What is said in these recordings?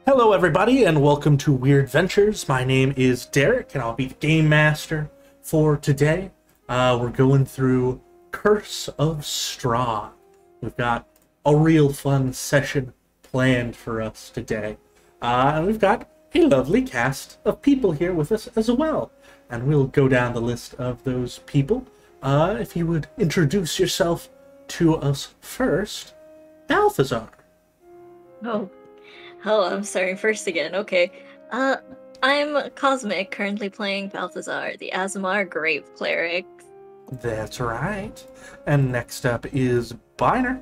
Hello, everybody, and welcome to Weird Ventures. My name is Derek, and I'll be the game master for today. We're going through Curse of Strahd. We've got a real fun session planned for us today. And we've got a lovely cast of people here with us as well. And we'll go down the list of those people. If you would introduce yourself to us first, Balthazar. Oh, I'm sorry, first again, okay. I'm Cosmic, currently playing Balthazar, the Azamar Grave Cleric. That's right. And next up is Biner.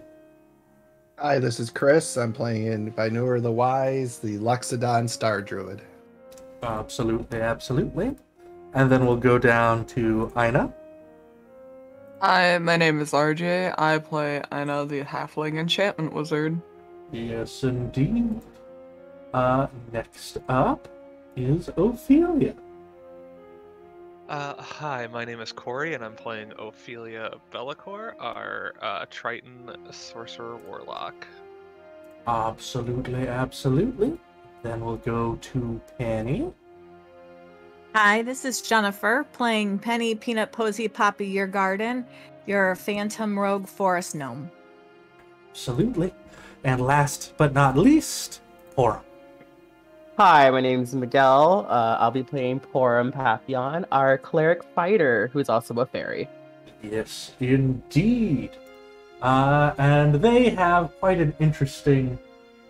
Hi, this is Chris. I'm playing in Binur the Wise, the Loxodon Star Druid. Absolutely, absolutely. And then we'll go down to Aina. Hi, my name is RJ. I play Aina, the Halfling Enchantment Wizard. Yes, indeed. Next up is Ophelia. Hi, my name is Corey, and I'm playing Ophelia Bellicor, our Triton Sorcerer Warlock. Absolutely, absolutely. Then we'll go to Penny. Hi, this is Jennifer, playing Penny Peanut Posy Poppy Your Garden, your Phantom Rogue Forest Gnome. Absolutely. And last but not least, Porum. Hi, my name is Miguel. I'll be playing Porum Papillon, our cleric fighter, who's also a fairy. Yes, indeed. And they have quite an interesting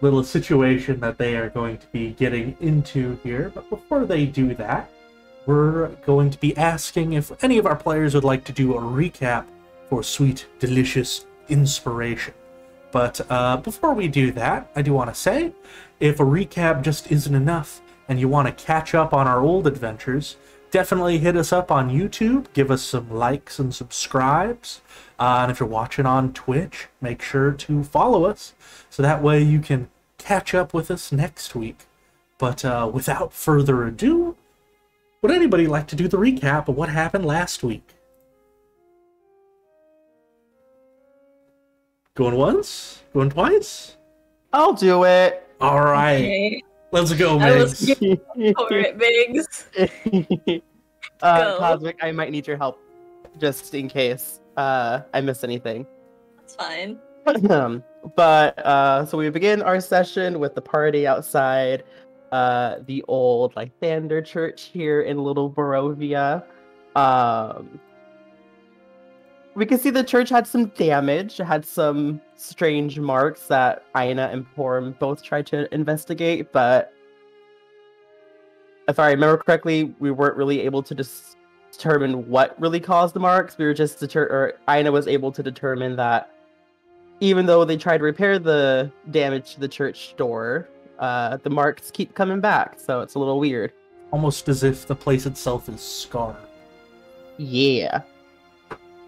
little situation that they are going to be getting into here. But before they do that, we're going to be asking if any of our players would like to do a recap for Sweet Delicious Inspiration. But before we do that, I do want to say, if a recap just isn't enough and you want to catch up on our old adventures, definitely hit us up on YouTube, give us some likes and subscribes. And if you're watching on Twitch, make sure to follow us, so that way you can catch up with us next week. But without further ado, would anybody like to do the recap of what happened last week? Going once? Going twice? I'll do it. All right. Okay. Let's go, I was Migs. Alright, Biggs. Go. Cosmic, I might need your help, just in case I miss anything. That's fine. So we begin our session with the party outside the old Lythander Church here in Little Barovia. We can see the church had some damage. It had some strange marks that Aina and Porum both tried to investigate, but if I remember correctly, we weren't really able to determine what really caused the marks. We were just Aina was able to determine that even though they tried to repair the damage to the church door, the marks keep coming back, so it's a little weird. Almost as if the place itself is scarred. Yeah.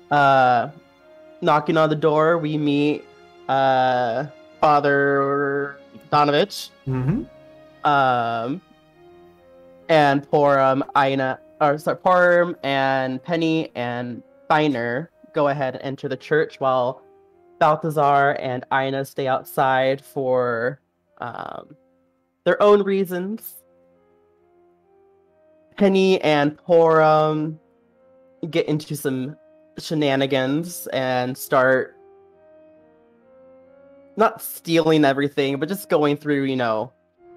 Knocking on the door, we meet Father Donovich. Mm-hmm. And Porum and Penny and Biner go ahead and enter the church, while Balthazar and Aina stay outside for their own reasons. Penny and Porum get into some shenanigans and start not stealing everything, but just going through,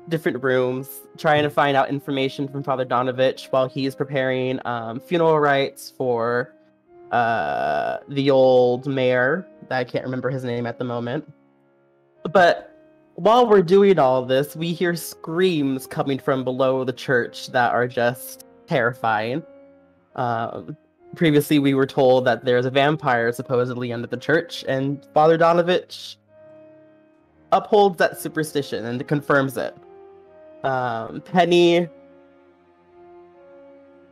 different rooms, trying to find out information from Father Donovich while he's preparing funeral rites for the old mayor. I can't remember his name at the moment. But while we're doing all this, we hear screams coming from below the church that are just terrifying. Previously, we were told that there's a vampire supposedly under the church, and Father Donovich upholds that superstition and confirms it. Penny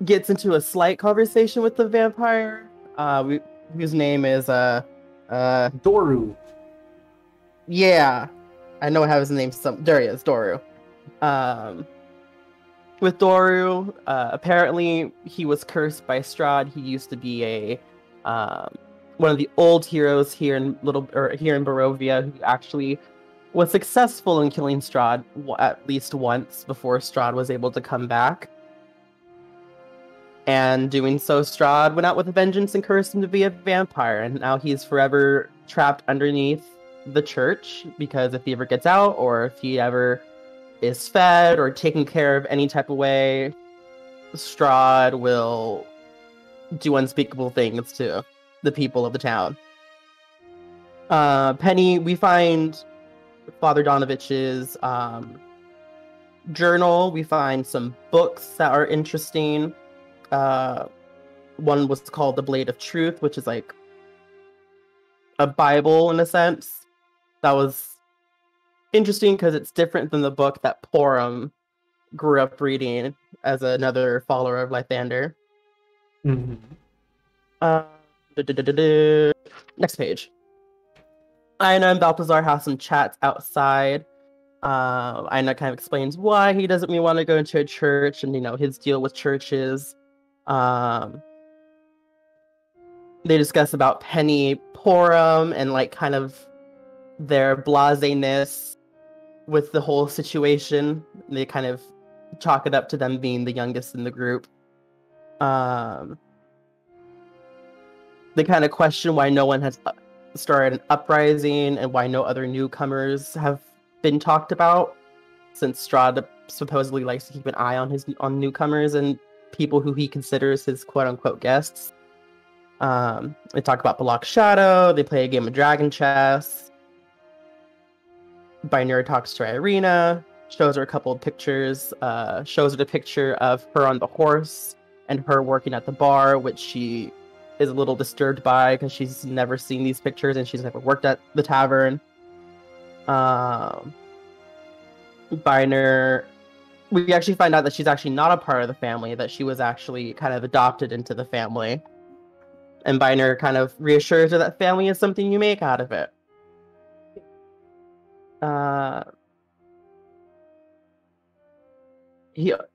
gets into a slight conversation with the vampire, whose name is Doru. Yeah, I know I have his name. There he is, Doru. With Doru, apparently he was cursed by Strahd. He used to be one of the old heroes here in Barovia, who actually was successful in killing Strahd at least once before Strahd was able to come back. And doing so, Strahd went out with a vengeance and cursed him to be a vampire, and now he's forever trapped underneath the church, because if he ever gets out, or if he ever is fed or taken care of any type of way, Strahd will do unspeakable things to the people of the town. Penny, we find Father Donovich's journal. We find some books that are interesting. One was called The Blade of Truth, which is like a Bible in a sense. That was interesting because it's different than the book that Porum grew up reading as another follower of Lythander. Mm-hmm. Next page. Aina and Balthazar have some chats outside. Aina kind of explains why he doesn't really want to go into a church and, his deal with churches. They discuss about Penny, Porum, and like kind of their blaseness with the whole situation. They kind of chalk it up to them being the youngest in the group. They kind of question why no one has started an uprising and why no other newcomers have been talked about, since Strahd supposedly likes to keep an eye on newcomers and people who he considers his quote-unquote guests. They talk about Block Shadow. They play a game of dragon chess. Binary talks to Irina, shows her a couple of pictures, shows her the picture of her on the horse and her working at the bar, which she is a little disturbed by because she's never seen these pictures and she's never worked at the tavern. Biner, we actually find out that she's actually not a part of the family, that she was actually kind of adopted into the family. And Biner kind of reassures her that family is something you make out of it.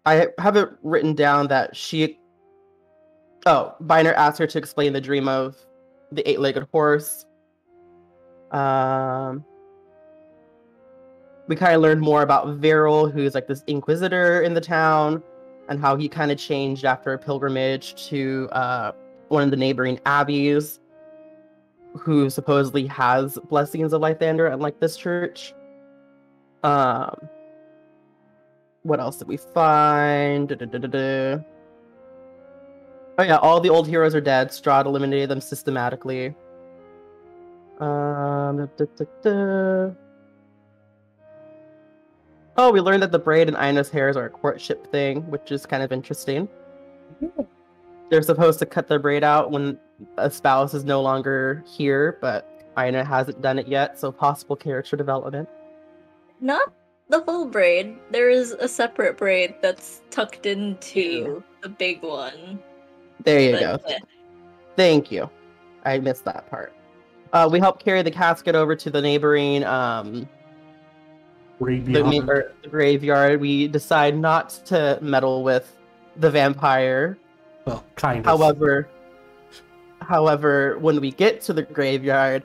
I have it written down that Biner asked her to explain the dream of the 8-legged horse. We kind of learned more about Viral, who's like this inquisitor in the town, and how he kind of changed after a pilgrimage to one of the neighboring abbeys, who supposedly has blessings of Lythander, unlike this church. What else did we find? Oh yeah, all the old heroes are dead. Strahd eliminated them systematically. Oh, we learned that the braid in Aina's hairs are a courtship thing, which is kind of interesting. They're supposed to cut their braid out when a spouse is no longer here, but Aina hasn't done it yet, so possible character development. Not the full braid. There is a separate braid that's tucked into the big one. There you go. Thank you. I missed that part. We help carry the casket over to the neighboring the graveyard. We decide not to meddle with the vampire. Well, kind of. However, when we get to the graveyard,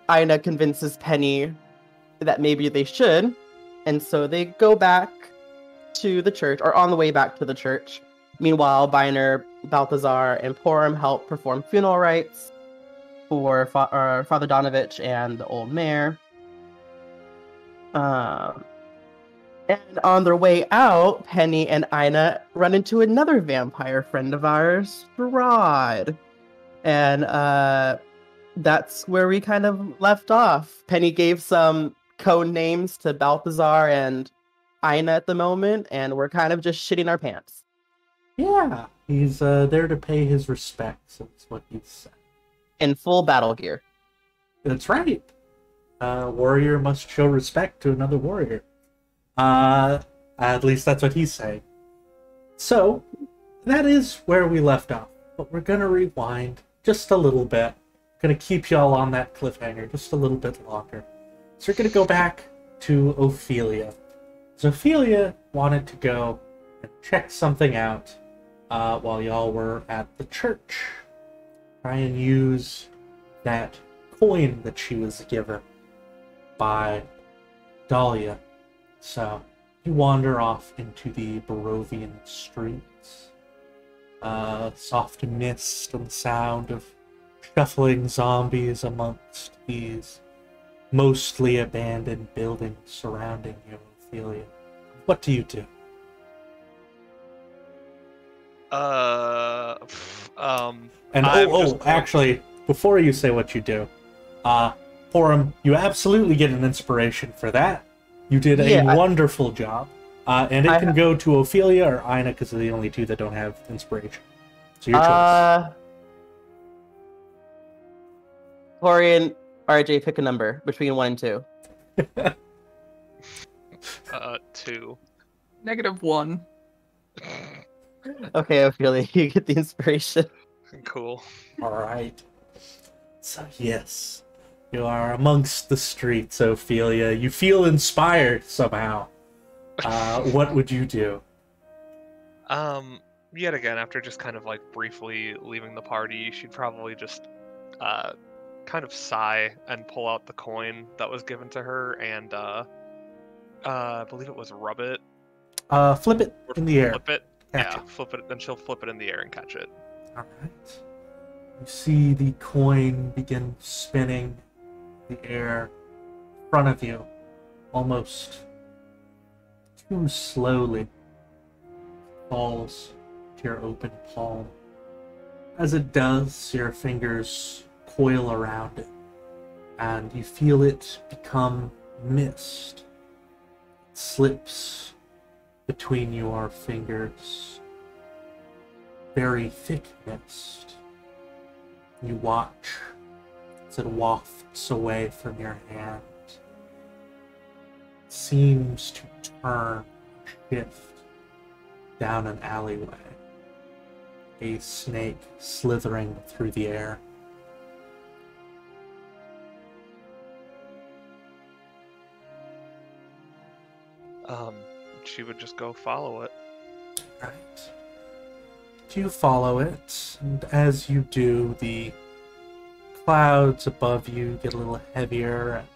Aina convinces Penny that maybe they should, and so they go back to the church, or on the way back to the church. Meanwhile, Biner, Balthazar, and Porum help perform funeral rites for Father Donovich and the old mayor. And on their way out, Penny and Aina run into another vampire friend of ours, Strahd. And that's where we kind of left off. Penny gave some code names to Balthazar and Aina at the moment, and we're kind of just shitting our pants. Yeah, he's there to pay his respects, that's what he said. In full battle gear. That's right. Warrior must show respect to another warrior. At least that's what he's saying. So, that is where we left off. But we're gonna rewind just a little bit. Gonna keep y'all on that cliffhanger just a little bit longer. So we're gonna go back to Ophelia. So Ophelia wanted to go and check something out while y'all were at the church. Try and use that coin that she was given by Dahlia. So you wander off into the Barovian streets. Soft mist and sound of shuffling zombies amongst these mostly abandoned buildings surrounding you, Ophelia. What do you do? And actually, before you say what you do, Forum, you absolutely get an inspiration for that. You did a wonderful job. And it can go to Ophelia or Ina, because they're the only two that don't have inspiration. So your choice. Tori and RJ, pick a number between 1 and 2. 2. -1. Okay, Ophelia, you get the inspiration. Cool. Alright. So yes, you are amongst the streets, Ophelia. You feel inspired somehow. What would you do? Yet again, after just kind of like briefly leaving the party, she'd probably just kind of sigh and pull out the coin that was given to her and I believe it was rub it. Flip it in the air. Flip it. Catch Yeah, flip it. Then she'll flip it in the air and catch it. Alright. You see the coin begin spinning in the air in front of you, almost too slowly. Falls to your open palm. As it does, your fingers coil around it, and you feel it become mist. It slips between your fingers. Very thick mist. You watch as it wafts away from your hand. It seems to turn, shift down an alleyway. A snake slithering through the air. She would just go follow it. Right. You follow it, and as you do, the clouds above you get a little heavier, and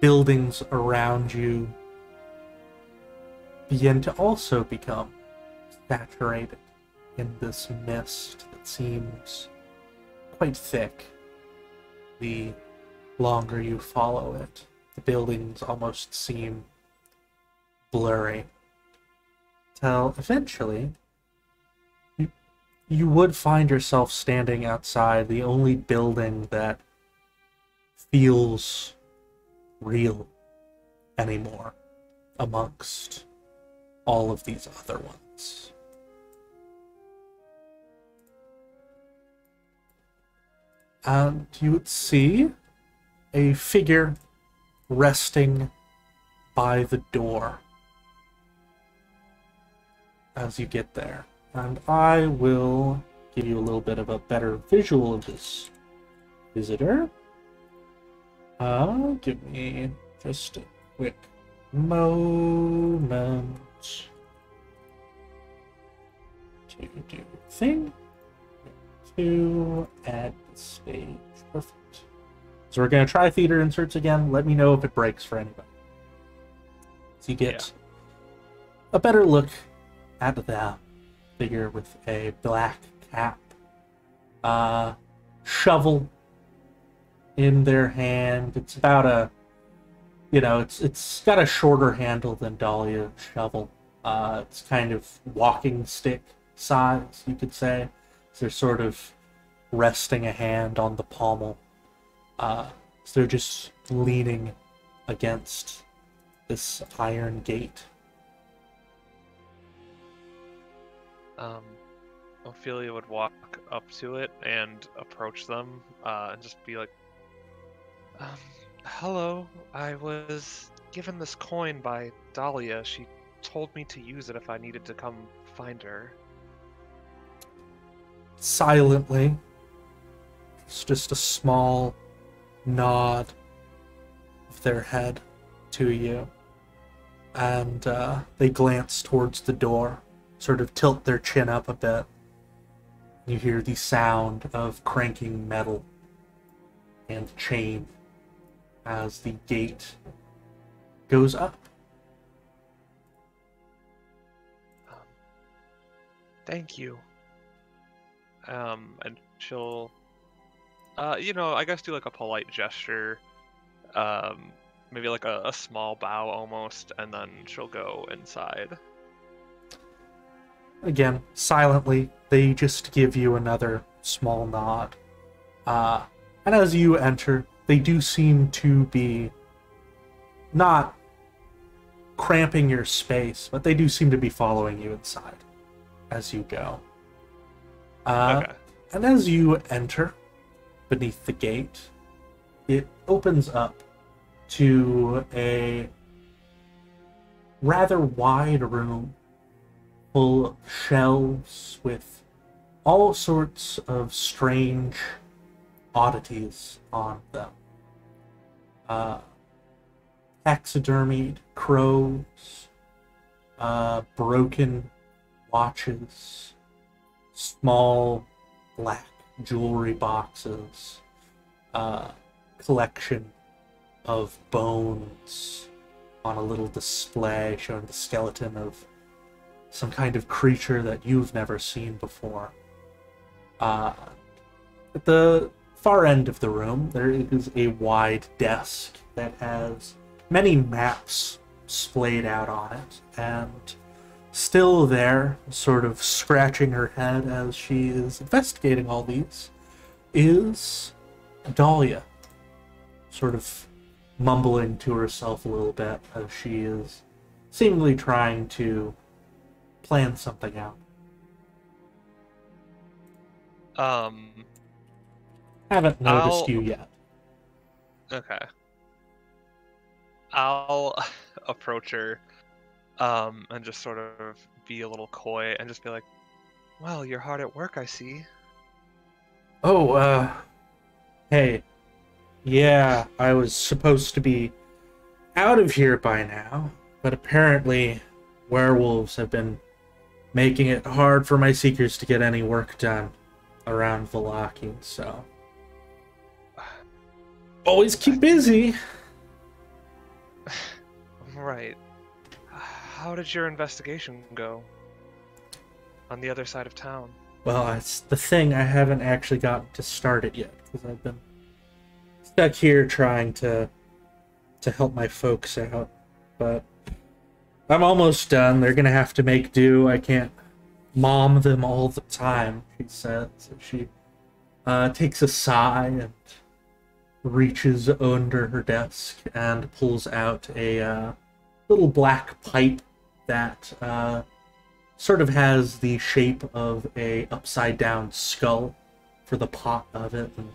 buildings around you begin to also become saturated in this mist that seems quite thick. The longer you follow it, the buildings almost seem blurry. Till eventually, you would find yourself standing outside the only building that feels real anymore amongst all of these other ones. And you would see a figure resting by the door as you get there. And I will give you a little bit of a better visual of this visitor. Give me just a quick moment to do the thing. To add the stage. Perfect. So we're going to try theater inserts again. Let me know if it breaks for anybody. So you get a better look at the figure with a black cap, shovel in their hand. It's about a, it's got a shorter handle than Dahlia's shovel. It's kind of walking stick size, you could say. So they're sort of resting a hand on the pommel. So they're just leaning against this iron gate. Ophelia would walk up to it and approach them, and just be like, hello, I was given this coin by Dahlia. She told me to use it if I needed to come find her. Silently, it's just a small nod of their head to you, and they glance towards the door, sort of tilt their chin up a bit. You hear the sound of cranking metal and chain as the gate goes up. Thank you. And she'll, I guess do like a polite gesture, maybe like a small bow almost, and then she'll go inside. Again, silently, they just give you another small nod. And as you enter, they do seem to be not cramping your space, but they do seem to be following you inside as you go. Okay. And as you enter beneath the gate, it opens up to a rather wide room full of shelves with all sorts of strange oddities on them. Taxidermied crows, broken watches, small black jewelry boxes, collection of bones on a little display showing the skeleton of some kind of creature that you've never seen before. At the far end of the room, there is a wide desk that has many maps splayed out on it, and still there, sort of scratching her head as she is investigating all these, is Dahlia, sort of mumbling to herself a little bit as she is seemingly trying to plan something out. Haven't noticed you yet. Okay. I'll approach her, and just sort of be a little coy and just be like, "Well, you're hard at work, I see." Oh, hey. Yeah, I was supposed to be out of here by now, but apparently werewolves have been making it hard for my seekers to get any work done around Vallaki, so always keep busy. Right. How did your investigation go on the other side of town? Well, it's the thing, I haven't actually gotten to start it yet, because I've been stuck here trying to help my folks out, but I'm almost done. They're gonna have to make do. I can't mom them all the time, she said. So she takes a sigh and reaches under her desk and pulls out a little black pipe that sort of has the shape of a upside down skull for the pot of it, and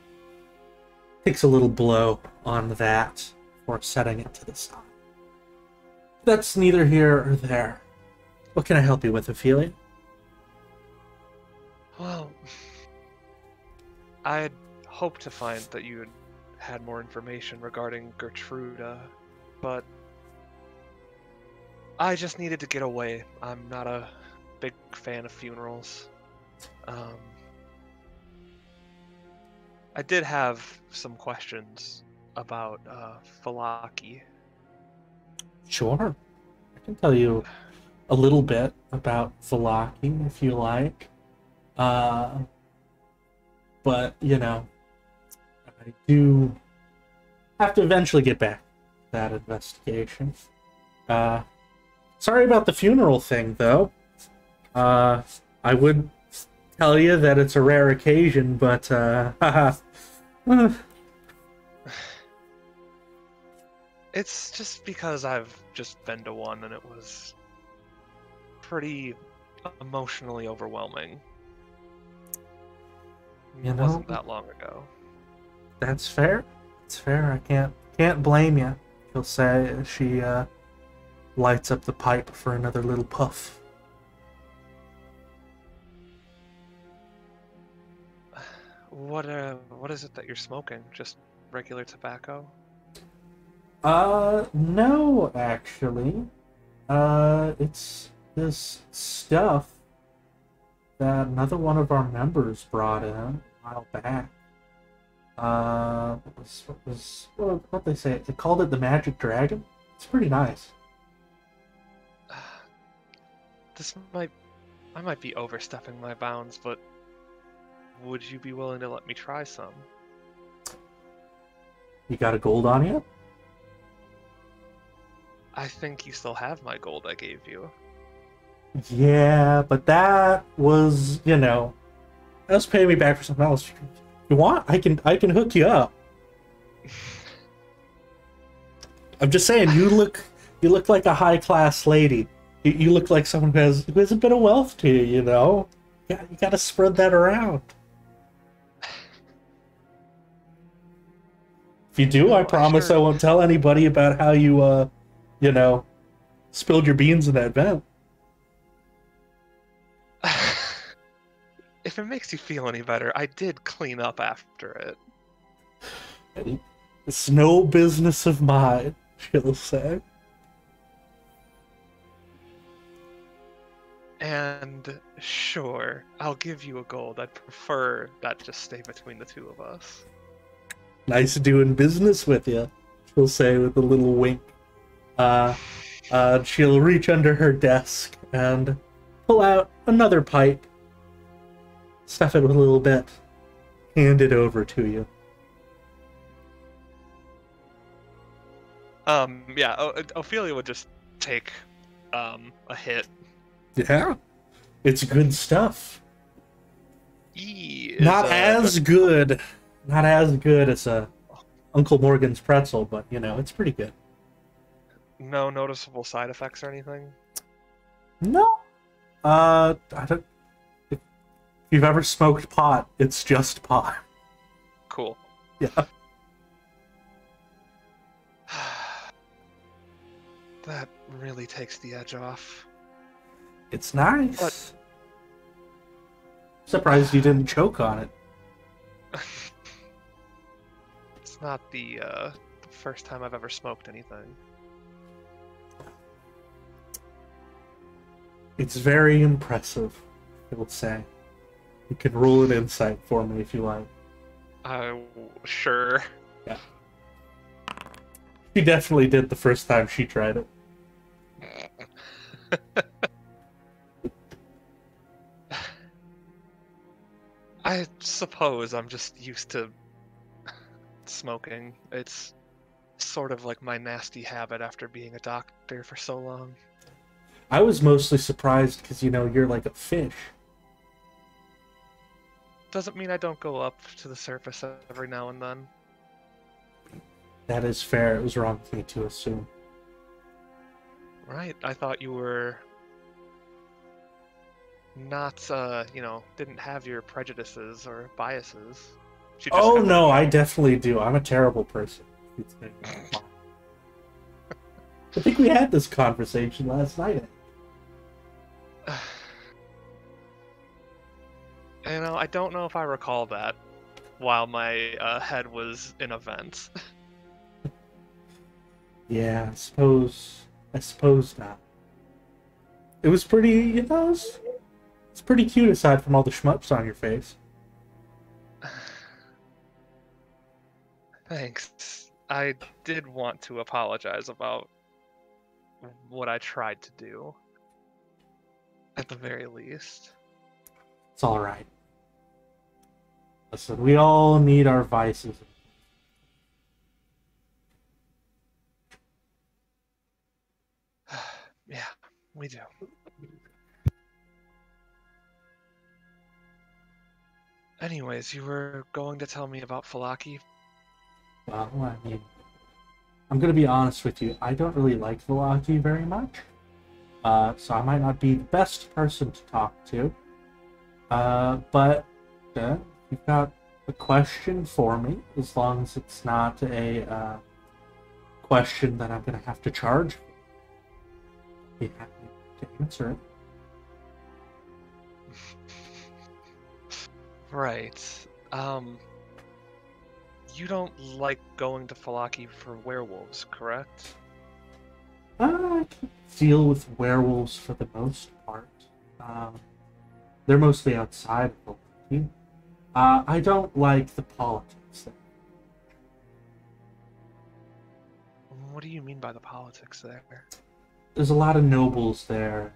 takes a little blow on that before setting it to the side. That's neither here or there. What can I help you with, Ophelia? Well, I had hoped to find that you had more information regarding Gertruda, but I just needed to get away. I'm not a big fan of funerals. I did have some questions about Vallaki. Sure. I can tell you a little bit about Vallaki if you like. But, you know, I do have to eventually get back to that investigation. Sorry about the funeral thing, though. I would tell you that it's a rare occasion, but, It's just because I've just been to one and it was pretty emotionally overwhelming. You It know, wasn't that long ago. that's fair. It's fair. I can't blame you. She'll say as she lights up the pipe for another little puff. What is it that you're smoking? Just regular tobacco? No, actually. It's this stuff that another one of our members brought in a while back. What they say? They called it the Magic Dragon. It's pretty nice. I might be overstepping my bounds, but would you be willing to let me try some? You got a gold on you? I think you still have my gold I gave you. Yeah, but that was, that was paying me back for something else. You want? I can hook you up. I'm just saying, you look like a high class lady. You look like someone who has a bit of wealth to you. You got to spread that around. If you do, I promise I won't tell anybody about how you spilled your beans in that vent. If it makes you feel any better, I did clean up after it. It's no business of mine, she'll say. And sure, I'll give you a gold. I'd prefer that just stay between the two of us. Nice doing business with you, she'll say with a little wink. She'll reach under her desk and pull out another pipe, stuff it with a little bit, hand it over to you. Yeah, Ophelia would just take a hit. Yeah, it's good stuff. Not as good as Uncle Morgan's pretzel, but it's pretty good. No noticeable side effects or anything? No. I don't. If you've ever smoked pot, it's just pot. Cool. Yeah. That really takes the edge off. It's nice. But... Surprised you didn't choke on it. It's not the first time I've ever smoked anything. It's very impressive, I will say. You can roll an insight for me if you like. Sure. Yeah. She definitely did the first time she tried it. I suppose I'm just used to smoking. It's sort of like my nasty habit after being a doctor for so long. I was mostly surprised because, you're like a fish. Doesn't mean I don't go up to the surface every now and then. That is fair. It was wrong of me to assume. Right, I thought you were not, didn't have your prejudices or biases. Oh, no, I definitely do. I'm a terrible person. I think we had this conversation last night. I don't know if I recall that while my head was in a vent. Yeah, I suppose not. It was pretty, it's pretty cute aside from all the shmups on your face. Thanks. I did want to apologize about what I tried to do. At the very least. It's alright. Listen, we all need our vices. Yeah, we do. Anyways, you were going to tell me about Falaki? Well, I'm gonna be honest with you. I don't really like Falaki very much. So I might not be the best person to talk to. But you've got a question for me, as long as it's not a question that I'm going to have to charge for. Be happy to answer it. Right. You don't like going to Falaki for werewolves, correct? I can deal with werewolves for the most part. They're mostly outside of Falaki. I don't like the politics there. What do you mean by the politics there? There's a lot of nobles there.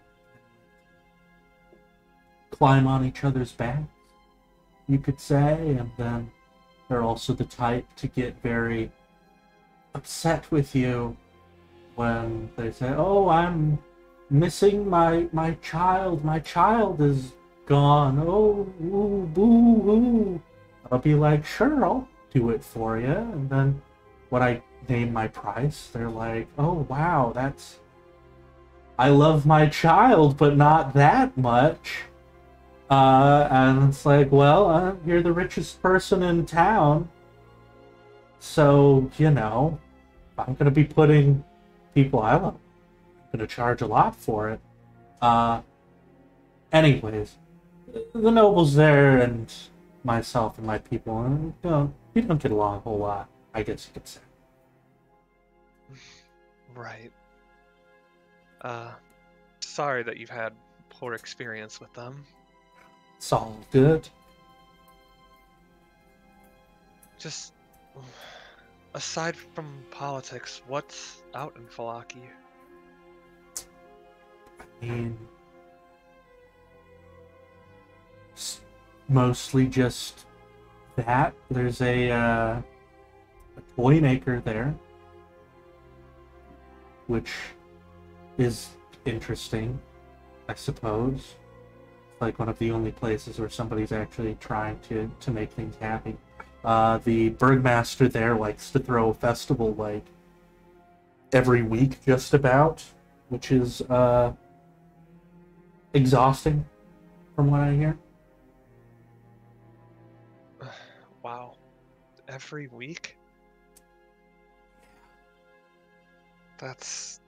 Climb on each other's backs, you could say, and then they're also the type to get very upset with you when they say, "Oh, I'm missing my child. My child is gone. Oh, ooh, boo, ooh." I'll be like, "Sure, I'll do it for you." And then when I name my price, they're like, "Oh, wow, I love my child, but not that much." And it's like, well, you're the richest person in town, so, you know, I'm going to be putting people I love. I'm going to charge a lot for it. Anyways, the nobles there and myself and my people, we don't get along a whole lot, I guess you could say. Right. Sorry that you've had poor experience with them. It's all good. Just, aside from politics, what's out in Falaki? I mean, mostly just that. There's a toy maker there, which is interesting, I suppose. Like one of the only places where somebody's actually trying to make things happy. The Burgmaster there likes to throw a festival like every week just about, which is exhausting from what I hear. Wow. Every week? That's...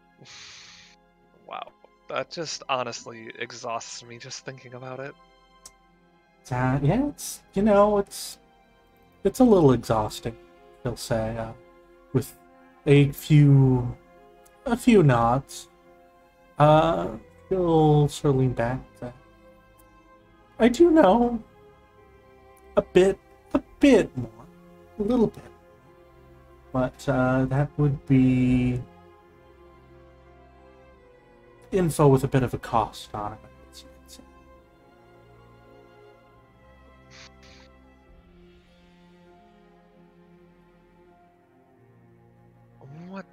Wow. That just honestly exhausts me just thinking about it. Yeah, it's, you know, it's a little exhausting, he'll say, with a few nods. He'll sort of lean back. I do know a bit more, a little bit, but that would be info with a bit of a cost on it, I guess you could say. What?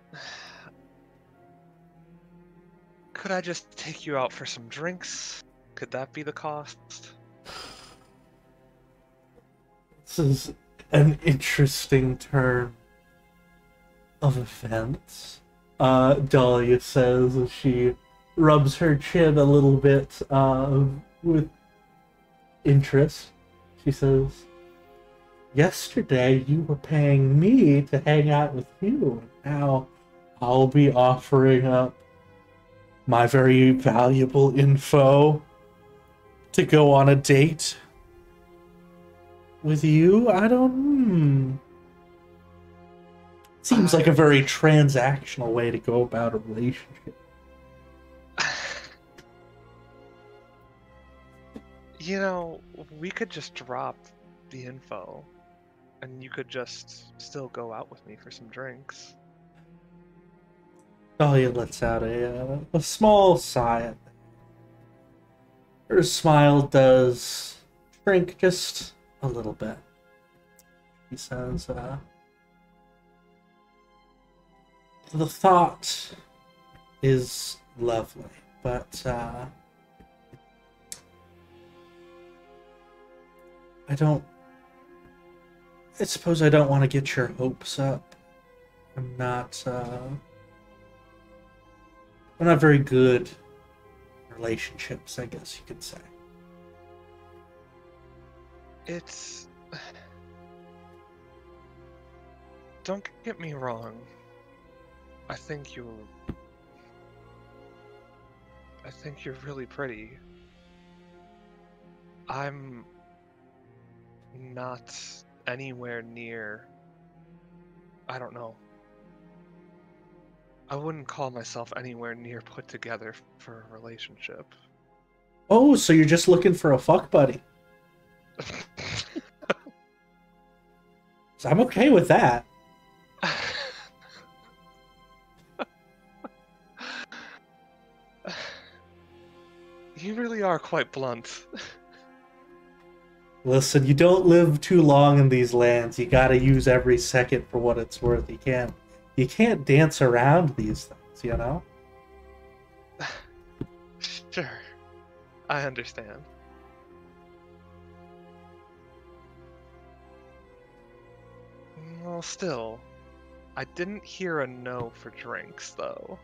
Could I just take you out for some drinks? Could that be the cost? This is an interesting term of offense, Dahlia says as she rubs her chin a little bit with interest. She says, "Yesterday you were paying me to hang out with you, and now I'll be offering up my very valuable info to go on a date with you? I don't... Seems like a very transactional way to go about a relationship." You know, we could just drop the info, and you could just still go out with me for some drinks. Dahlia lets out a small sigh. Her smile does shrink just a little bit. She says, "The thought is lovely, but I suppose I don't want to get your hopes up. I'm not very good in relationships, I guess you could say." It's... Don't get me wrong. I think you're really pretty. I'm not anywhere near... I don't know. I wouldn't call myself anywhere near put together for a relationship. Oh, so you're just looking for a fuck buddy. So I'm okay with that. You really are quite blunt. Listen, you don't live too long in these lands. You gotta use every second for what it's worth. You can't dance around these things, you know? Sure. I understand. Well, still, I didn't hear a no for drinks, though.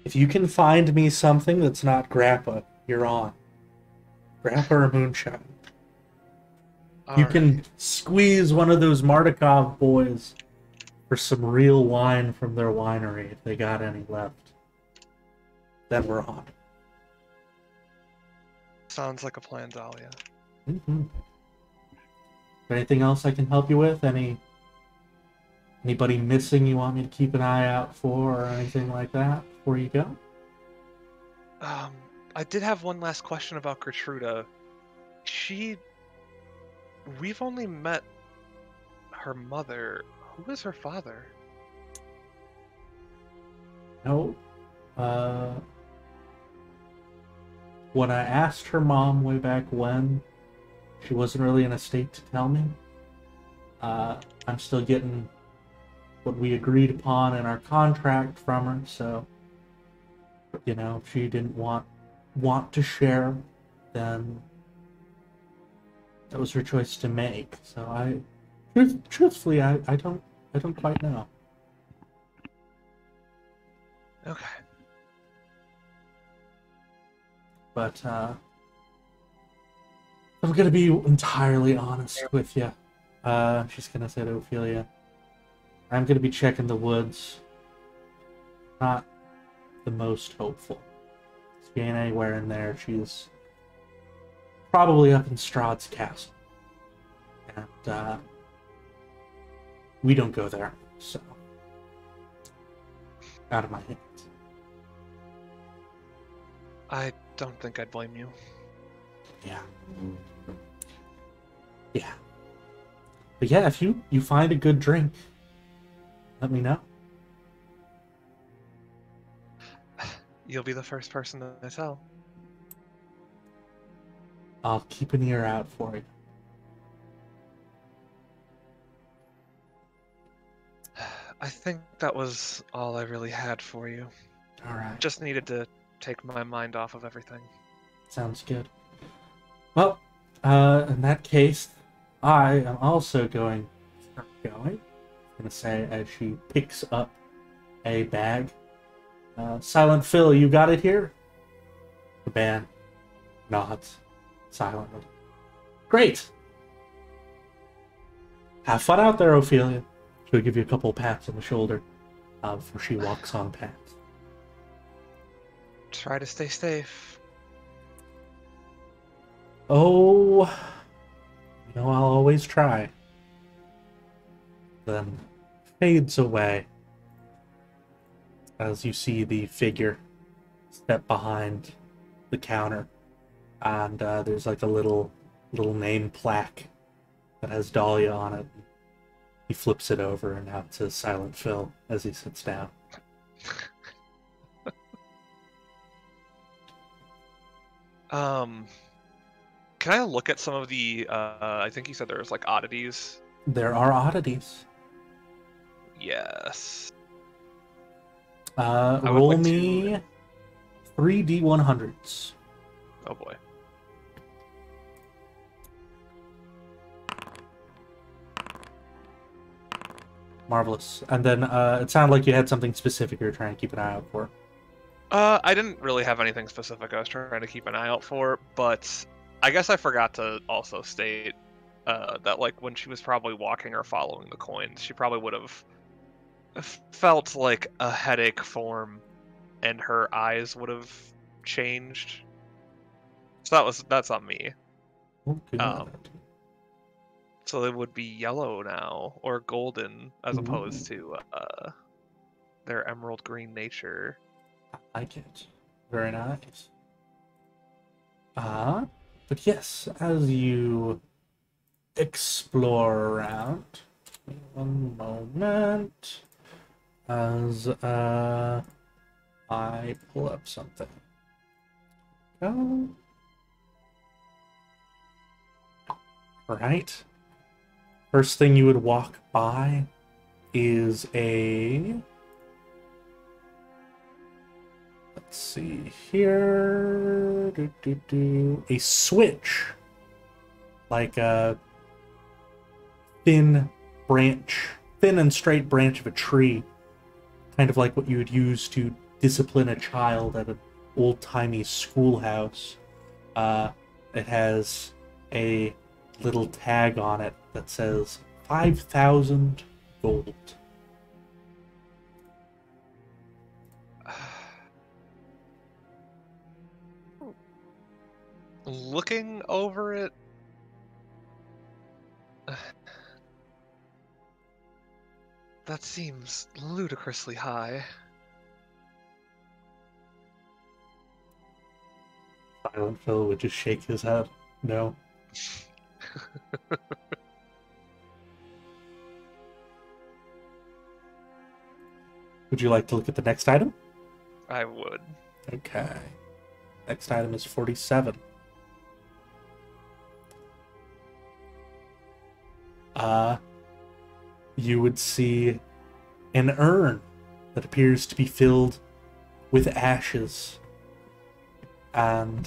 If you can find me something that's not grappa, you're on. Grappa or moonshine. You can squeeze one of those Mardukov boys for some real wine from their winery if they got any left. Then we're on. Sounds like a plan, Dahlia. Mm-hmm. Anything else I can help you with? Anybody missing you want me to keep an eye out for or anything like that before you go? I did have one last question about Gertruda. We've only met her mother. Who is her father? No. When I asked her mom way back when, she wasn't really in a state to tell me. I'm still getting what we agreed upon in our contract from her, so, you know, if she didn't want to share, then that was her choice to make. So truthfully, I don't quite know. Okay. But I'm gonna be entirely honest with you. She's gonna say to Ophelia, I'm gonna be checking the woods. Not the most hopeful. She ain't anywhere in there. She's probably up in Strahd's castle. And we don't go there, so out of my hands. I don't think I'd blame you. Yeah. But yeah, if you find a good drink, let me know. You'll be the first person to tell. I'll keep an ear out for you. I think that was all I really had for you. All right. Just needed to take my mind off of everything. Sounds good. Well, in that case, I am also going to start going. I'm going to say as she picks up a bag. Silent Phil, you got it here? The band nods silently. Great! Have fun out there, Ophelia. She'll give you a couple pats on the shoulder before she walks on past. Try to stay safe. Oh, you know, I'll always try. Then fades away as you see the figure step behind the counter, and there's like a little name plaque that has Dahlia on it. He flips it over, and now it says Silent Phil as he sits down. Can I look at some of the, I think you said there was like oddities? There are oddities. Yes. Roll like me 3d100s. Oh boy. Marvelous. And then it sounded like you had something specific you were trying to keep an eye out for. I didn't really have anything specific I was trying to keep an eye out for, but I guess I forgot to also state that like when she was probably walking or following the coins, she probably would have felt like a headache form and her eyes would have changed. So that's on me. Oh, good. So they would be yellow now, or golden, as opposed to their emerald green nature. I like it. Very nice. But yes, as you explore around, one moment, as I pull up something. go. Alright. First thing you would walk by is a... Let's see here. A switch. Like a thin and straight branch of a tree. Kind of like what you would use to discipline a child at an old-timey schoolhouse. It has a little tag on it that says 5,000 gold. Looking over it, that seems ludicrously high. Silent Phil would just shake his head. No. Would you like to look at the next item? I would. Okay. Next item is 47. You would see an urn that appears to be filled with ashes and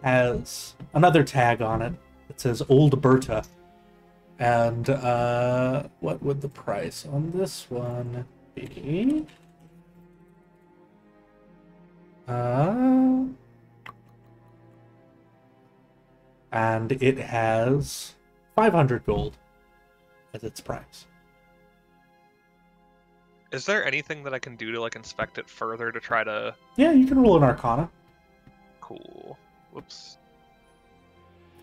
has another tag on it that says Old Berta. And what would the price on this one be? And it has 500 gold as its price. Is there anything that I can do to like inspect it further to try to... Yeah, you can roll an Arcana. Cool. Whoops.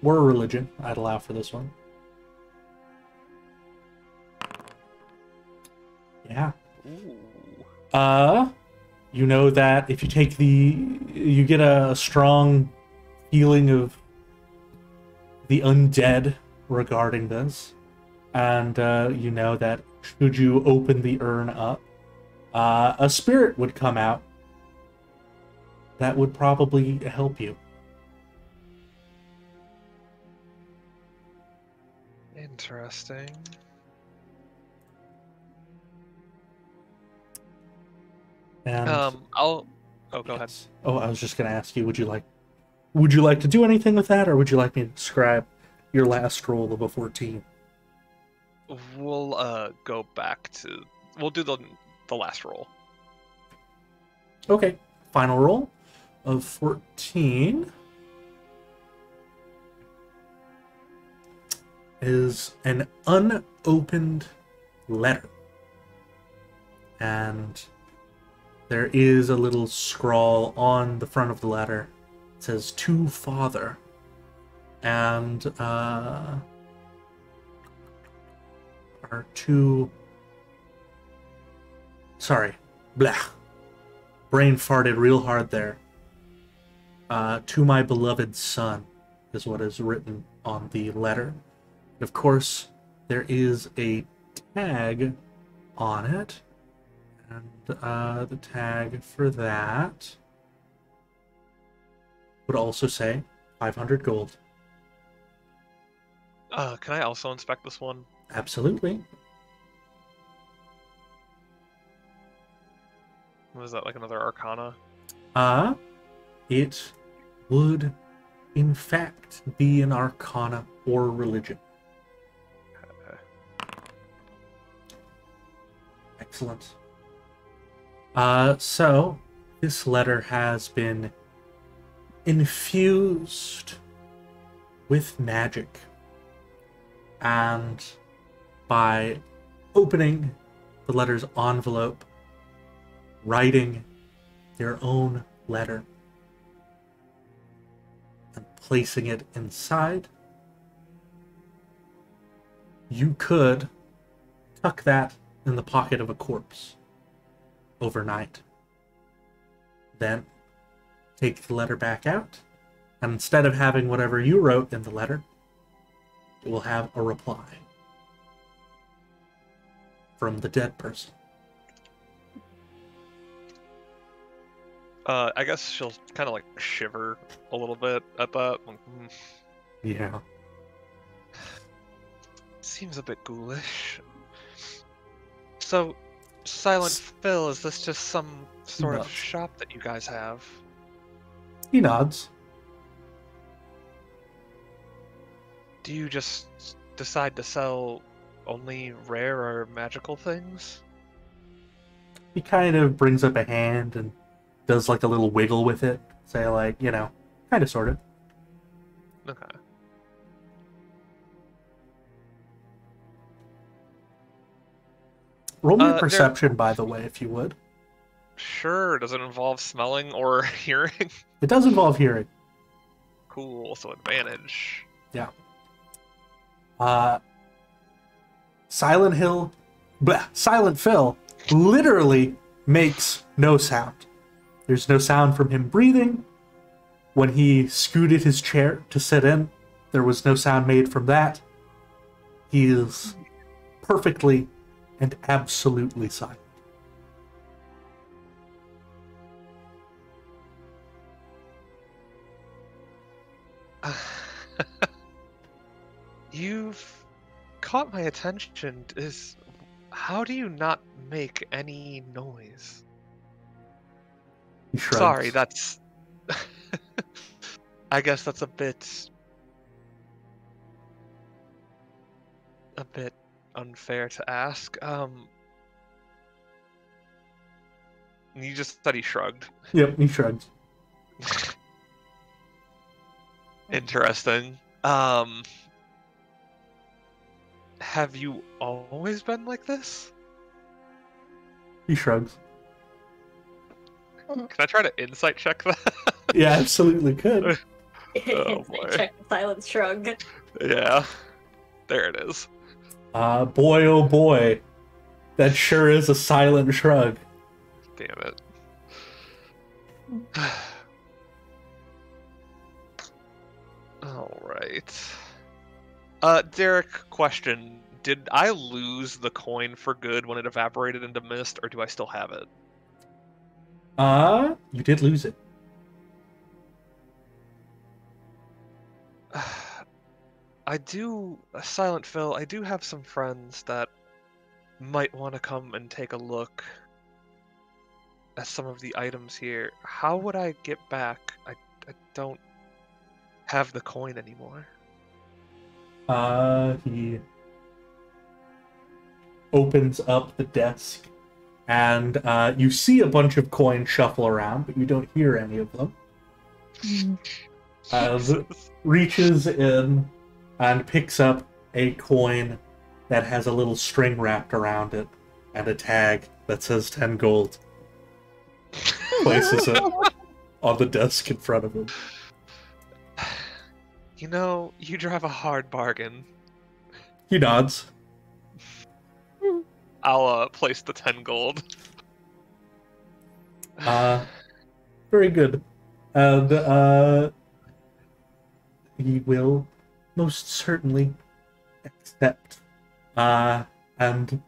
Or a religion. I'd allow for this one. Yeah. Ooh. You know that if you take you get a strong feeling of the undead regarding this. And you know that should you open the urn up, a spirit would come out that would probably help you. Interesting. And Oh, go ahead. Oh, I was just going to ask you, would you like to do anything with that, or would you like me to describe your last roll of a 14? We'll go back to... We'll do the last roll. Okay. Final roll of 14 is an unopened letter. And there is a little scrawl on the front of the letter. It says, "To Father." And are two... Sorry. Blah. Brain farted real hard there. "To my beloved son" is what is written on the letter. Of course, there is a tag on it. And the tag for that would also say 500 gold. Can I also inspect this one? Absolutely. Was that like another Arcana? It would, in fact, be an Arcana or religion. Excellent. So, this letter has been infused with magic. And by opening the letter's envelope, writing your own letter, and placing it inside, you could tuck that in the pocket of a corpse overnight. Then take the letter back out, and instead of having whatever you wrote in the letter, it will have a reply from the dead person. I guess she'll kind of like shiver a little bit at that. Like, Yeah. seems a bit ghoulish. So, Silent Phil, is this just some sort of Nuts. shop that you guys have? He nods. Do you just decide to sell only rare or magical things? He kind of brings up a hand and does like a little wiggle with it. Say like, you know, kind of sort of. Okay. Roll me a There- perception, by the way, if you would. Sure, does it involve smelling or hearing? It does involve hearing. Cool, so advantage. Silent Phil literally makes no sound. There's no sound from him breathing. When he scooted his chair to sit in, there was no sound made from that. He is perfectly and absolutely silent. You've caught my attention. How do you not make any noise? He shrugs. Sorry, that's. I guess that's a bit unfair to ask. You just said he shrugged. Yep, he shrugs. Interesting. Have you always been like this? He shrugs. Can I try to insight check that? Yeah, absolutely could. Oh, boy. Check the silent shrug. Yeah. There it is. Boy, oh boy. That sure is a silent shrug. Damn it. Alright. Derek, question. Did I lose the coin for good when it evaporated into mist, or do I still have it? You did lose it. Silent Phil, I do have some friends that might want to come and take a look at some of the items here. How would I get back? I don't have the coin anymore. He opens up the desk, and you see a bunch of coins shuffle around, but you don't hear any of them. Reaches in and picks up a coin that has a little string wrapped around it and a tag that says 10 gold. Places it on the desk in front of him. You know, you drive a hard bargain. He nods. I'll place the 10 gold. Very good. And he will most certainly accept. And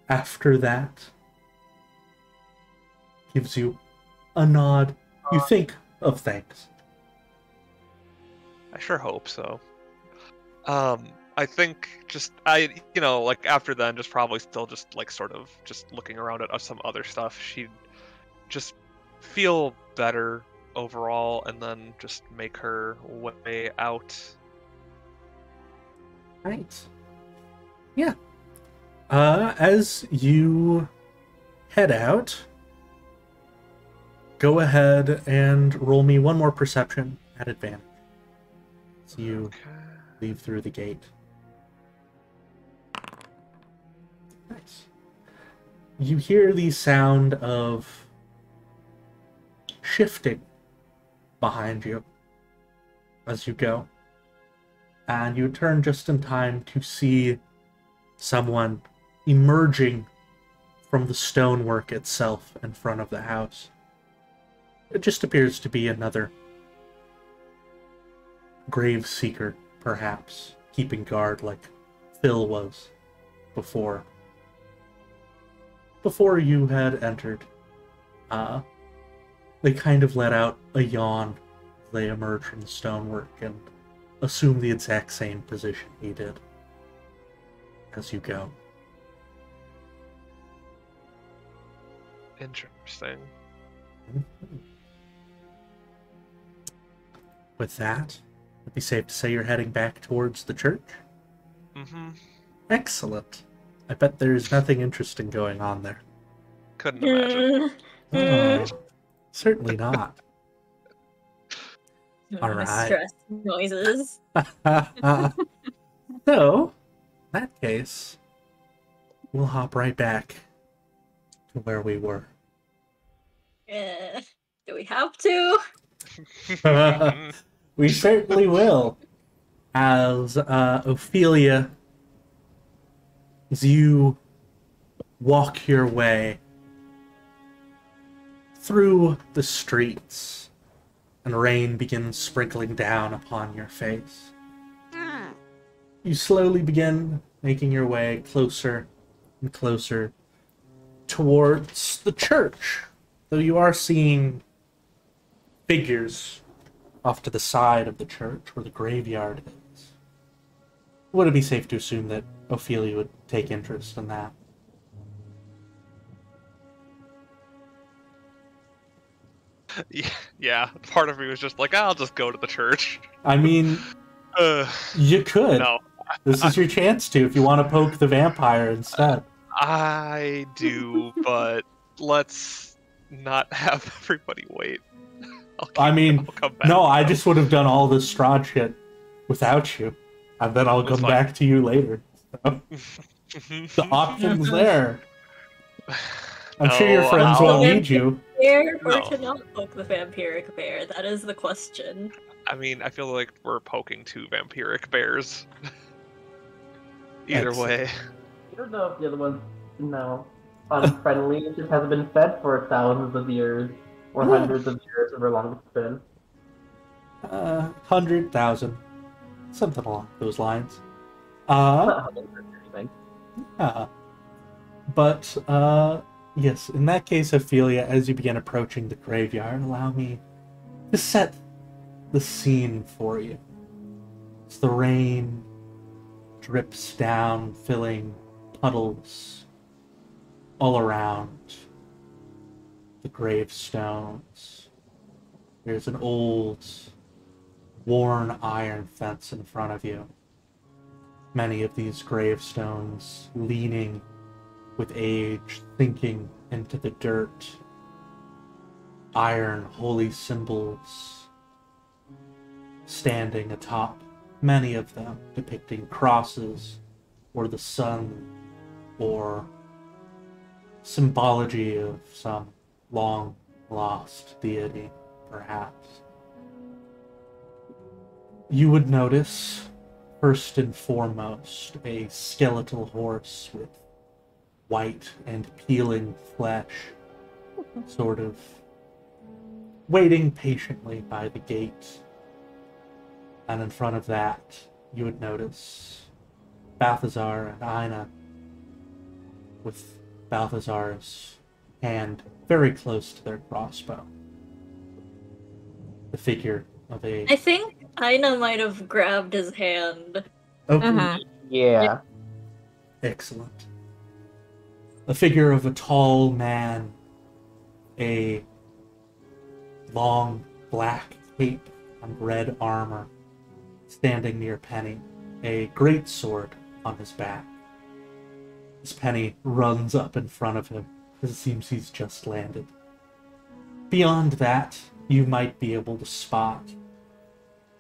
after that, gives you a nod. You think of thanks. I sure hope so. I think like after then, just probably still just like sort of just looking around at some other stuff. She'd just feel better overall, and then just make her way out. Right. Yeah. As you head out, go ahead and roll me one more perception at advantage. So you Okay. leave through the gate. Nice. You hear the sound of shifting behind you as you go. And you turn just in time to see someone emerging from the stonework itself in front of the house. It just appears to be another grave seeker, perhaps, keeping guard like Phil was before you had entered. They kind of let out a yawn. They emerge from the stonework and assume the exact same position he did as you go. Interesting. With that, it'd be safe to say you're heading back towards the church? Mm-hmm. Excellent. I bet there's nothing interesting going on there. Couldn't imagine. Oh, certainly not. All right. Stress noises. So, in that case, we'll hop right back to where we were. Do we have to? We certainly will. As Ophelia, as you walk your way through the streets and rain begins sprinkling down upon your face, you slowly begin making your way closer and closer towards the church, though you are seeing figures off to the side of the church where the graveyard is. Would it be safe to assume that Ophelia would take interest in that? Yeah, part of me was just like, I'll just go to the church. I mean, you could. No. This is your chance to, if you want to poke the vampire instead. I do, but let's not have everybody wait. I'll come back. No, I just would have done all this Strahd shit without you, and then I'll That's come fine. back to you later. So, the option's there. I'm sure your No, friends I'll- won't need you. Bear or No. to not poke the vampiric bear? That is the question. I mean, I feel like we're poking two vampiric bears. Either Excellent. way. I don't know if the other one's, unfriendly. It just hasn't been fed for thousands of years, or hundreds of years, however long it's been. 100,000. Something along those lines. Anything. Yeah. But, yes, in that case, Ophelia, as you begin approaching the graveyard, allow me to set the scene for you. As the rain drips down, filling puddles all around the gravestones. There's an old, worn iron fence in front of you. Many of these gravestones leaning with age, sinking into the dirt. Iron holy symbols standing atop many of them, depicting crosses or the sun or symbology of some long lost deity, perhaps. You would notice, first and foremost, a skeletal horse with white and peeling flesh, sort of waiting patiently by the gate. And in front of that, you would notice Balthazar and Ina, with Balthazar's hand very close to their crossbow. The figure of a... I think Aina might have grabbed his hand. Okay. Mhm. Yeah. Excellent. A figure of a tall man, a long black cape and red armor, standing near Penny, a great sword on his back. As Penny runs up in front of him, as it seems he's just landed. Beyond that, you might be able to spot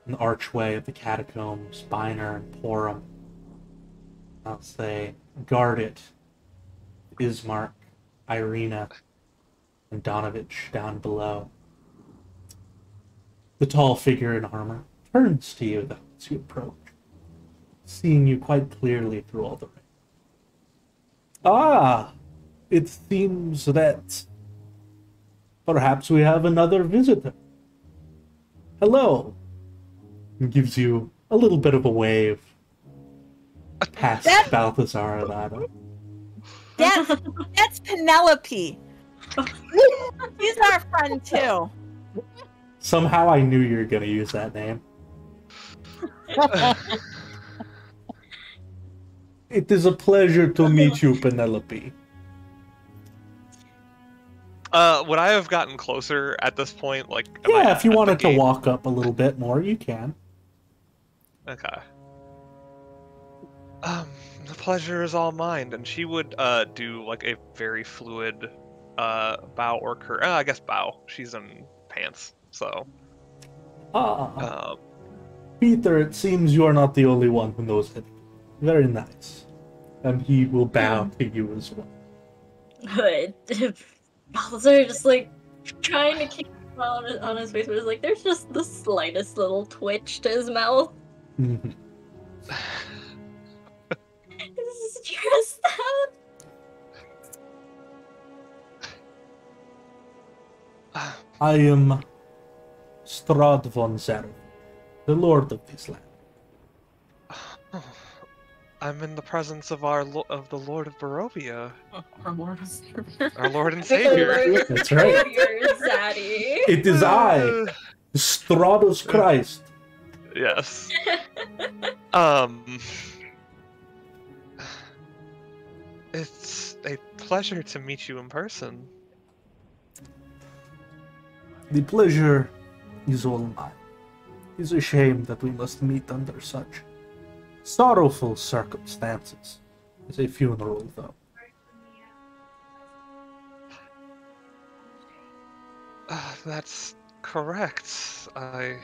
an archway of the catacombs, Biner and Porum, as they guard it. Ismark, Irina, and Donovich down below. The tall figure in armor turns to you, though, as you approach, seeing you quite clearly through all the rain. Ah, it seems that perhaps we have another visitor. Hello. He gives you a little bit of a wave past Balthazar and Ina. That's Penelope. He's our friend too. Somehow I knew you were gonna use that name. It is a pleasure to meet you, Penelope. Would I have gotten closer at this point? Like, am I Yeah, if you at the wanted to gate? walk up a little bit more, you can. Okay. The pleasure is all mine, and she would do like a very fluid bow or I guess bow. She's in pants, so. Ah, Peter, it seems you are not the only one who knows it. Very nice. And he will bow to you as well. But Balthazar just like trying to keep on his face, but it's like there's just the slightest little twitch to his mouth. Mhm. Is stressed out. I am Strahd von Zerv, the lord of this land. I'm in the presence of of the Lord of Barovia, Our Lord and Savior. our Lord and Savior. That's right. Zaddy. It is I, Strahdus Christ. Yes. It's a pleasure to meet you in person. The pleasure is all mine. It is a shame that we must meet under such sorrowful circumstances. It's a funeral, though. That's correct. I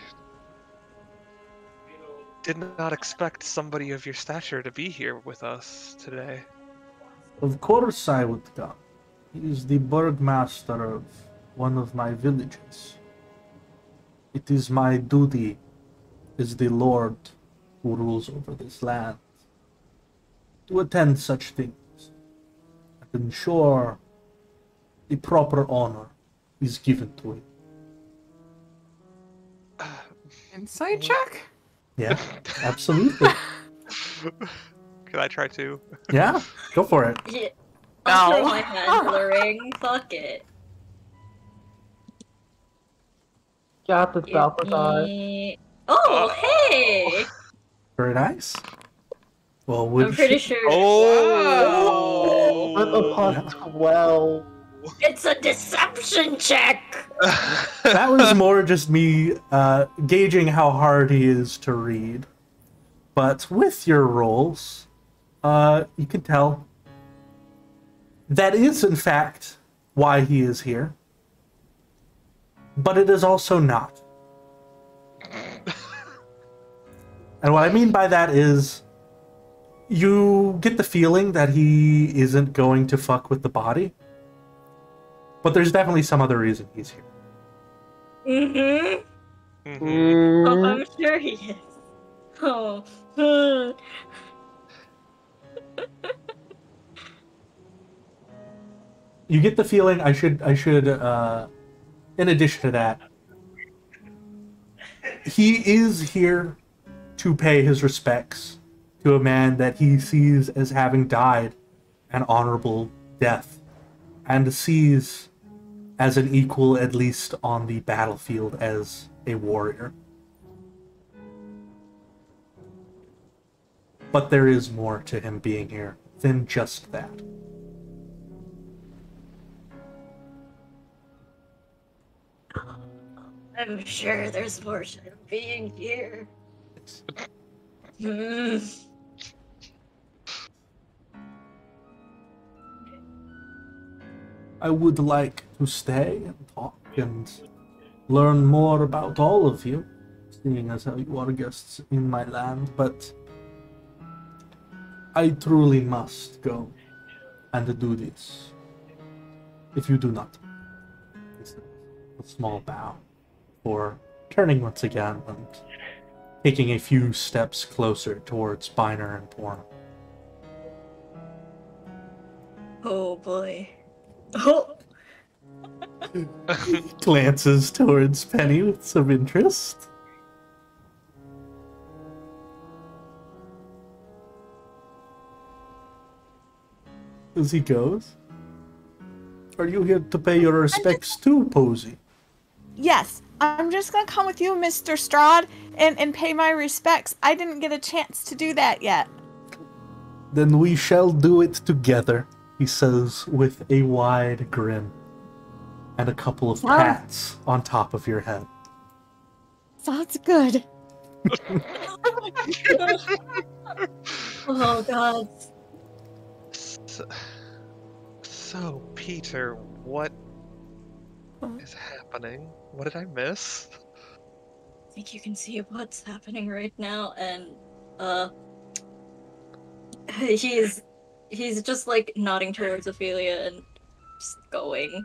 did not expect somebody of your stature to be here with us today. Of course I would come. He is the burgmaster of one of my villages. It is my duty as the lord who rules over this land to attend such things and ensure the proper honor is given to it. Insight check? Yeah, absolutely. Could I try to? Yeah, go for it. Yeah. I'll throw No. my hand to the ring. Fuck it. Got this, Give Balthazar. me- Oh, hey! Very nice. Well, I'm would pretty you... sure Oh! With a plus 12. it's a deception check. That was more just me gauging how hard he is to read. But with your rolls, you can tell that is, in fact, why he is here. But it is also not. And what I mean by that is, you get the feeling that he isn't going to fuck with the body. But there's definitely some other reason he's here. Mm-hmm. Mhm. Oh, I'm sure he is. Oh. You get the feeling I should in addition to that, he is here to pay his respects to a man that he sees as having died an honorable death and sees as an equal, at least on the battlefield, as a warrior. But there is more to him being here than just that. I'm sure there's more to him being here. Hmm. I would like to stay and talk and learn more about all of you, seeing as how you are guests in my land, but I truly must go and do this. If you do not. It's a small bow for turning once again and taking a few steps closer towards Biner and Porn. Oh boy. Oh. Glances towards Penny with some interest. As he goes. Are you here to pay your respects too, Posey? Yes, I'm just gonna come with you, Mr. Strahd, and pay my respects. I didn't get a chance to do that yet. Then we shall do it together, he says with a wide grin and a couple of pats on top of your head. Sounds good. Oh God. So, Peter, what is happening? What did I miss? I think you can see what's happening right now, and he's just like nodding towards Ophelia and just going.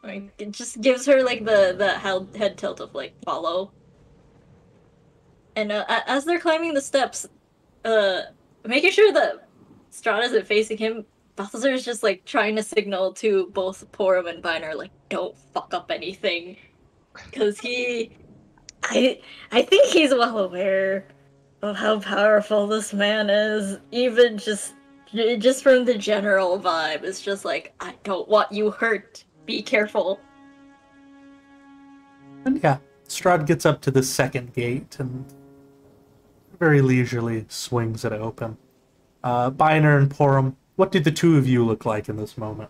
Like, it just gives her like the head tilt of like follow. And as they're climbing the steps, making sure that Strahd isn't facing him, Balthazar is just like trying to signal to both Porum and Viner, like, don't fuck up anything. Because I think he's well aware of how powerful this man is. Even just from the general vibe, it's just like, I don't want you hurt. Be careful. And yeah, Strahd gets up to the second gate and very leisurely swings it open. Biner and Porum, what do the two of you look like in this moment?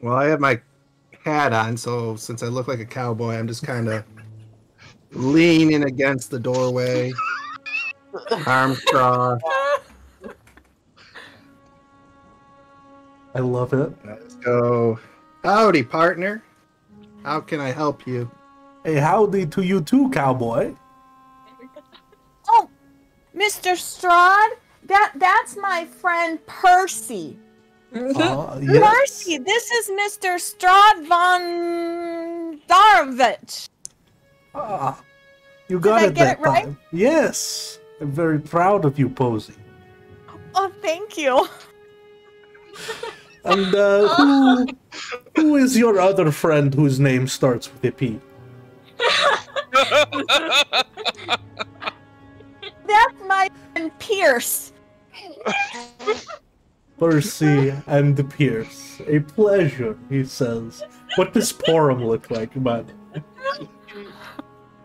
Well, I have my hat on, so since I look like a cowboy, I'm just kind of leaning against the doorway, arms crossed. I love it. Let's go. Howdy, partner. How can I help you? Hey, howdy to you too, cowboy. Oh, Mr. Strahd, that's my friend Percy. Yes. Percy, this is Mr. Strahd von Darvich. Ah, you got Did I it get that it right? time. Yes. I'm very proud of you, Posey. Oh, thank you. And who is your other friend whose name starts with a P? That's my friend Pierce. Percy and Pierce. A pleasure, he says. What does Porum look like, bud?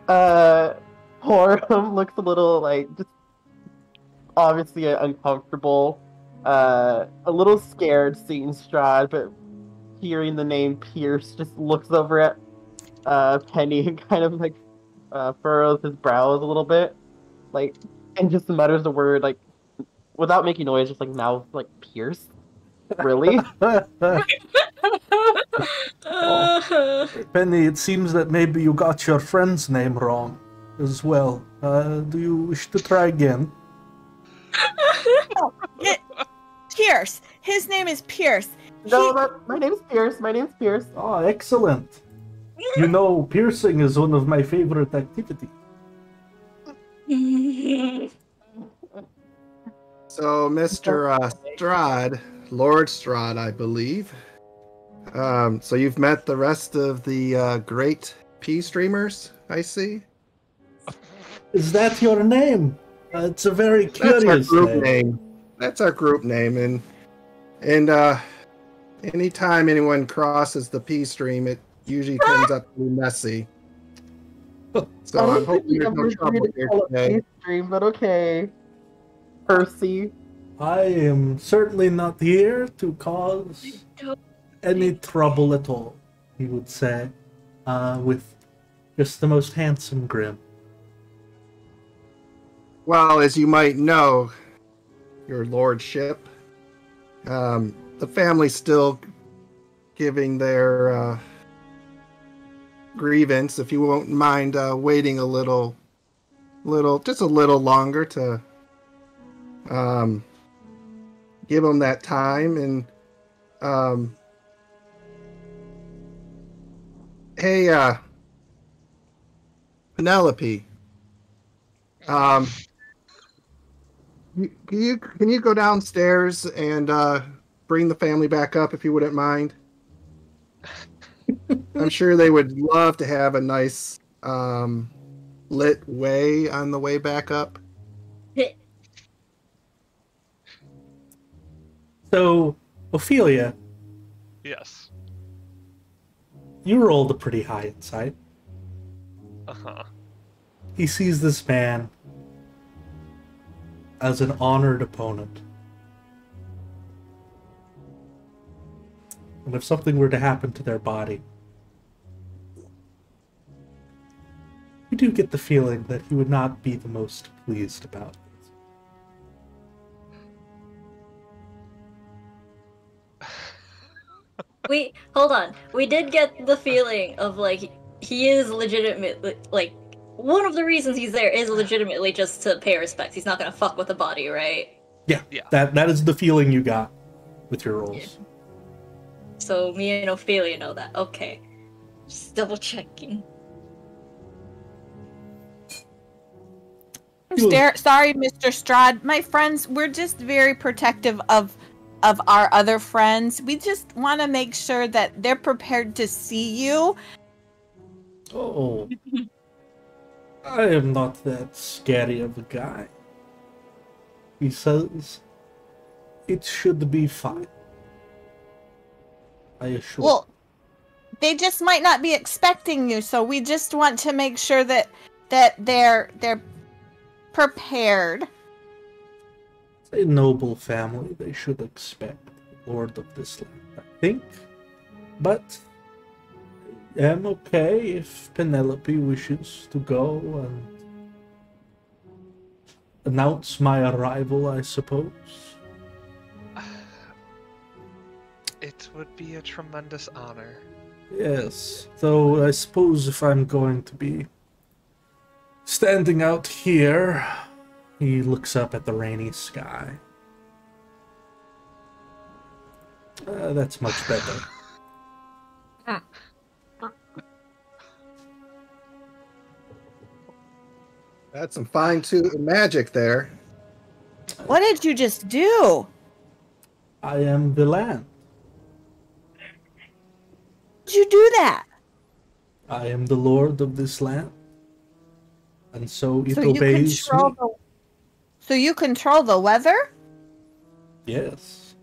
Porum looks a little like just obviously uncomfortable, a little scared seeing Strahd, but hearing the name Pierce just looks over at Penny and kind of like furrows his brows a little bit, like, and just mutters the word like without making noise, just like mouth like Pierce. Really? Penny, it seems that maybe you got your friend's name wrong as well. Do you wish to try again? Oh, Pierce. His name is Pierce. No, my name's Pierce. My name's Pierce. Oh, excellent. You know, piercing is one of my favorite activities. So, Mr. Strahd, Lord Strahd, I believe. So you've met the rest of the great P streamers, I see. Is that your name? It's a very That's our curious group name. name. That's our group name, and anytime anyone crosses the P stream, it usually turns up to be messy. So I'm hoping there's no trouble here today. Stream, but okay. Percy. I am certainly not here to cause any trouble at all, he would say, with just the most handsome grin. Well, as you might know, your lordship, the family's still giving their grievance. If you won't mind waiting a little, just a little longer to give them that time. And hey, Penelope, can you go downstairs and bring the family back up if you wouldn't mind? I'm sure they would love to have a nice lit way on the way back up. So, Ophelia, Yes. you rolled a pretty high insight. Uh-huh. He sees this man as an honored opponent. And if something were to happen to their body, you do get the feeling that he would not be the most pleased about this. Hold on. We did get the feeling of like he is legitimately like one of the reasons he's there is legitimately just to pay respects. He's not gonna fuck with the body, right? Yeah, Yeah. that is the feeling you got with your rolls. Yeah. So me and Ophelia know that. Okay. Just double checking. Sorry, Mr. Strahd. My friends, we're just very protective of our other friends. We just want to make sure that they're prepared to see you. Oh, I am not that scary of a guy. He says it should be fine. I assure. Well, they just might not be expecting you, so we just want to make sure that they're prepared. It's a noble family. They should expect the Lord of this land, I think. But I am okay if Penelope wishes to go and announce my arrival, I suppose. It would be a tremendous honor. Yes, though I suppose if I'm going to be standing out here, he looks up at the rainy sky. That's much better. That's some fine-tuned magic there. What did you just do? I am the land. Did you do that? I am the lord of this land. And so it So you obeys control me. So you control the weather? Yes.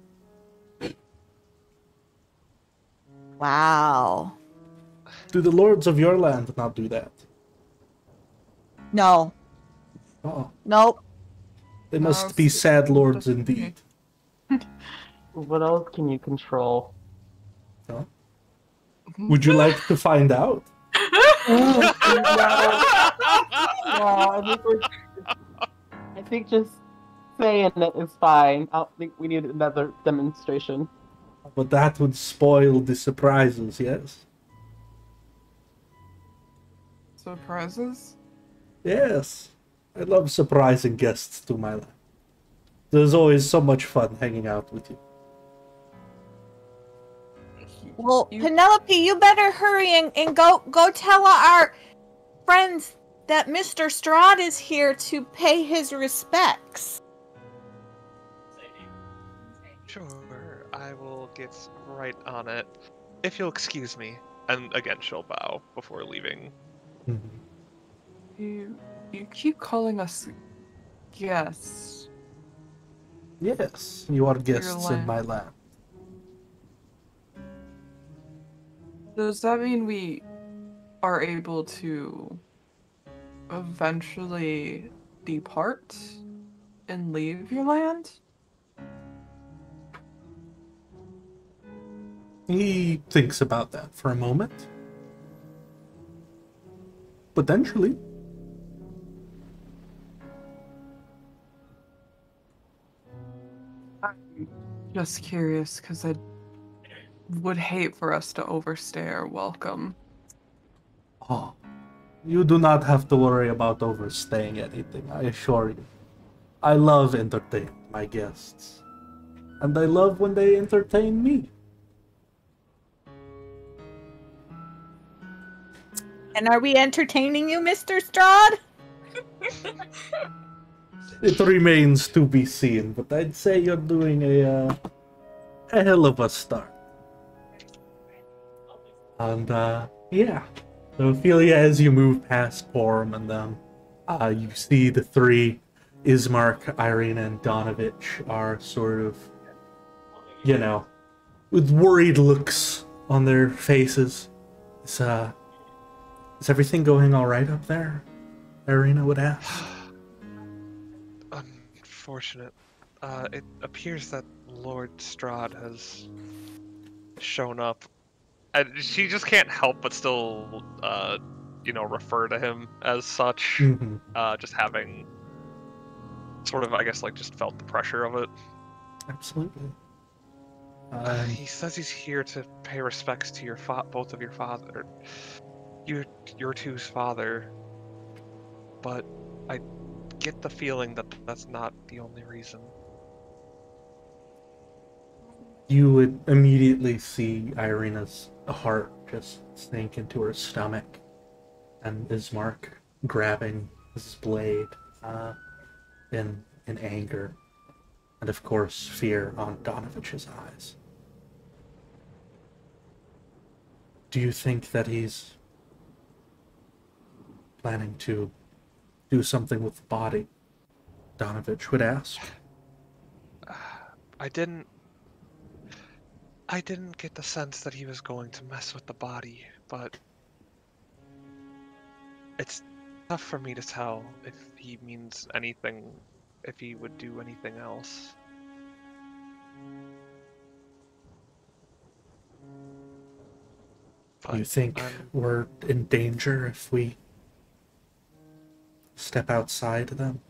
Wow. Do the lords of your land not do that? No. Oh, Nope. they must be sad lords indeed. What else can you control? Huh? Would you like to find out? No, I think just saying it is fine. I don't think we need another demonstration. But that would spoil the surprises, yes? Surprises? Yes. I love surprising guests to my land. There's always so much fun hanging out with you. Well, Penelope, you better hurry and go tell our friends that Mr. Strahd is here to pay his respects. Sure, I will get right on it. If you'll excuse me. And again, she'll bow before leaving. You keep calling us guests. Yes, you are guests in land. my land. Does that mean we are able to eventually depart and leave your land? He thinks about that for a moment. Potentially. I'm just curious because I would hate for us to overstay our welcome. Oh, you do not have to worry about overstaying anything, I assure you. I love entertaining my guests. And I love when they entertain me. And are we entertaining you, Mr. Strahd? It remains to be seen, but I'd say you're doing a hell of a start. And, yeah. So, Ophelia, as you move past Porum and them, you see the three, Ismark, Irene, and Donovich, are sort of you know, with worried looks on their faces. Is everything going all right up there? Irina would ask. Unfortunate. It appears that Lord Strahd has shown up. And she just can't help but still, refer to him as such. Just having sort of, I guess, like, just felt the pressure of it. Absolutely. He says he's here to pay respects to both of your father, your two's father, but I get the feeling that that's not the only reason. You would immediately see Irina's heart just sink into her stomach, and Ismark grabbing his blade in anger, and of course fear on Donovich's eyes. Do you think that he's planning to do something with the body? Donovich would ask. I didn't get the sense that he was going to mess with the body, but it's tough for me to tell if he means anything, if he would do anything else. Do you think we're in danger if we step outside them?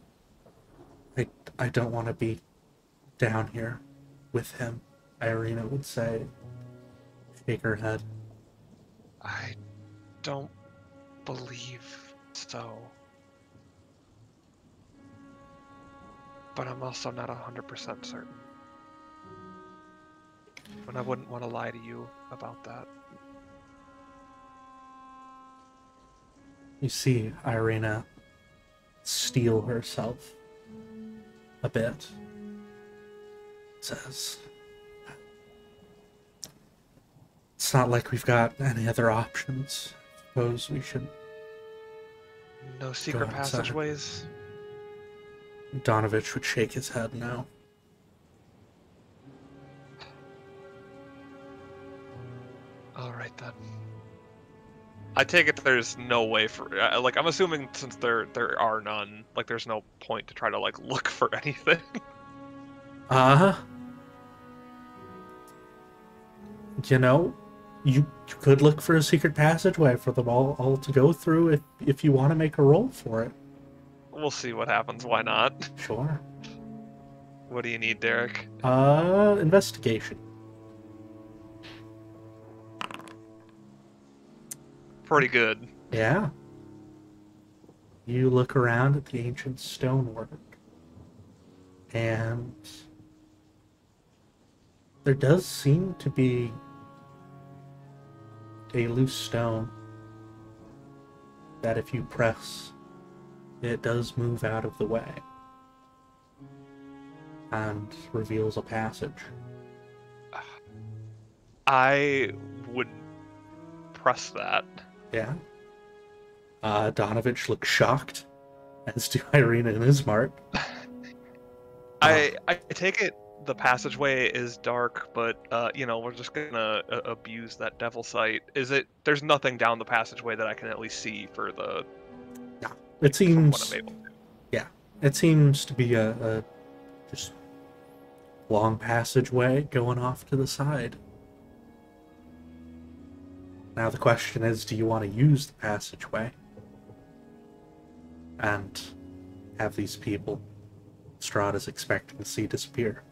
I don't want to be down here with him, Irina would say, shake her head. I don't believe so. But I'm also not 100% certain. And I wouldn't want to lie to you about that. You see Irina steel herself a bit. Says, it's not like we've got any other options. I suppose we should... No secret passageways? Donovich would shake his head no. Alright then. I take it there's no way for... I'm assuming since there are none, there's no point to try to, look for anything. You could look for a secret passageway for them all to go through if you want to make a roll for it. We'll see what happens, why not? Sure. What do you need, Derek? Investigation. Pretty good. Yeah. You look around at the ancient stonework, and there does seem to be a loose stone that if you press, it does move out of the way and reveals a passage. I would press that. Yeah. Donovich looks shocked, as do Irina and Ismark. I take it the passageway is dark, but we're just gonna abuse that devil sight. There's nothing down the passageway that I can at least see for the... No. It seems... What I'm able to. Yeah. It seems to be a just long passageway going off to the side. Now the question is, do you want to use the passageway and have these people Strahd is expecting to see disappear?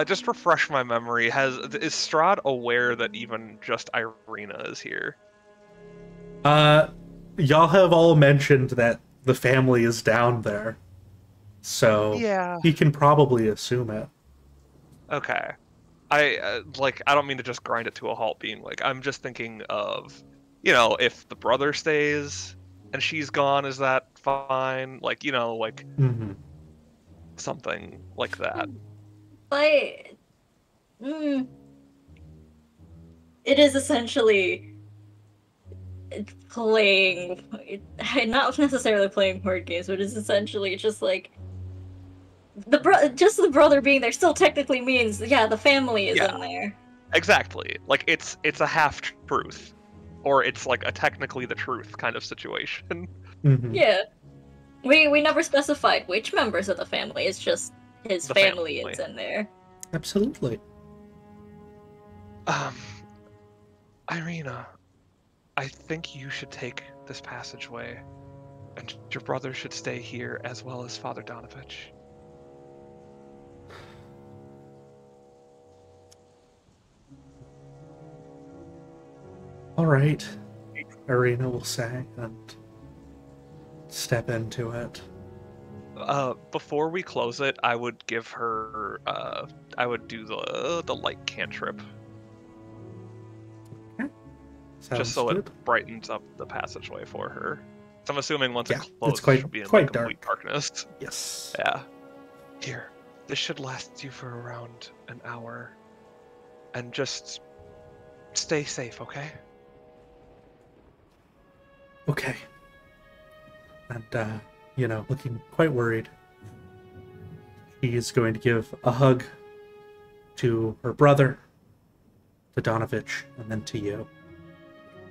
Just refresh my memory. Is Strahd aware that even just Irina is here? Y'all have all mentioned that the family is down there, so yeah, he can probably assume it. Okay. I don't mean to just grind it to a halt, being I'm just thinking of you know, if the brother stays and she's gone, is that fine? Like, you know, like Mm-hmm. something like that. It is essentially playing, not necessarily playing board games, but it's essentially just like just the brother being there still technically means, yeah, the family is in there. Exactly. Like it's a half truth, or it's like a technically the truth kind of situation. Mm-hmm. Yeah, we never specified which members of the family. It's just his The family family. is in there. Absolutely. Irina, I think you should take this passageway, and your brother should stay here as well as Father Donovich. All right, Irina will say and step into it. Before we close it, I would give her. I would do the light cantrip, Sounds just so good. it brightens up the passageway for her. So I'm assuming once it Yeah, closes, it's quite- she'll be in quite like, complete dark. darkness. Yes. Yeah. Here, this should last you for around an hour, and just stay safe, okay? Okay. And, you know, looking quite worried, she is going to give a hug to her brother, to Donovich, and then to you.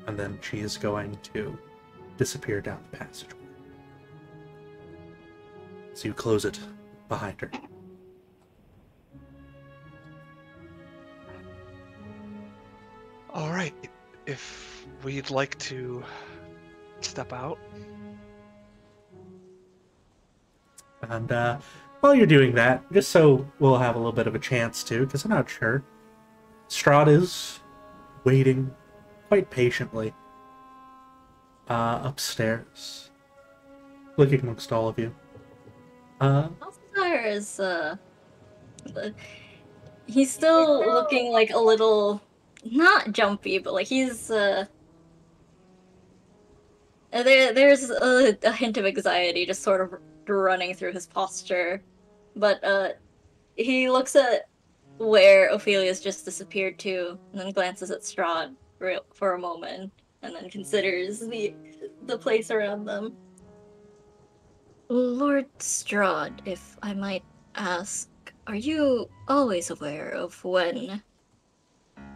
And then she is going to disappear down the passageway. So you close it behind her. All right. If we'd like to step out. And while you're doing that, just so we'll have a little bit of a chance to, because I'm not sure, Strahd is waiting quite patiently upstairs, looking amongst all of you. Balthazar is he's still looking like a little, not jumpy, but like he's there's a hint of anxiety just sort of running through his posture, but he looks at where Ophelia's just disappeared to, and then glances at Strahd for a moment, and then considers the place around them. Lord Strahd, if I might ask, are you always aware of when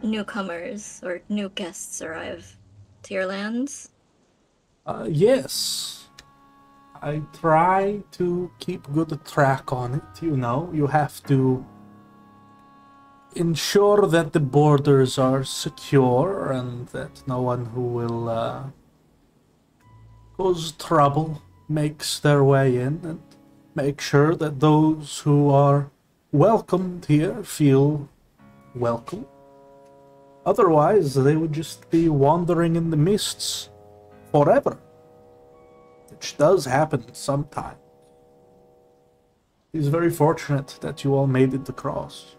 newcomers or new guests arrive to your lands? Yes. I try to keep good track on it, you know. You have to ensure that the borders are secure and that no one who will cause trouble makes their way in, and make sure that those who are welcomed here feel welcome. Otherwise, they would just be wandering in the mists forever, which does happen sometimes. It's very fortunate that you all made it across.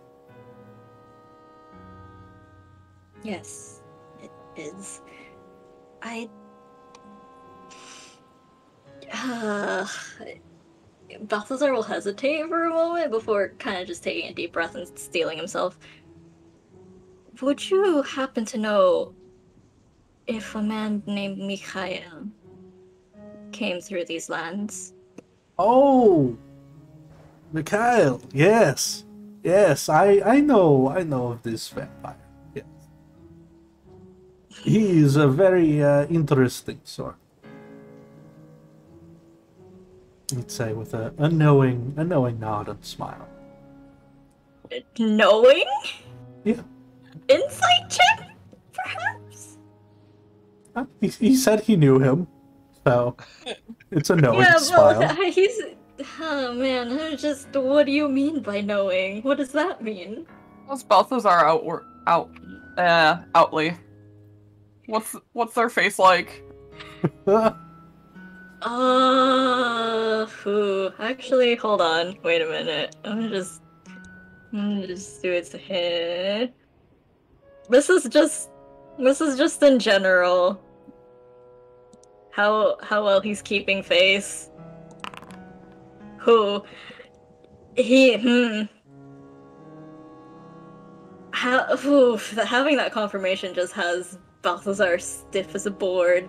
Yes, it is. Balthazar will hesitate for a moment before kind of just taking a deep breath and steeling himself. Would you happen to know if a man named Mikhail came through these lands? Oh, Mikhail, yes. Yes, I know of this vampire. Yes. He is a very interesting sort. I'd say with a knowing nod and smile. Knowing? Yeah. Insight check, perhaps? He said he knew him, so it's a knowing smile. Yeah, well, he's... Oh man, just what do you mean by knowing? What does that mean? How's Balthazar outly? What's their face like? Actually, hold on. Wait a minute. I'm gonna just do it to him. This is just in general. how well he's keeping face. Who he having that confirmation just has Balthazar stiff as a board.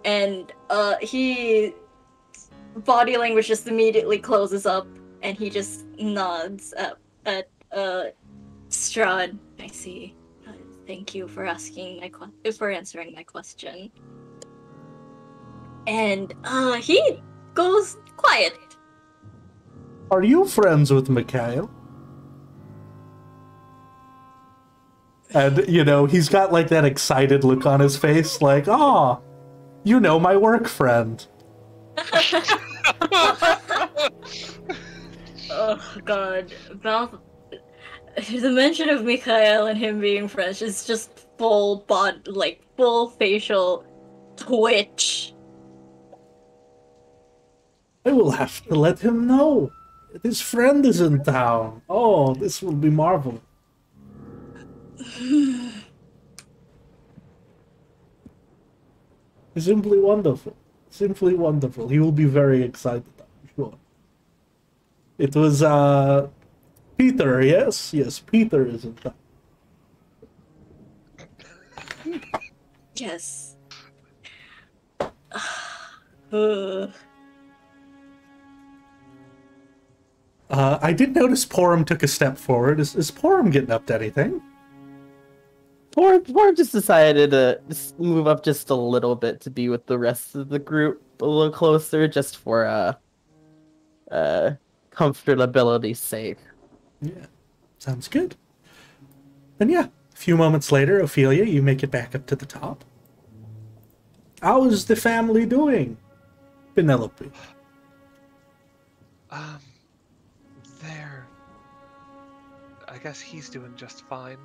And he body language just immediately closes up, and he just nods at Strahd. I see. Thank you for answering my question. And he goes quiet. Are you friends with Mikhail? And, you know, he's got like that excited look on his face, like, "Ah, you know my work friend." Oh god, the mention of Mikhail and him being friends is just full facial twitch. I will have to let him know. His friend is in town. Oh, this will be marvelous. Simply wonderful. Simply wonderful. He will be very excited, I'm sure. It was, Peter, yes? Yes, Peter is in town. Yes. I did notice Porum took a step forward. Is Porum getting up to anything? Porum just decided to just move up just a little bit to be with the rest of the group a little closer, just for comfortability's sake. Yeah, sounds good. And yeah, a few moments later, Ophelia, you make it back up to the top. How is the family doing? Penelope. There. I guess he's doing just fine.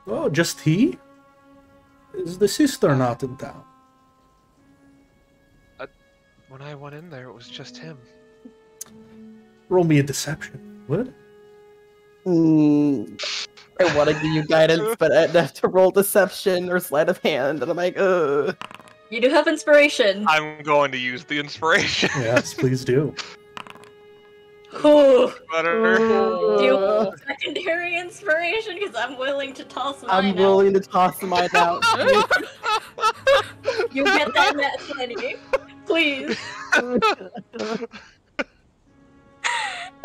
Oh, just he? Is the sister not in town? When I went in there, it was just him. Roll me a deception, would? I want to give you guidance, but I'd have to roll deception or sleight of hand, and I'm like, ugh. You do have inspiration. I'm going to use the inspiration. Yes, please do. Ooh. Better. Do you want secondary inspiration? Because I'm willing to toss mine I'm willing to toss mine out. You get that net 20. Please.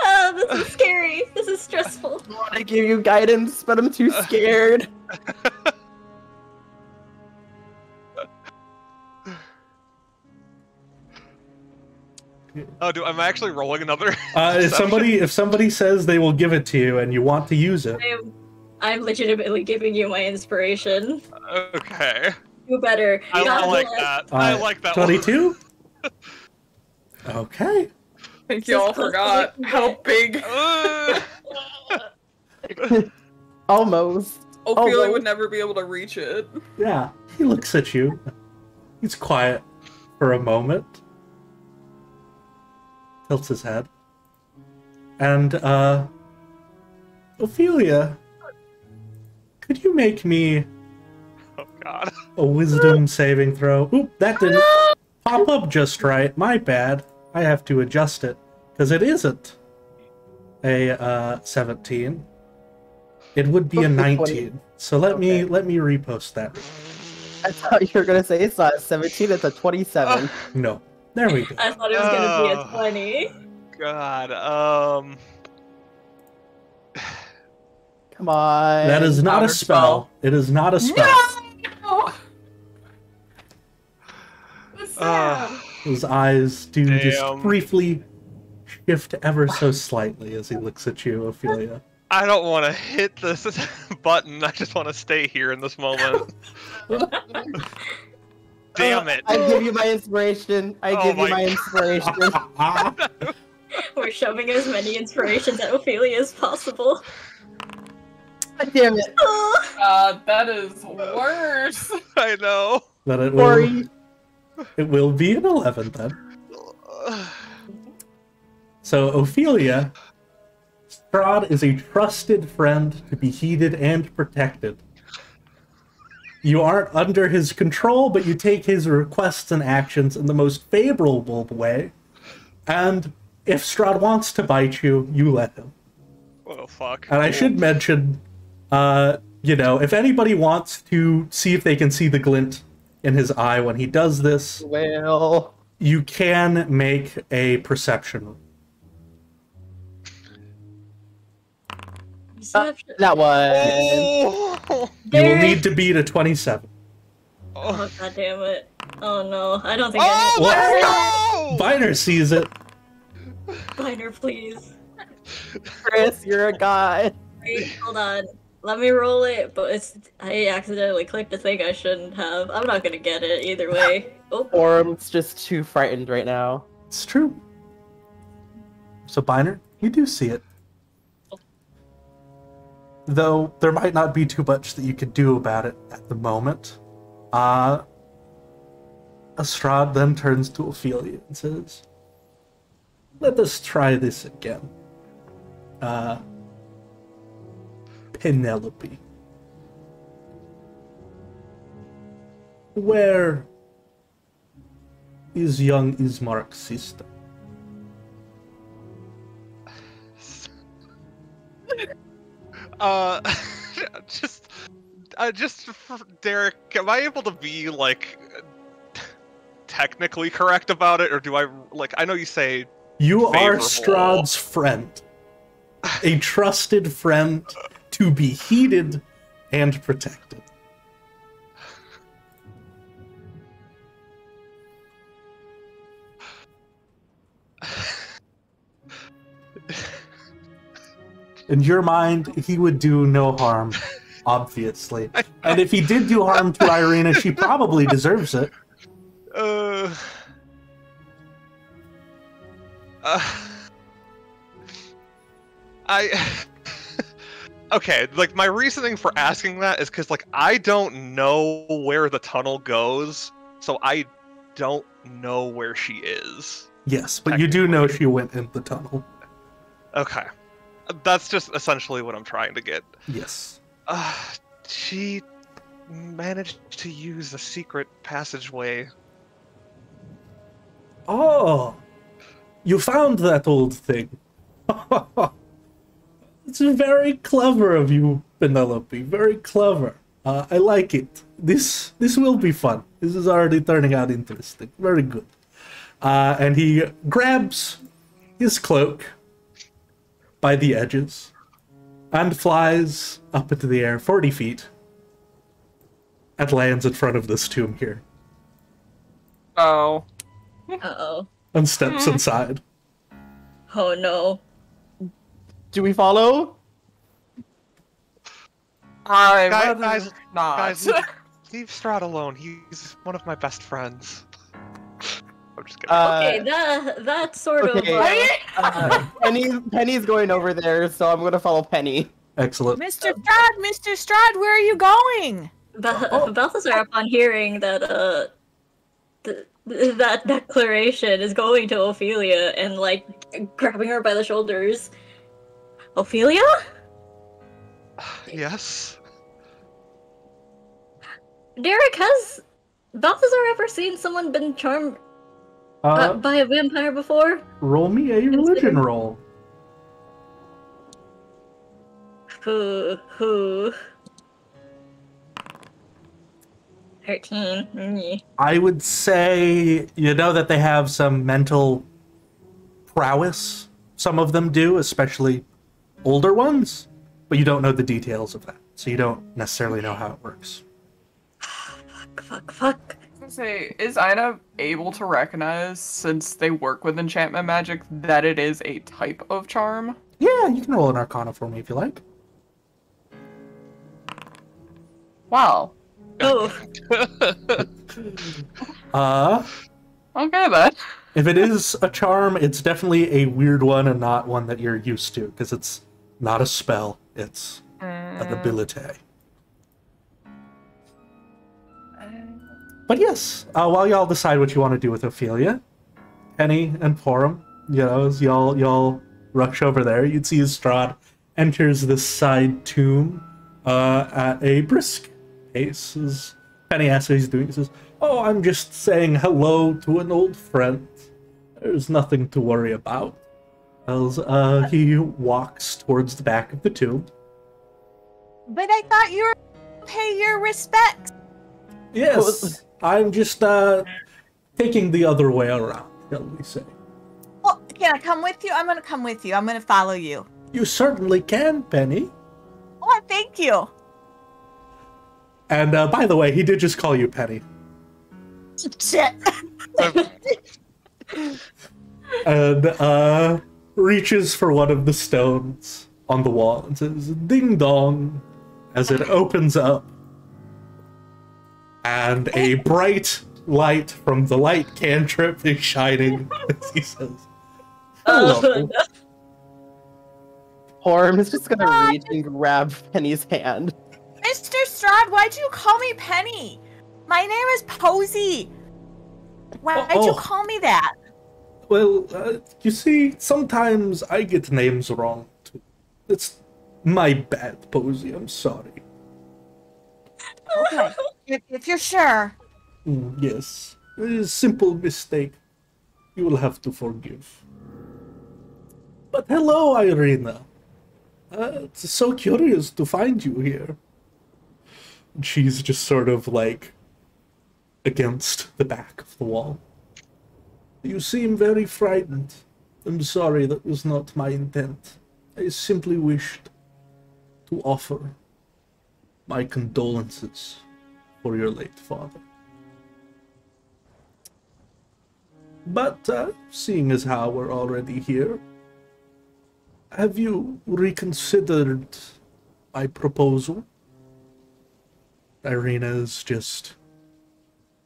Oh, this is scary. This is stressful. I want to give you guidance, but I'm too scared. Oh, I'm actually rolling another. If somebody says they will give it to you and you want to use it, I'm legitimately giving you my inspiration. Okay. You better. I like that. I like that. 22? Okay. I think y'all forgot how big Almost. Ophelia would never be able to reach it. Yeah, he looks at you. He's quiet for a moment. Tilts his head. And, Ophelia, could you make me Oh, God. a wisdom saving throw? Oop, that didn't pop up just right. My bad. I have to adjust it, because it isn't a 17. It would be a 19. So let me repost that. I thought you were gonna say it's not a 17, it's a 27. No. There we go. I thought it was gonna be a 20. God. Come on. That is not a spell. It is not a spell. No! What's that? His eyes do just Damn. briefly shift ever so slightly as he looks at you, Ophelia. I don't want to hit this button. I just want to stay here in this moment. Damn it. I give you my inspiration. I give you my inspiration. We're shoving as many inspirations at Ophelia as possible. God damn it. That is worse. I know. But it Sorry. will be an 11 then. So, Ophelia, Strahd is a trusted friend to be heeded and protected. You aren't under his control, but you take his requests and actions in the most favorable way. And if Strahd wants to bite you, you let him. Oh, fuck. And I should mention, if anybody wants to see if they can see the glint in his eye when he does this, Well, you can make a perception roll. Deception. that one. Oh, You will need to beat a 27. Oh, god damn it. Oh no, I don't think oh I no! Viner sees it. Biner, please. Chris, you're a god. Wait, hold on. Let me roll it, but I accidentally clicked a thing I shouldn't have. I'm not gonna get it either way. Oh, Orm's just too frightened right now. It's true. So, Biner, you do see it. Though there might not be too much that you could do about it at the moment. Strahd then turns to Ophelia and says, "Let us try this again. Penelope. Where is young Ismark's sister?" Derek, am I able to be, like, technically correct about it, or do I, like, I know you say You are favorable. Strahd's friend. A trusted friend to be heeded and protected. In your mind, he would do no harm, obviously. And if he did do harm to Irina, she probably deserves it. Okay, like, my reasoning for asking that is because, like, I don't know where the tunnel goes, so I don't know where she is. Yes, but you do know she went in the tunnel. Okay. That's just essentially what I'm trying to get. Yes. She managed to use a secret passageway. Oh, you found that old thing. It's very clever of you, Penelope. Very clever. I like it. This will be fun. This is already turning out interesting. Very good. And he grabs his cloak by the edges and flies up into the air 40 feet and lands in front of this tomb here Oh. uh-oh. and steps inside. Oh no. Do we follow? I Guys, not. guys, leave Strahd alone. He's one of my best friends. I'm just kidding. Okay, that sort okay. of. Penny's going over there, so I'm gonna follow Penny. Excellent. Mr. Strahd, where are you going? Balthazar, upon hearing that that declaration, is going to Ophelia and, like, grabbing her by the shoulders. Ophelia? Yes? Derek, has Balthazar ever seen someone been charmed by a vampire before? Roll me a religion roll. Who? 13. Mm. I would say, you know that they have some mental prowess. Some of them do, especially older ones, but you don't know the details of that, so you don't necessarily know how it works. Fuck. I was gonna say, is Ina able to recognize, since they work with enchantment magic, that it is a type of charm? Yeah, you can roll an Arcana for me if you like. Wow. Oh, Okay then. If it is a charm, it's definitely a weird one and not one that you're used to, because it's not a spell, it's an ability. But yes, while y'all decide what you want to do with Ophelia, Penny and Porum, as y'all rush over there, you'd see as Strahd enters this side tomb at a brisk pace, as Penny asks what he's doing. He says, "Oh, I'm just saying hello to an old friend. There's nothing to worry about." As he walks towards the back of the tomb. But I thought you were to pay your respects. Yes, I'm just taking the other way around, shall we say. Well, can I come with you? I'm gonna come with you. I'm gonna follow you. You certainly can, Penny. Oh, thank you. And by the way, he did just call you Penny. Shit. And reaches for one of the stones on the wall and says, "Ding dong," as it opens up. And a bright light from the light cantrip is shining as he says, "Hello." Horm is just gonna reach and grab Penny's hand. Mr. Strahd, why'd you call me Penny? My name is Posey. Why'd you call me that? Well, you see, sometimes I get names wrong, too. It's my bad, Posey. I'm sorry. Okay, if you're sure. Yes, it is a simple mistake. You will have to forgive. But hello, Irina. It's so curious to find you here. She's just sort of like against the back of the wall. You seem very frightened. I'm sorry, that was not my intent. I simply wished to offer my condolences for your late father. But seeing as how we're already here, have you reconsidered my proposal? Irina is just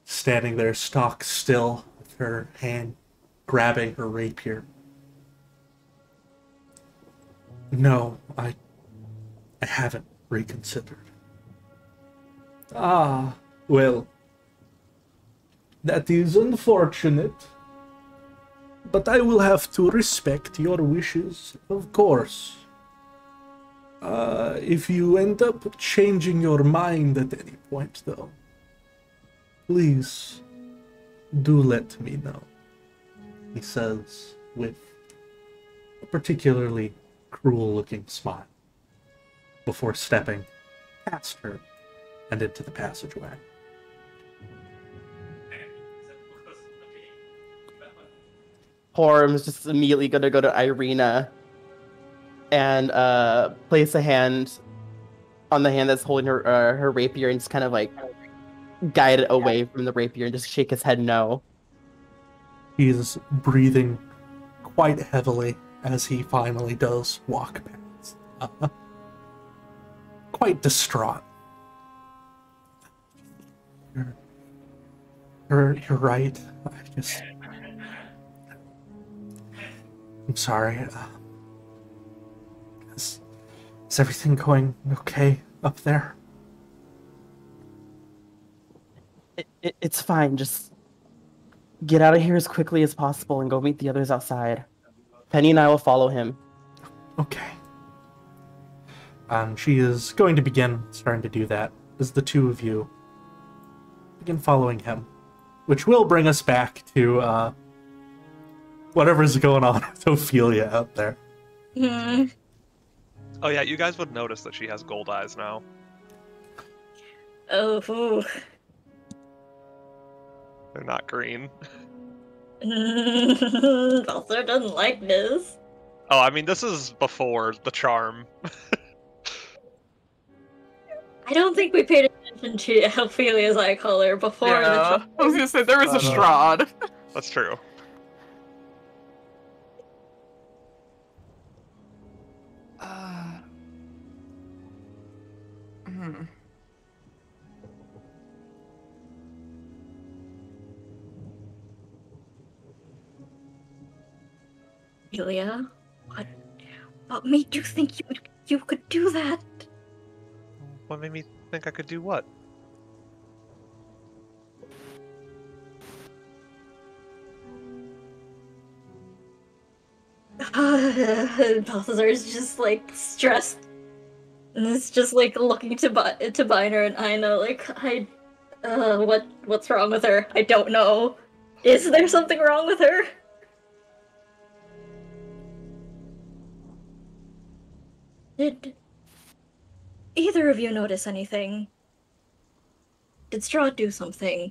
standing there stock still, with her hand grabbing her rapier. No, I haven't reconsidered. Ah, well, that is unfortunate, but I will have to respect your wishes, of course. If you end up changing your mind at any point, though, please do let me know, he says with a particularly cruel-looking smile before stepping past her and into the passageway. Horm's just immediately gonna go to Irina and place a hand on the hand that's holding her rapier and just kind of like guide it away from the rapier and just shake his head no. He's breathing quite heavily as he finally does walk past. Quite distraught. You're right. I'm sorry. Is everything going okay up there? It's fine. Just get out of here as quickly as possible and go meet the others outside. Penny and I will follow him. Okay. She is going to begin starting to do that as the two of you begin following him, which will bring us back to whatever's going on with Ophelia out there. Hmm. Oh yeah, you guys would notice that she has gold eyes now. Oh, ooh. They're not green. Balthazar doesn't like this. Oh, I mean, this is before the charm. I don't think we paid attention to Ophelia's eye color before the Yeah, charm. I was gonna say there was a Strahd. That's true. Ophelia, what made you think you could do that? What made me think I could do what? Balthazar is just like stressed, and it's just like looking to Biner and Aina like What's wrong with her? I don't know. Is there something wrong with her? Did either of you notice anything? Did Strahd do something?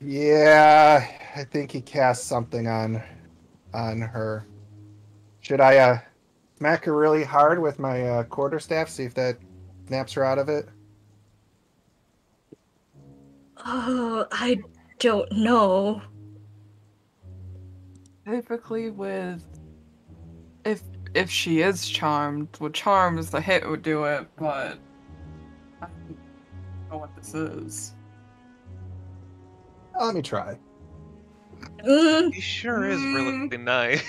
Yeah, I think he cast something on her. Should I smack her really hard with my quarterstaff, see if that snaps her out of it? Oh, I don't know. Typically with if she is charmed, with charms the hit would do it, but I don't know what this is. Let me try. He sure is really nice.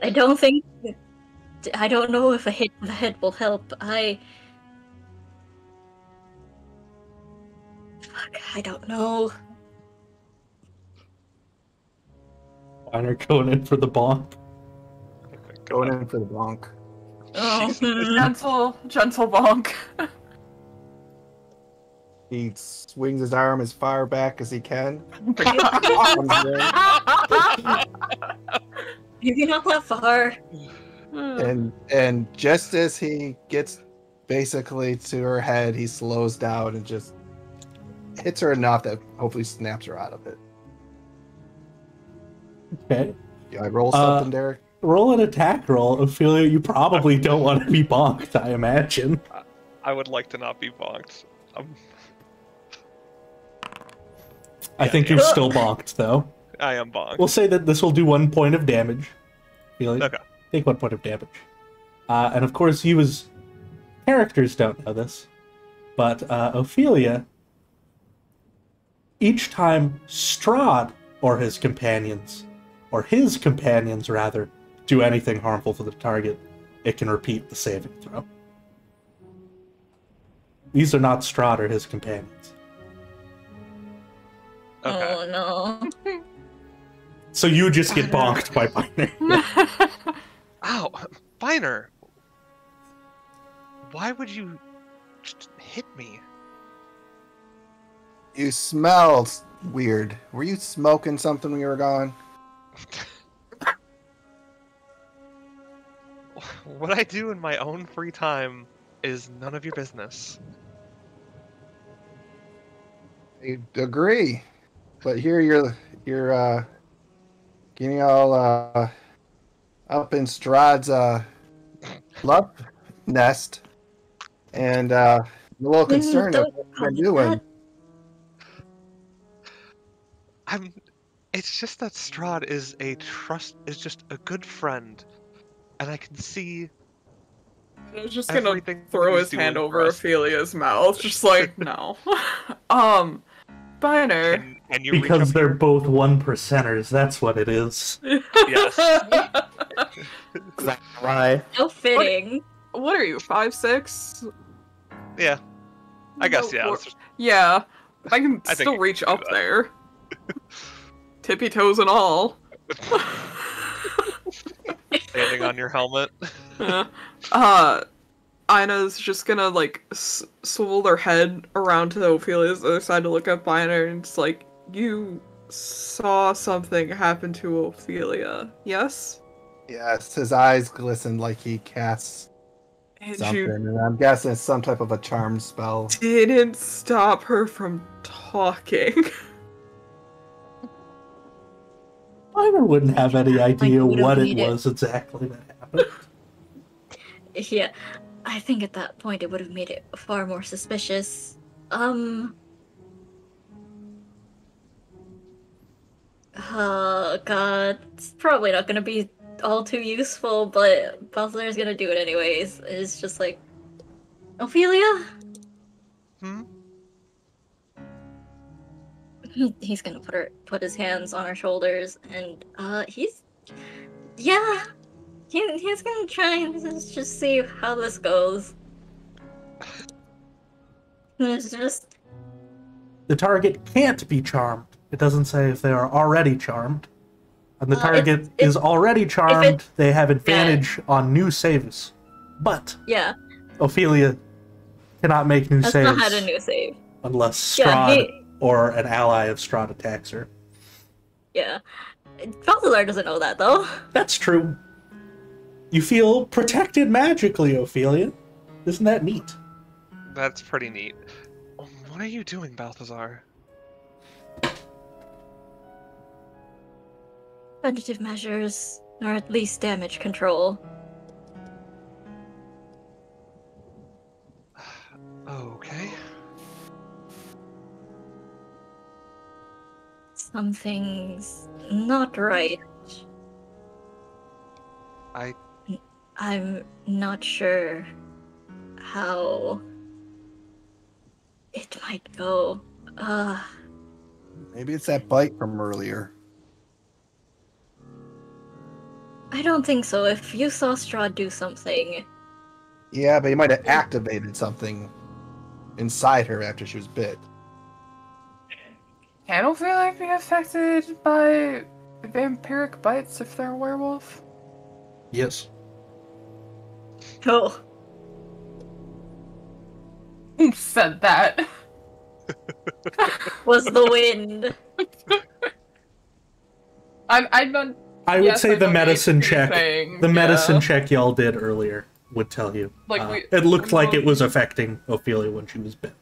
I don't think. I don't know if a hit to the head will help. I don't know. Miner going in for the bonk. Going in for the bonk. Oh, Gentle bonk. He swings his arm as far back as he can. maybe not that far. And just as he gets basically to her head, he slows down and just hits her enough that hopefully snaps her out of it. Okay. Yeah, I roll something, Derek. Roll an attack roll. Ophelia, you probably don't want to be bonked, I imagine. I would like to not be bonked. I think you're still bonked, though. I am bonked. We'll say that this will do 1 point of damage. Ophelia, Okay. take 1 point of damage. And of course, you as characters don't know this, but Ophelia, each time Strahd or his companions rather, do anything harmful to the target, it can repeat the saving throw. These are not Strahd or his companions. Okay. Oh no. So you just get bonked by Biner. Ow! Biner! Why would you just hit me? You smelled weird. Were you smoking something when you were gone? What I do in my own free time is none of your business. I agree. But here you're getting all up in Strahd's love nest, and a little concerned of what you're doing. It's just that Strahd is just a good friend, and I can see. I was just gonna everything throw he's his hand doing over for us. Ophelia's mouth, just like no. Biner. Can you Because reach up they're here? both 1%ers, that's what it is. Yes. Why? So fitting. What are you, 5'6"? Yeah. I guess yeah. Or- That's just- Yeah, I can I think still you reach can do up that. there. Tippy toes and all. Standing on your helmet. Ina's just gonna like swivel their head around to Ophelia's other side to look at Biner, and it's like, you saw something happen to Ophelia, yes? Yes, his eyes glisten like he casts And something, you and I'm guessing it's some type of a charm spell. didn't stop her from talking. Biner wouldn't have any idea we don't what it need it. was exactly that happened. Yeah, I think at that point it would have made it far more suspicious. Oh god, it's probably not gonna be all too useful, but Balthazar's gonna do it anyways. It's just like, Ophelia? Hmm? He's gonna put his hands on her shoulders, and he's gonna try and just see how this goes. It's just The target can't be charmed. It doesn't say if they are already charmed. And the target is already charmed, they have advantage on new saves. But yeah. Ophelia, cannot make new Has saves not had a new save. unless Yeah, Strahd or an ally of Strahd attacks her. Yeah. Balthazar doesn't know that, though. That's true. You feel protected magically, Ophelia. Isn't that neat? That's pretty neat. What are you doing, Balthazar? Preventative measures, or at least damage control. Okay. Something's not right. I'm not sure how it might go. Maybe it's that bite from earlier. I don't think so. If you saw Strahd do something... Yeah, but he might have activated something inside her after she was bit. Can Ophelia be affected by vampiric bites if they're a werewolf? Yes. Oh. Who said that? Was the wind. I'm not... I would Yes, say I the know medicine the check. thing, The medicine yeah. check y'all did earlier would tell you. Like It looked like it was affecting Ophelia when she was bit.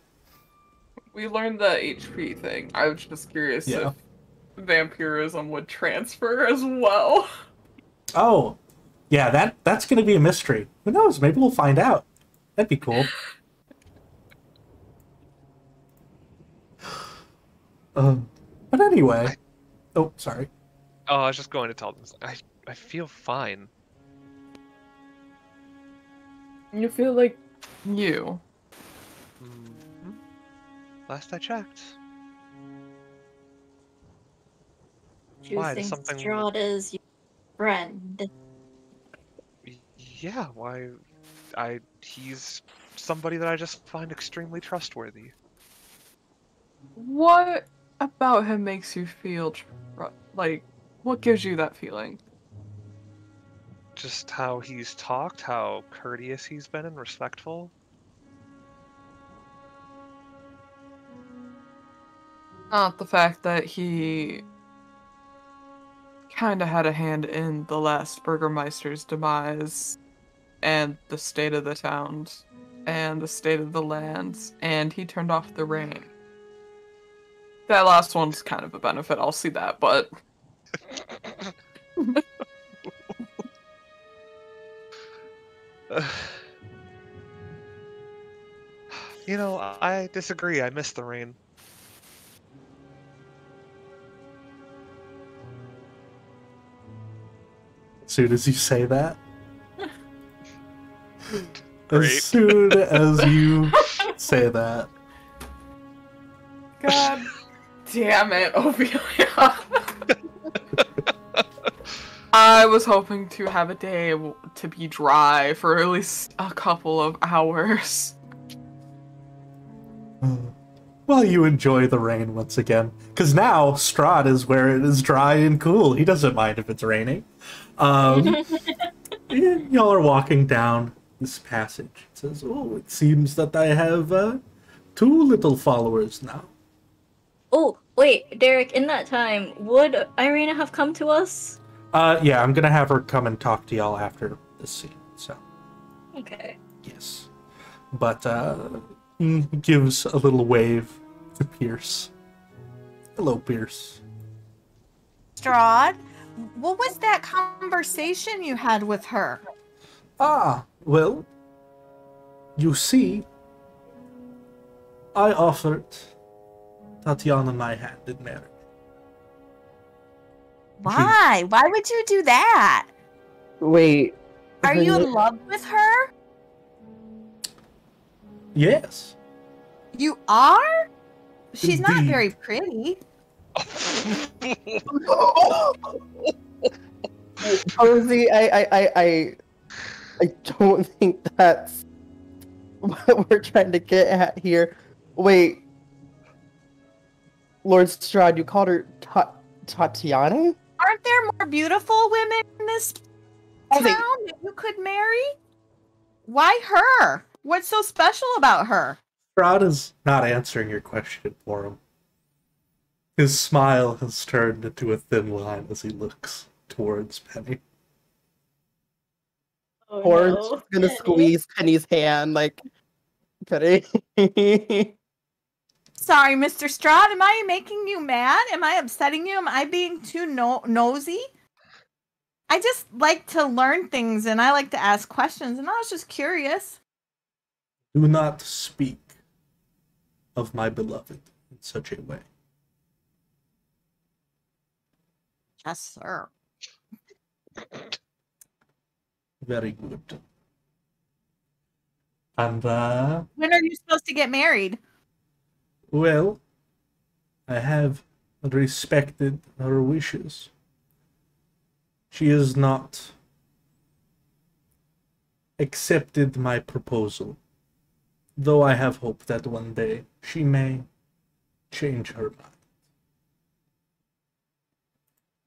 We learned the HP thing. I was just curious Yeah. if vampirism would transfer as well. Oh, yeah. That's going to be a mystery. Who knows? Maybe we'll find out. That'd be cool. But anyway. Oh, sorry. Oh, I was just going to tell them. I feel fine. You feel like you. Mhm. Last I checked. Why, Choosing does something- Strahd as your friend. Yeah, why? He's somebody that I just find extremely trustworthy. What about him makes you feel like? What gives you that feeling? Just how he's talked, how courteous he's been and respectful. Not the fact that he kind of had a hand in the last Burgermeister's demise, and the state of the towns, and the state of the lands, and he turned off the rain. That last one's kind of a benefit, I'll see that, but... You know, I disagree. I miss the rain. As soon as you say that. Great. As soon as you say that. God damn it, Ophelia. I was hoping to have a day to be dry for at least a couple of hours. Well, you enjoy the rain once again. Because now Strahd is where it is dry and cool. He doesn't mind if it's raining. Y'all are walking down this passage. It says, oh, it seems that I have 2 little followers now. Oh, wait, Derek, in that time, would Irina have come to us? Yeah, I'm gonna have her come and talk to y'all after this scene, so. Okay. Yes. But, he gives a little wave to Pierce. Hello, Pierce. Strahd, what was that conversation you had with her? Ah, well, you see, I offered Tatiana my hand in marriage. Why? Why would you do that? Wait. Are you in love with her? Yes. You are? She's not Indeed. very pretty. Honestly, I don't think that's what we're trying to get at here. Wait. Lord Strahd, you called her Tatiana? Aren't there more beautiful women in this Okay. town that you could marry? Why her? What's so special about her? Strahd is not answering your question for him. His smile has turned into a thin line as he looks towards Penny. Oh Orange no. is gonna squeeze Penny's hand, like, Penny. Sorry, Mr. Strahd, am I making you mad? Am I upsetting you? Am I being too nosy? I just like to learn things and I like to ask questions, and I was just curious. Do not speak of my beloved in such a way. Yes, sir. Very good. And, When are you supposed to get married? well, I have respected her wishes. She has not accepted my proposal, though I have hope that one day she may change her mind.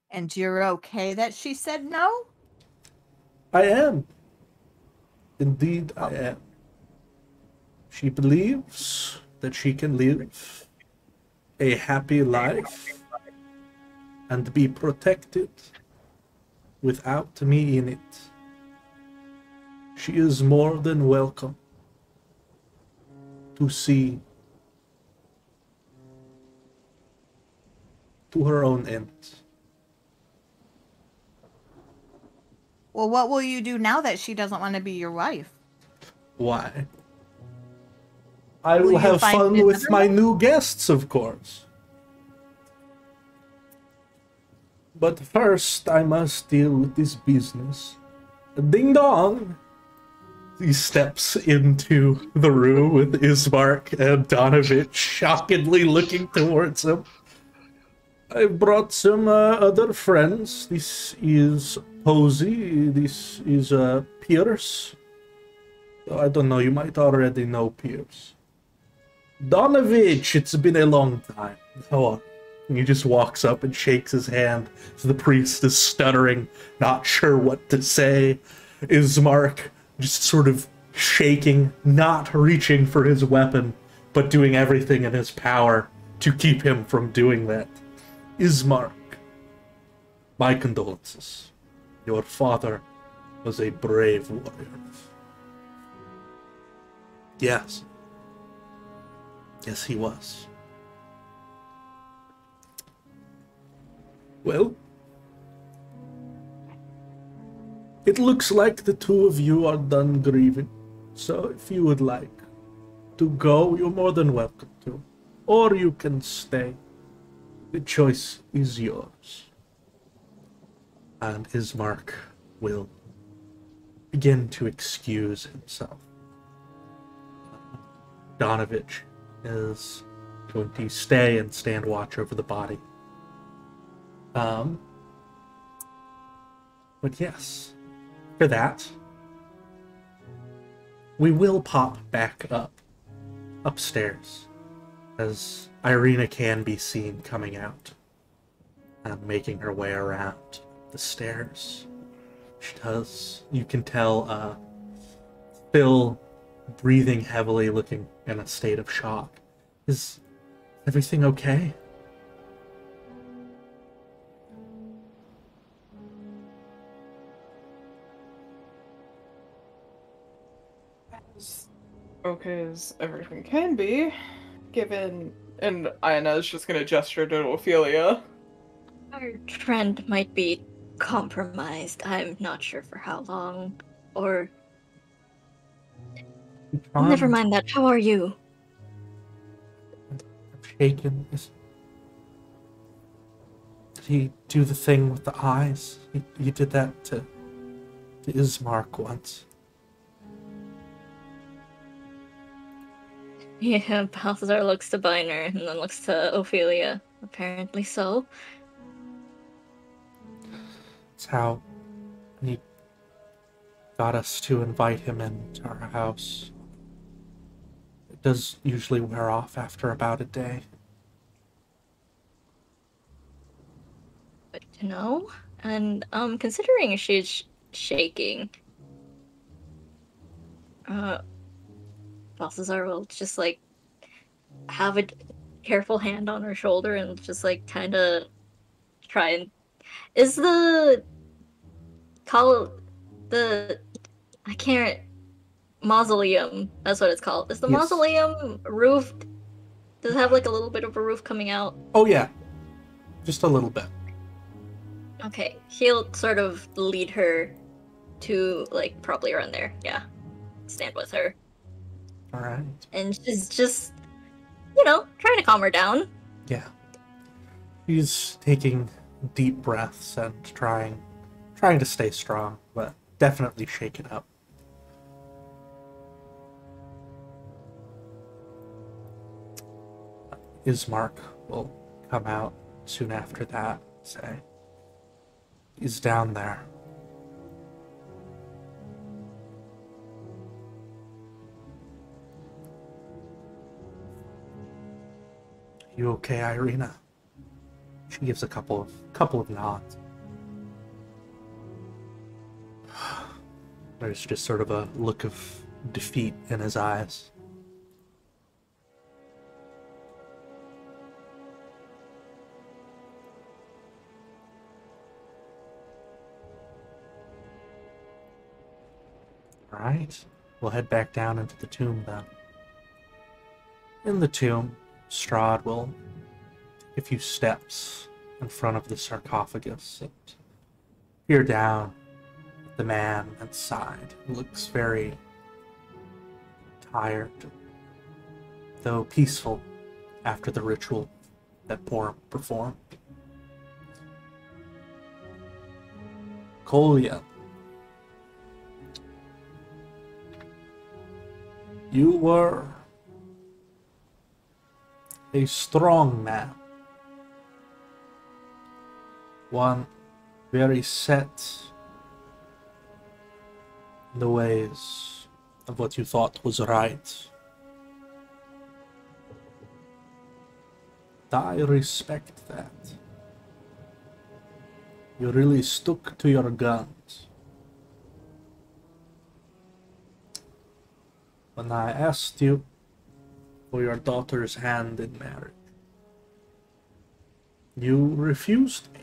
And you're okay that she said no? I am. Indeed, I am. She believes that she can live a happy life and be protected without me in it. She is more than welcome to see to her own ends. Well, what will you do now that she doesn't want to be your wife? Why? I Will will you have find fun with another my one? new guests, of course. But first, I must deal with this business. Ding dong! He steps into the room with Ismark and Donovich shockingly looking towards him. I brought some other friends. This is Posey. This is Pierce. I don't know, you might already know Pierce. Donovich, it's been a long time. How are you? And he just walks up and shakes his hand as the priest is stuttering, not sure what to say. Ismark just sort of shaking, not reaching for his weapon, but doing everything in his power to keep him from doing that. Ismark, my condolences. Your father was a brave warrior. Yes. Yes, he was. Well, it looks like the two of you are done grieving. So if you would like to go, you're more than welcome to. Or you can stay. The choice is yours. And Ismark will begin to excuse himself. Donovich is going to stay and stand watch over the body. But yes, for that, we will pop back up upstairs as Irina can be seen coming out and making her way around the stairs. She does. You can tell Phil breathing heavily, looking in a state of shock. Is everything okay? As okay as everything can be, given. And Iona's just gonna gesture to Ophelia. Our friend might be compromised. I'm not sure for how long. Or never mind that. How are you? I'm shaken. Did he do the thing with the eyes? He did that to Ismark once. Yeah, Balthazar looks to Biner and then looks to Ophelia. Apparently so. It's how he got us to invite him into our house. It does usually wear off after about a day. Good to know. And considering she's shaking, Balthazar will just like have a careful hand on her shoulder and just like kind of try and is the call the I can't mausoleum, that's what it's called. Is the Yes. mausoleum roofed? Does it have like a little bit of a roof coming out? Oh yeah, just a little bit. Okay, he'll sort of lead her to like probably around there. Yeah, stand with her, All right. and she's just, you know, trying to calm her down. Yeah. He's taking deep breaths and trying to stay strong, but definitely shaken up. Ismark will come out soon after that, say, he's down there. You okay, Irina? She gives a couple of nods. There's just sort of a look of defeat in his eyes. Alright, we'll head back down into the tomb then. In the tomb, Strahd will take a few steps in front of the sarcophagus and peer down at the man inside, who looks very tired, though peaceful after the ritual that Borum performed. Kolya, you were a strong man, one very set in the ways of what you thought was right. I respect that. You really stuck to your guns. When I asked you for your daughter's hand in marriage, you refused me,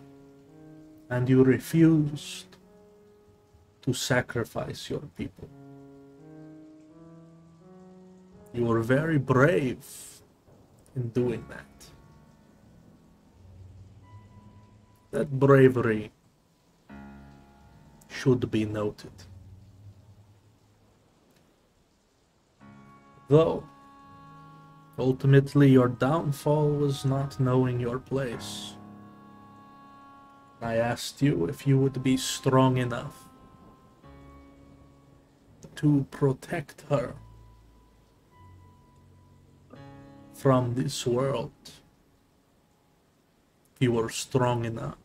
and you refused to sacrifice your people. You were very brave in doing that. That bravery should be noted. Though, ultimately your downfall was not knowing your place. I asked you if you would be strong enough to protect her from this world. You were strong enough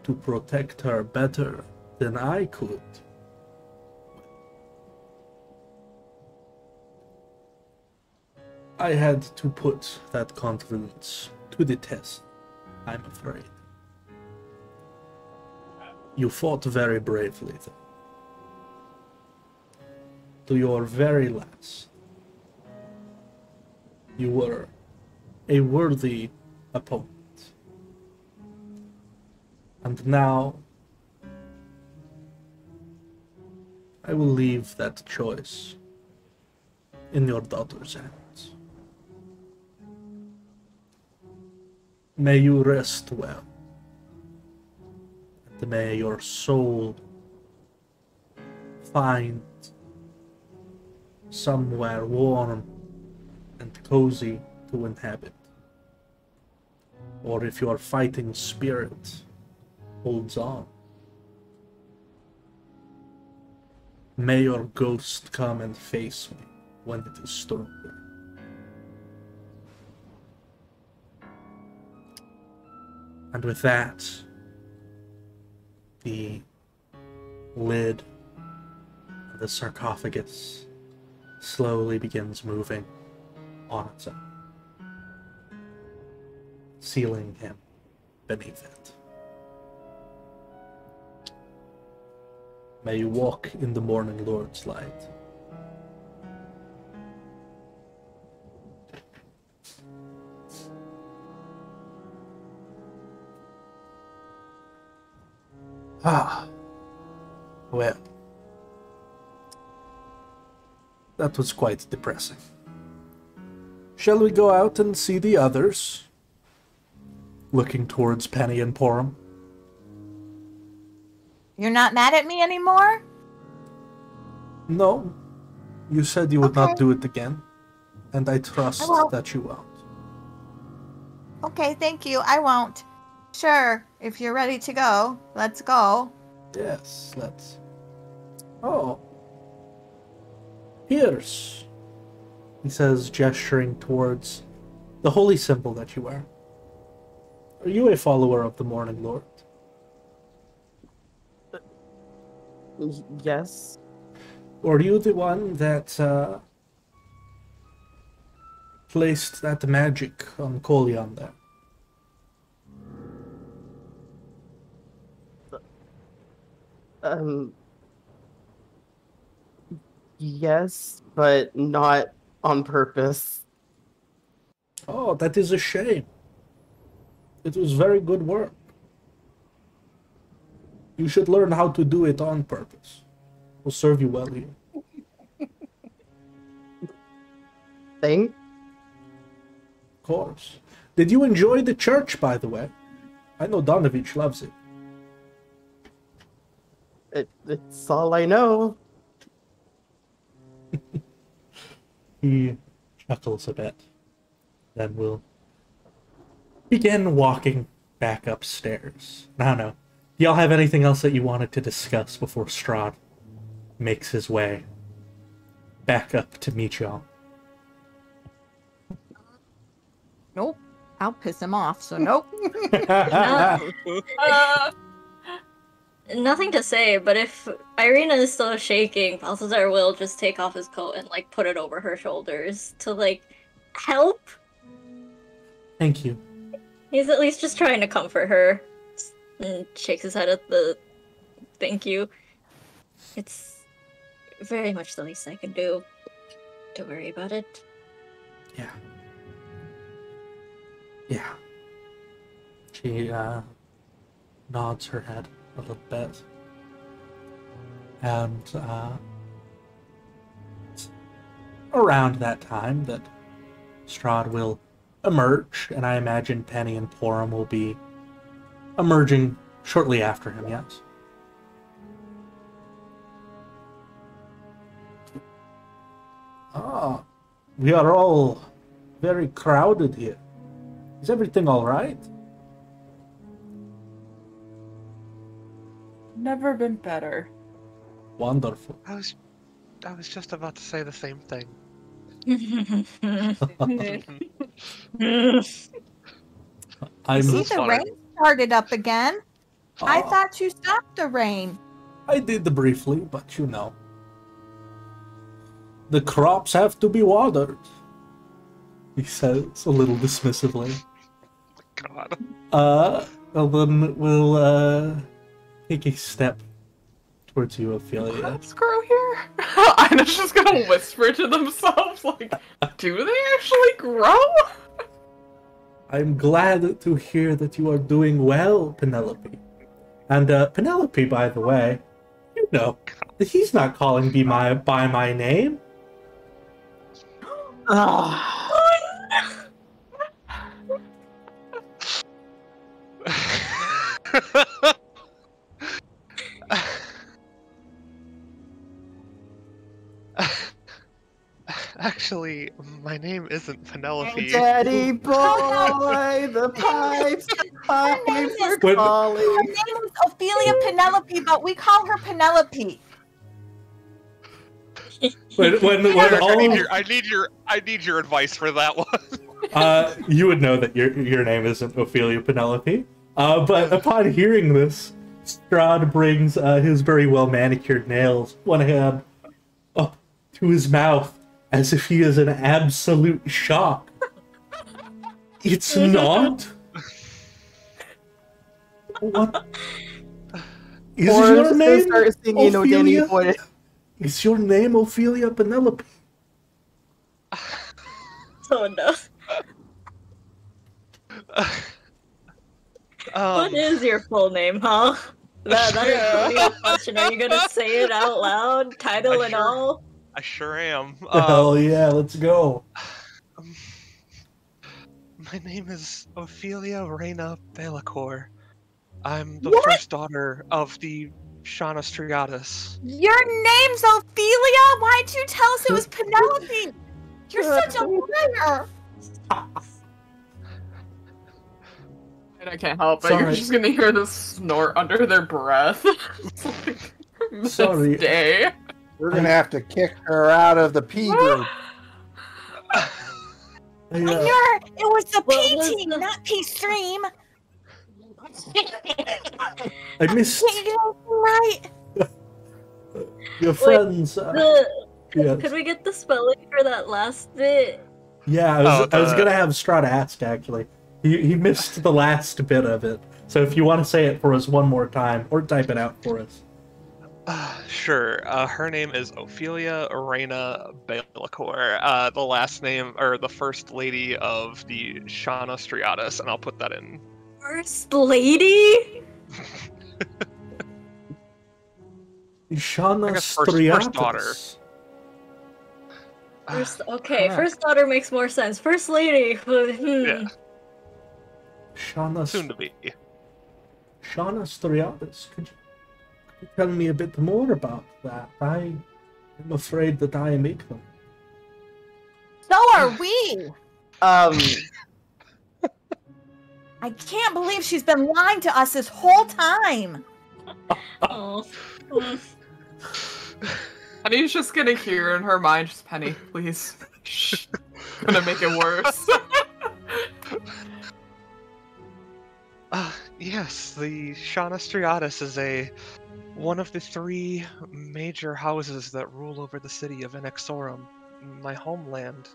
to protect her better than I could. I had to put that confidence to the test, I'm afraid. You fought very bravely, though. To your very last. You were a worthy opponent. And now, I will leave that choice in your daughter's hands. May you rest well, and may your soul find somewhere warm and cozy to inhabit. Or if your fighting spirit holds on, may your ghost come and face me when it is stronger. And with that, the lid of the sarcophagus slowly begins moving on its own, sealing him beneath it. May you walk in the morning Lord's light. Ah, well, that was quite depressing. Shall we go out and see the others? Looking towards Penny and Porum. You're not mad at me anymore? No, you said you would Okay. not do it again, and I trust I won't. that you won't. Okay, thank you. I won't. Sure, if you're ready to go, let's go. Yes, let's. Oh. Pierce, he says, gesturing towards the holy symbol that you wear. Are you a follower of the Morning Lord? Yes. Or are you the one that placed that magic on Colion there? Yes, but not on purpose. Oh, that is a shame. It was very good work. You should learn how to do it on purpose. It will serve you well here. Thing? Of course. Did you enjoy the church, by the way? I know Donovich loves it. It's all I know. He chuckles a bit. Then we'll begin walking back upstairs. I don't know. Do y'all have anything else that you wanted to discuss before Strahd makes his way back up to meet y'all? Nope. I'll piss him off, so nope. Nothing to say, but if Irina is still shaking, Balthazar will just take off his coat and like put it over her shoulders to like help. Thank you. He's at least just trying to comfort her. And shakes his head at the thank you. It's very much the least I can do. Don't worry about it. Yeah. Yeah. She nods her head a little bit. And it's around that time that Strahd will emerge, and I imagine Penny and Porum will be emerging shortly after him, yes? Ah, we are all very crowded here. Is everything all right? Never been better. Wonderful. I was just about to say the same thing. I'm. See, That's the funny. rain started up again. I Ah, thought you stopped the rain. I did briefly, but you know. The crops have to be watered, he says a little dismissively. God. And then we'll take a step towards you, Ophelia. Crops grow here? Ina's just gonna whisper to themselves, like, do they actually grow? I'm glad to hear that you are doing well, Penelope. And Penelope, by the way, you know that he's not calling me by my name. Actually, my name isn't Penelope. Daddy boy, the pipes are When- calling. Her name is Ophelia Penelope, but we call her Penelope. When Eric, all I need your advice for that one. you would know that your name isn't Ophelia Penelope. But upon hearing this, Strahd brings his very well manicured nails, one hand, up to his mouth, as if he is in absolute shock. It's not. What? Is Or your just gonna name start singing "Oh Danny Ophelia? Boy." Is your name Ophelia Penelope? Oh no. What is your full name, huh? That is the real question. Are you gonna say it out loud, title and all? I sure am. Hell yeah, let's go. My name is Ophelia Reina Belacor. I'm the What? first daughter of the Sunless Strahd. Your name's Ophelia? Why'd you tell us it was Penelope? You're such a liar. And I can't help it. Sorry. You're just gonna hear this snort under their breath. This Sorry. day. We're gonna have to kick her out of the P group. It was the What P was team, the- not P stream. I missed Can't get anything right. your friends. Yeah, Could we get the spelling for that last bit? yeah. I was gonna have Strahd ask actually. He missed the last bit of it. So if you want to say it for us one more time, or type it out for us. Sure. Her name is Ophelia Reina Belacor. The last name, or the first lady of the Sunless Strahd, and I'll put that in. First lady? Shana guess first daughter. First daughter makes more sense. First lady. Yeah, Shana soon to be. Strahd. Could you tell me a bit more about that? I am afraid that I am ignorant. So are we. I can't believe she's been lying to us this whole time. Oh. Penny's just gonna hear in her mind, just Penny, please. Shh. Gonna make it worse. Yes, the Sunless Strahd is one of the 3 major houses that rule over the city of Inexorum, my homeland.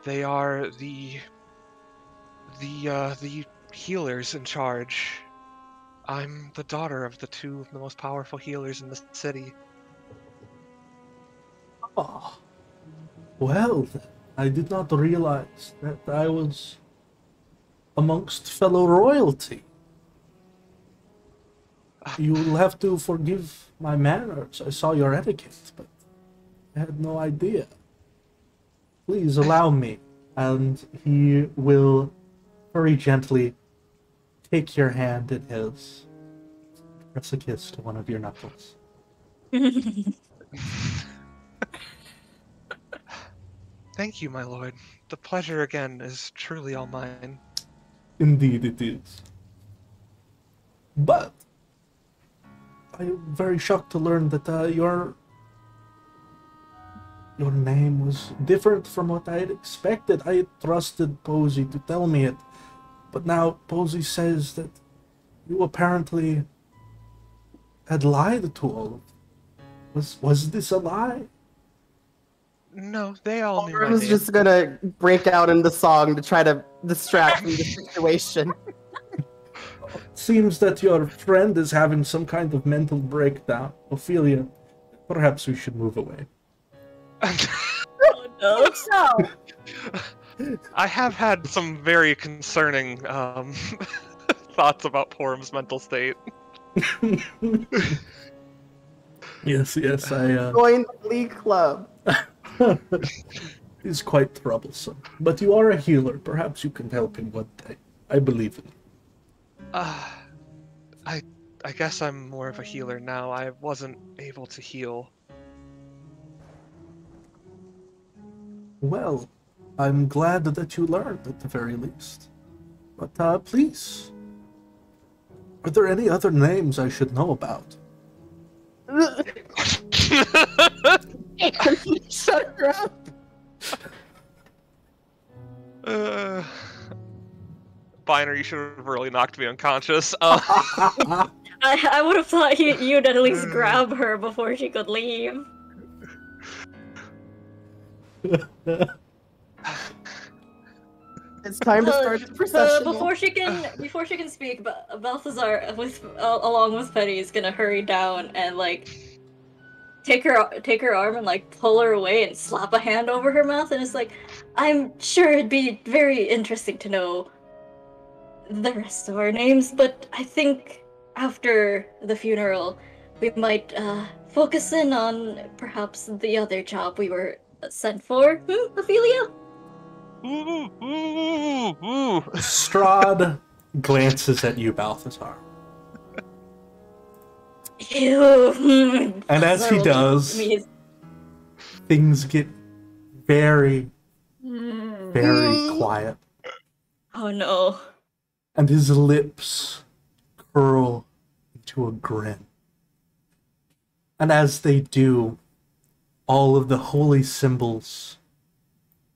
They are the healers in charge. I'm the daughter of the 2 of the most powerful healers in the city. Oh, well, I did not realize that I was amongst fellow royalty. You will have to forgive my manners. I saw your etiquette, but I had no idea. Please allow me. And he will very gently take your hand in his. Press a kiss to one of your knuckles. Thank you, my lord. The pleasure again is truly all mine. Indeed it is. But I'm very shocked to learn that your name was different from what I had expected. I had trusted Posey to tell me it, but now Posey says that you apparently had lied to all of them. Was this a lie? No, they all knew my Orm's name. just gonna break out in the song to try to distract from the situation. It seems that your friend is having some kind of mental breakdown. Ophelia, perhaps we should move away. Oh no. So, I have had some very concerning thoughts about Porum's mental state. Yes, I Join the Glee Club. He's quite troublesome. But you are a healer. Perhaps you can help him one day. I believe in you. I guess I'm more of a healer now. I wasn't able to heal. Well, I'm glad that you learned at the very least. But please, are there any other names I should know about? Shut her up. Biner, you should have really knocked me unconscious. I would have thought you'd at least grab her before she could leave. It's time to start the procession. Before she can speak, Balthazar, along with Penny, is gonna hurry down and like take her arm and like pull her away and slap a hand over her mouth, and it's like, I'm sure it'd be very interesting to know the rest of our names, but I think after the funeral, we might focus in on perhaps the other job we were sent for. Ophelia? Strahd glances at you, Balthazar. Ew. And as he does, things get very, very quiet. Oh no. And his lips curl into a grin. And as they do, all of the holy symbols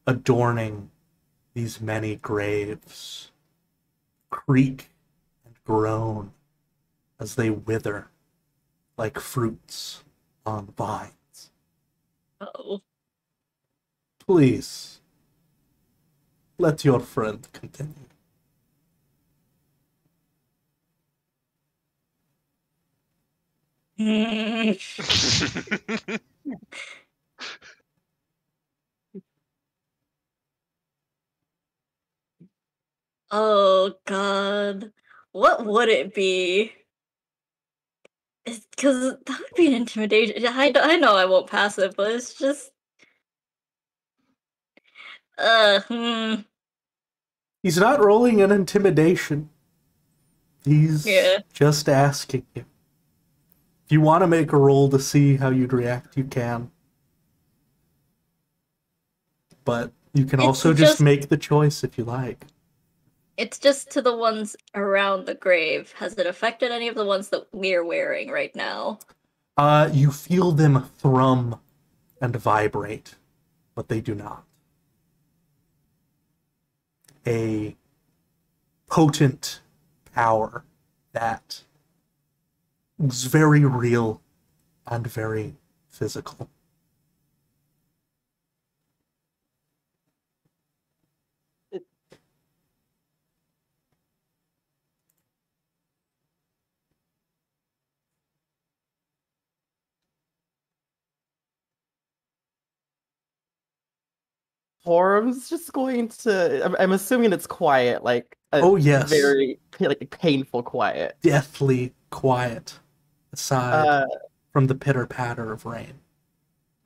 adorning these many graves creak and groan as they wither like fruits on vines. Uh-oh. Please, let your friend continue. Oh god. What would it be? Because that would be an intimidation. I know I won't pass it, but it's just... He's not rolling an intimidation. He's just asking you. If you want to make a roll to see how you'd react, you can. But you can also just make the choice if you like. It's just to the ones around the grave. Has it affected any of the ones that we're wearing right now? You feel them thrum and vibrate, but they do not. A potent power that is very real and very physical. Forum's just going to. I'm assuming it's quiet, like oh yes, very like painful quiet, deathly quiet, aside from the pitter patter of rain.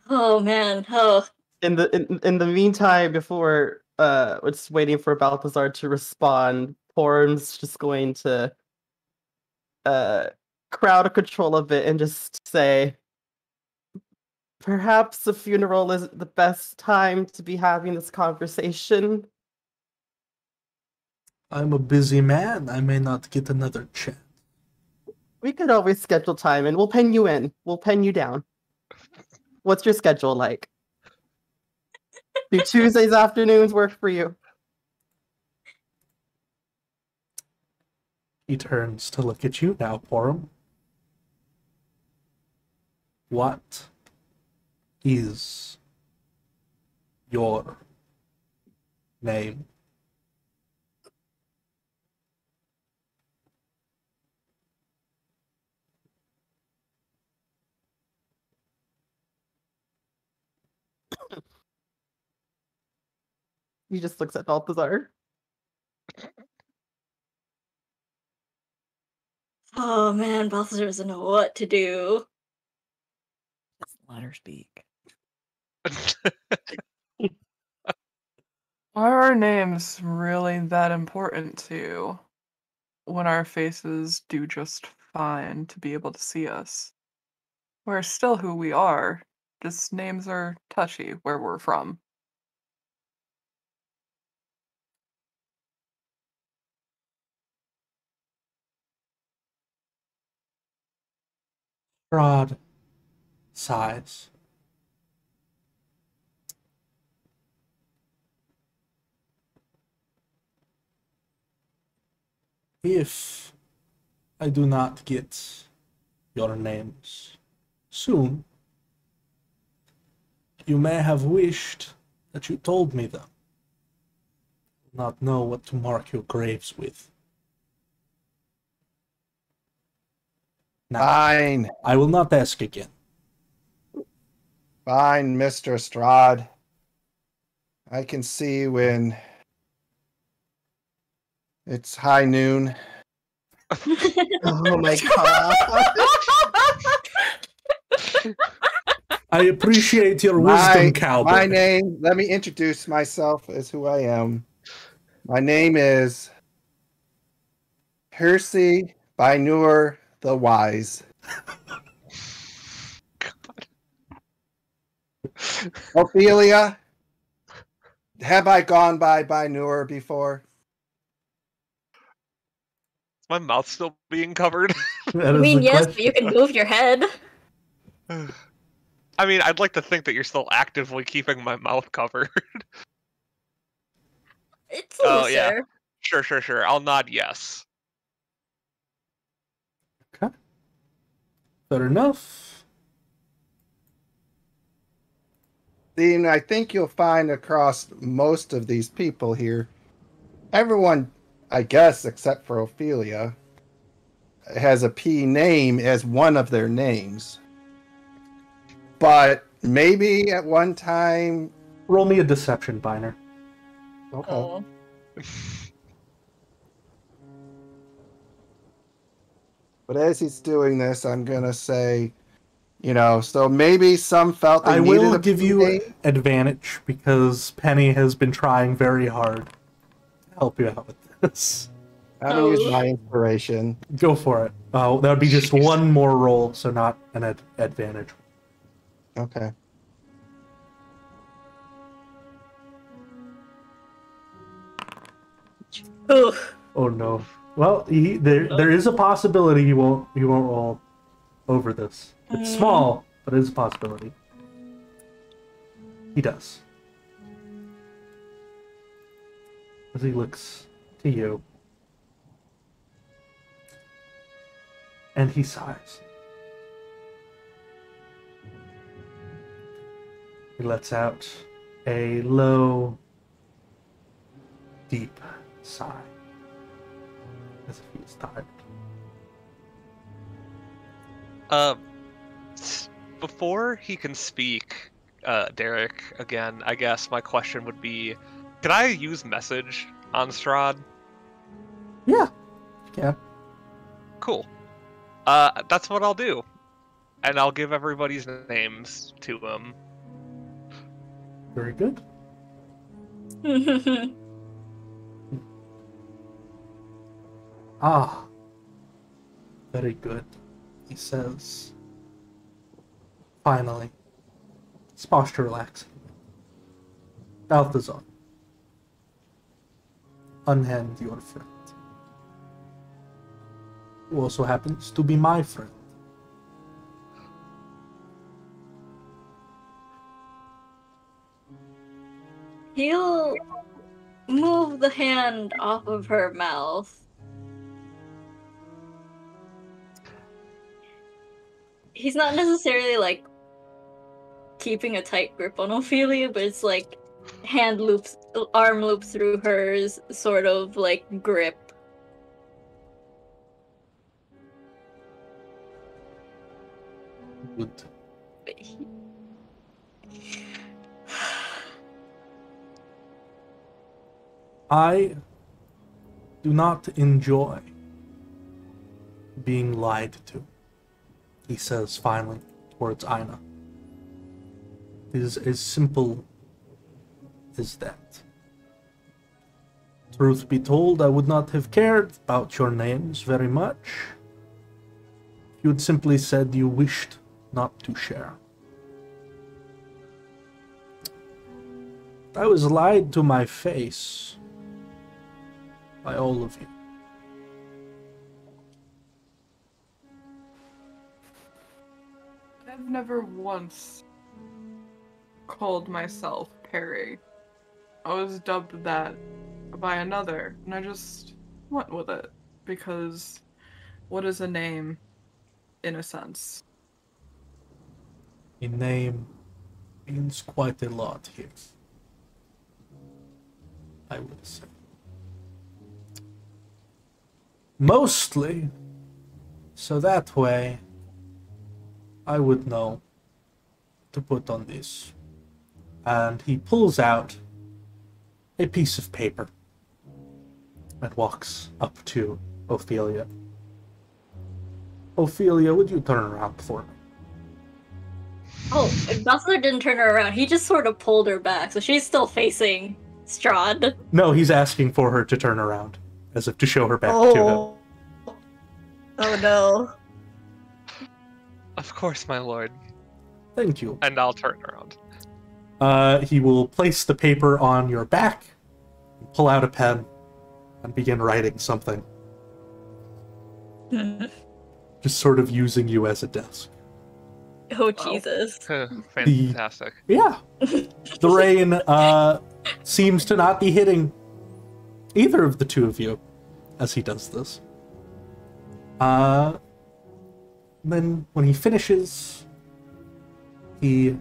Oh man, oh. In the meantime, before it's waiting for Balthazar to respond, Forum's just going to crowd control a bit and just say, perhaps the funeral isn't the best time to be having this conversation. I'm a busy man. I may not get another chance. We could always schedule time and we'll pen you in. We'll pen you down. What's your schedule like? Do Tuesdays afternoons work for you? He turns to look at you now, Porum. What is your name? He just looks at Balthazar. Oh man, Balthazar doesn't know what to do. Just let her speak. Are our names really that important to you when our faces do just fine to be able to see us? We're still who we are, just names are touchy where we're from. Strahd sighs. If I do not get your names soon, you may have wished that you told me them. not know what to mark your graves with. Now, Fine. I will not ask again. Fine, Mr. Strahd. I can see when it's high noon. Oh my god. I appreciate your wisdom, cowboy. My name, let me introduce myself as who I am. My name is Hersey Binur the Wise. Ophelia, have I gone by Binur before? Is my mouth still being covered? That I is mean, the yes, question. but you can move your head. I mean, I'd like to think that you're still actively keeping my mouth covered. It's Oh, looser. yeah. Sure. I'll nod yes. Okay. Fair enough. Dean, I think you'll find across most of these people here, everyone, I guess, except for Ophelia, has a P name as one of their names. But maybe at one time... Roll me a deception, Biner. Okay. Oh. But as he's doing this, I'm going to say, so maybe some felt they I needed will a give P you name. advantage because Penny has been trying very hard to help you out with this. I'm going to use my inspiration. Go for it. Oh, that would be just Jeez. one more roll, so not an advantage. Okay. Oof. Oh no. Well, there is a possibility he won't roll over this. It's small, but it is a possibility. He does. As he looks to you. And he sighs. He lets out a low, deep sigh. As if he's tired. Before he can speak, Derek, again, I guess my question would be, can I use message on Strahd? Yeah. Yeah. Cool. That's what I'll do. And I'll give everybody's names to him. Very good. Ah. Very good, he says. Finally. His posture relaxing. Balthazar. Unhand your friend. Who also happens to be my friend. He'll move the hand off of her mouth. He's not necessarily like keeping a tight grip on Ophelia, but it's like arm loop through hers, sort of like grip. Good. But he... I do not enjoy being lied to, he says finally towards Aina. It is as simple as that. Truth be told, I would not have cared about your names very much. You had simply said you wished not to share. I was lied to my face by all of you. I've never once called myself Perry. I was dubbed that by another, and I just went with it, because what is a name, in a sense? A name means quite a lot here, I would say. Mostly, so that way I would know to put on this. And he pulls out a piece of paper and walks up to Ophelia. Ophelia, would you turn around for me? Oh, Balthazar didn't turn her around. He just sort of pulled her back, so she's still facing Strahd. No, he's asking for her to turn around, as if to show her back to him. Oh no. Of course, my lord. Thank you. And I'll turn around. He will place the paper on your back, pull out a pen, and begin writing something. Just sort of using you as a desk. Oh, Jesus. Fantastic. Yeah. The rain seems to not be hitting either of the two of you as he does this. Then when he finishes, he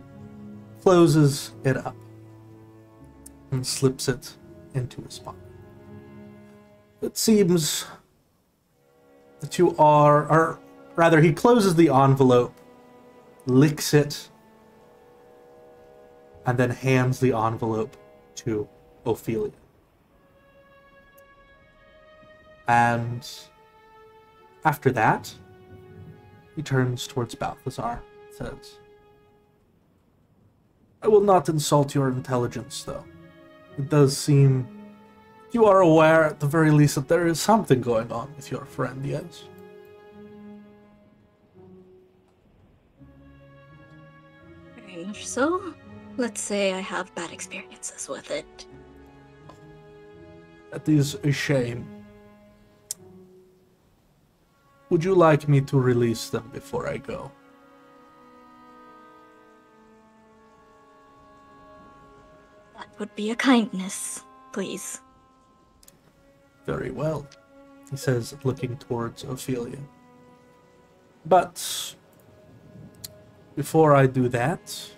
closes it up and slips it into his pocket. It seems that you are, or rather, he closes the envelope, licks it, and then hands the envelope to Ophelia. And after that, he turns towards Balthazar and says, I will not insult your intelligence, though. It does seem you are aware, at the very least, that there is something going on with your friend, yes? Very much so. Let's say I have bad experiences with it. That is a shame. Would you like me to release them before I go? That would be a kindness, please. Very well, he says, looking towards Ophelia. But before I do that,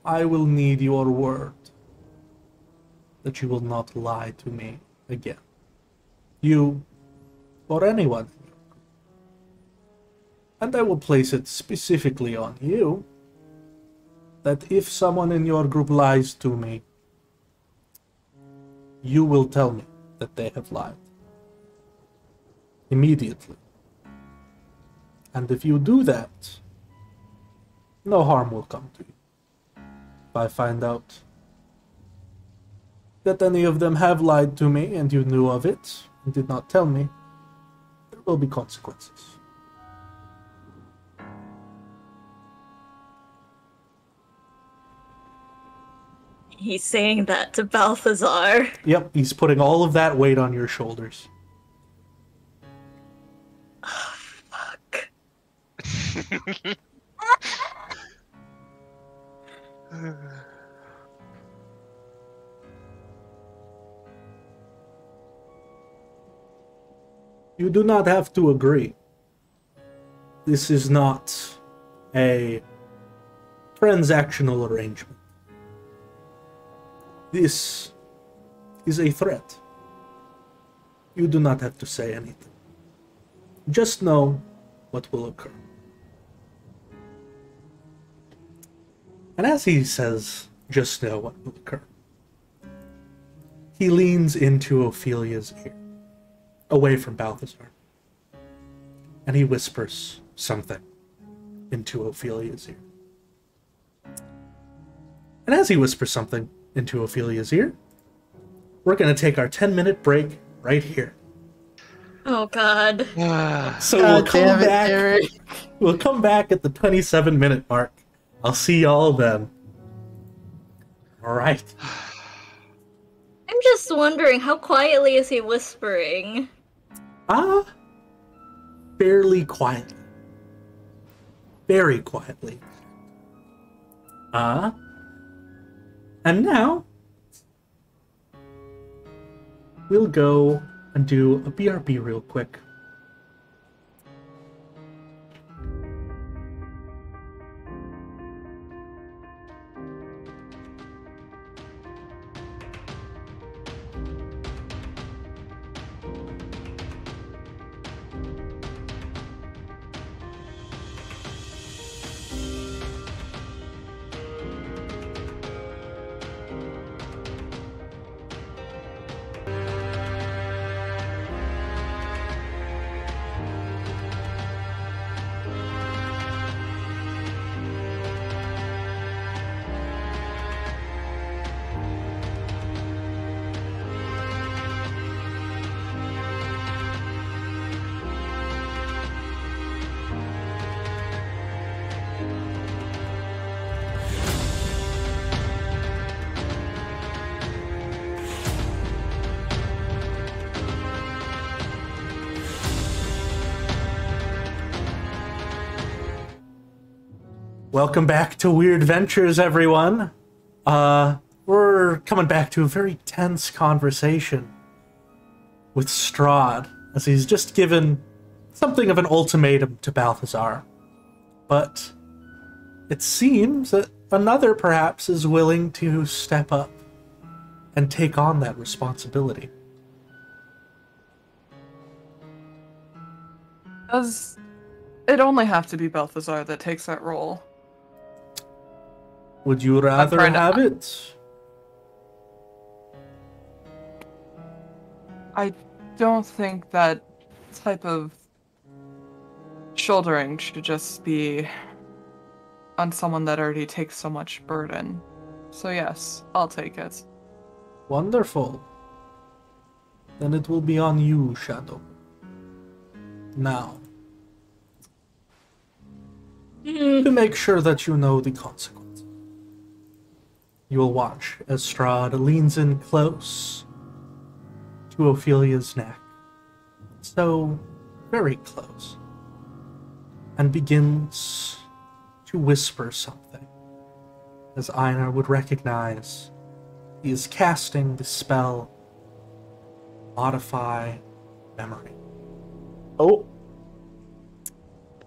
I will need your word that you will not lie to me again. You or anyone. And I will place it specifically on you that if someone in your group lies to me, you will tell me that they have lied. Immediately. And if you do that, no harm will come to you. If I find out that any of them have lied to me and you knew of it and did not tell me, there will be consequences. He's saying that to Balthazar. Yep, he's putting all of that weight on your shoulders. Oh, fuck. You do not have to agree. This is not a transactional arrangement. This is a threat. You do not have to say anything. Just know what will occur. And as he says, just know what will occur, he leans into Ophelia's ear, away from Balthazar, and he whispers something into Ophelia's ear. And as he whispers something into Ophelia's ear, we're going to take our 10-minute break right here. Oh, God. So we'll come back. We'll come back at the 27-minute mark. I'll see y'all then. All right. I'm just wondering, how quietly is he whispering? Fairly quietly. Very quietly. And now, we'll go and do a BRB real quick. Welcome back to Weird Ventures, everyone. We're coming back to a very tense conversation with Strahd, as he's just given something of an ultimatum to Balthazar. But it seems that another perhaps is willing to step up and take on that responsibility. Does it only have to be Balthazar that takes that role? Would you rather trying to- have it? I don't think that type of shouldering should just be on someone that already takes so much burden. So yes, I'll take it. Wonderful. Then it will be on you, Shadow. Now, to make sure that you know the consequences, you will watch as Strahd leans in close to Ophelia's neck, so very close, and begins to whisper something, as Einar would recognize he is casting the spell Modify Memory. Oh,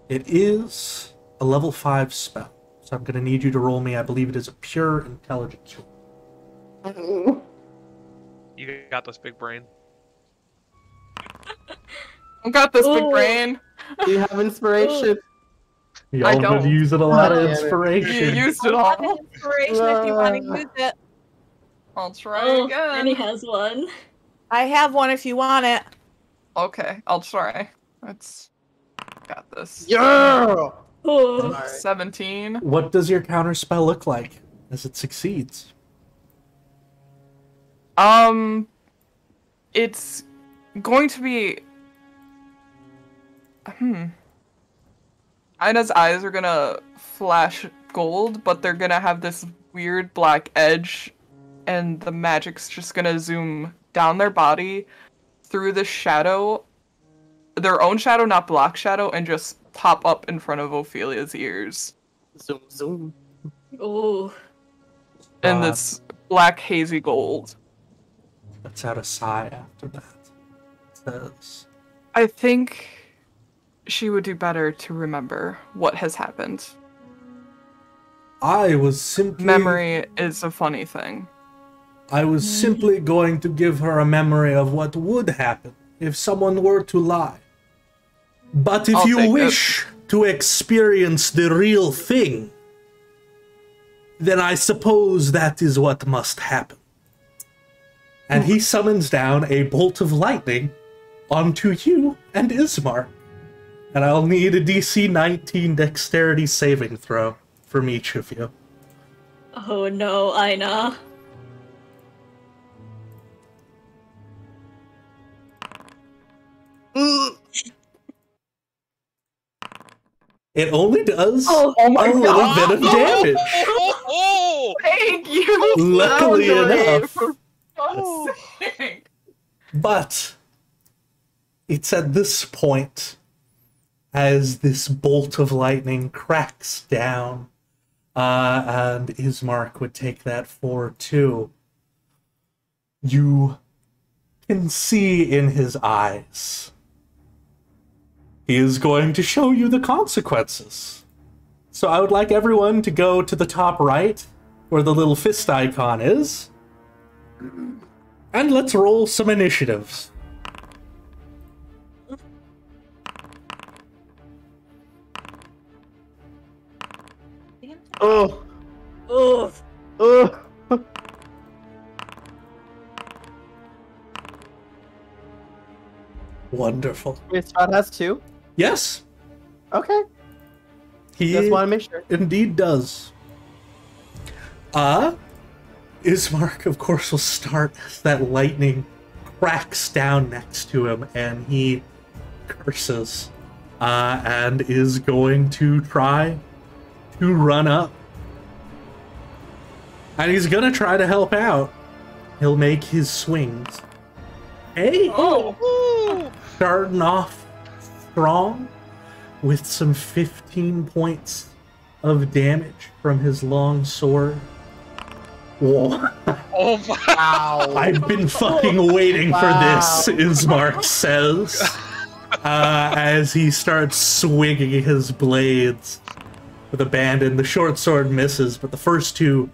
It is a level 5 spell, so I'm going to need you to roll me, I believe it is a pure intelligence roll. You got this, big brain. I got this big Ooh. brain. do you have inspiration? Y'all been don't. using a lot of Oh, damn it. You inspiration. used it I'll have all. inspiration if you want to use it. I'll try Oh, again. and he has one. I have one if you want it. Okay, I'll try. Let's got this. Yeah! Oh. 17. What does your counter spell look like as it succeeds? It's going to be. Ina's eyes are gonna flash gold, but they're gonna have this weird black edge, and the magic's just gonna zoom down their body through the shadow, their own shadow, not black shadow, and just pop up in front of Ophelia's ears. Zoom, zoom. Oh. And this black hazy gold. Lets out a sigh after that. It says, I think she would do better to remember what has happened. I was simply... Memory is a funny thing. I was simply going to give her a memory of what would happen if someone were to lie. But if I'll you take wish to experience the real thing, then I suppose that is what must happen. And he summons down a bolt of lightning onto you and Ismar. And I'll need a DC 19 dexterity saving throw from each of you. Oh no, Aina. It only does Oh my a little God. bit of damage. Oh! Thank you! Luckily enough. For fuck's sake. But it's at this point, as this bolt of lightning cracks down, and Ismark would take that for 2. You can see in his eyes. He is going to show you the consequences. So I would like everyone to go to the top right, where the little fist icon is. And let's roll some initiatives. Oh, Oh. oh. Wonderful. Wait, Strahd has 2? Yes, Okay, he just want to make sure. indeed does. Ismark, of course, will start as that lightning cracks down next to him, and he curses, and is going to try to run up. And he's gonna try to help out. He'll make his swings. Hey! Oh! Starting off strong with some 15 points of damage from his long sword. Whoa. Oh my! Wow. I've been fucking waiting for this, Ismark says, as he starts swinging his blades with abandon. The short sword misses, but the first two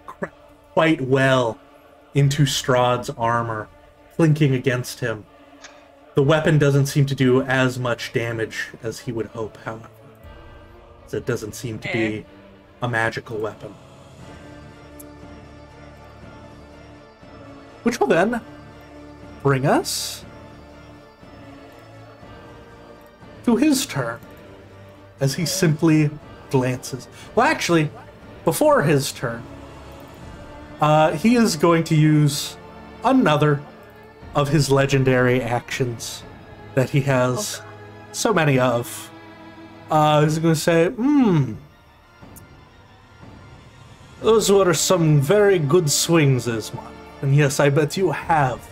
crack quite well into Strahd's armor, clinking against him. The weapon doesn't seem to do as much damage as he would hope, however, as it doesn't seem to be a magical weapon. Which will then bring us to his turn, as he simply glances. Well, actually, before his turn, he is going to use another of his legendary actions that he has so many of. He's going to say, those were some very good swings, Ismark. And yes, I bet you have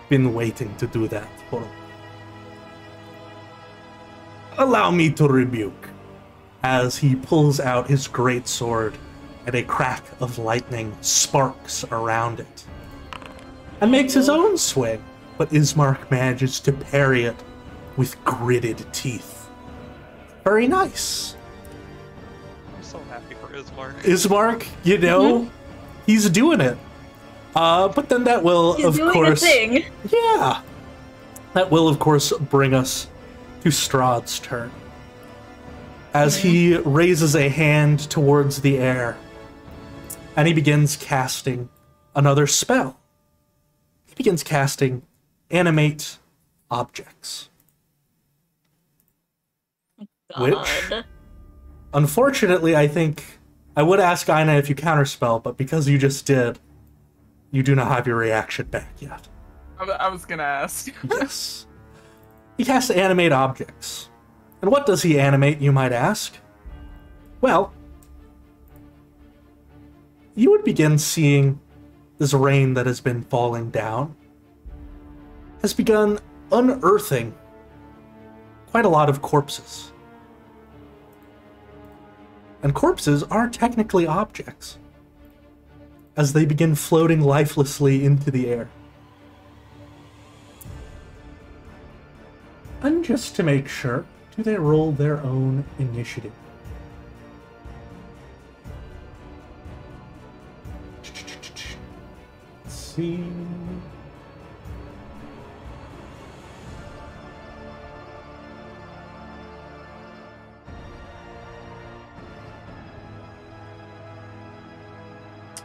been waiting to do that for a while. Allow me to rebuke, as he pulls out his great sword, and a crack of lightning sparks around it, and makes his own swing, but Ismark manages to parry it with gritted teeth. Very nice. I'm so happy for Ismark. Ismark, you know, he's doing it. But then that will, He's of doing course, a thing. yeah, that will, of course, bring us to Strahd's turn, as he raises a hand towards the air, and he begins casting another spell. He begins casting Animate Objects. God. Which, unfortunately, I think I would ask Aina if you counterspell, but because you just did, you do not have your reaction back yet. I was gonna ask. Yes. He casts Animate Objects. And what does he animate, you might ask? Well, you would begin seeing this rain that has been falling down has begun unearthing quite a lot of corpses. And corpses are technically objects, as they begin floating lifelessly into the air. And just to make sure, do they roll their own initiative? Let's see.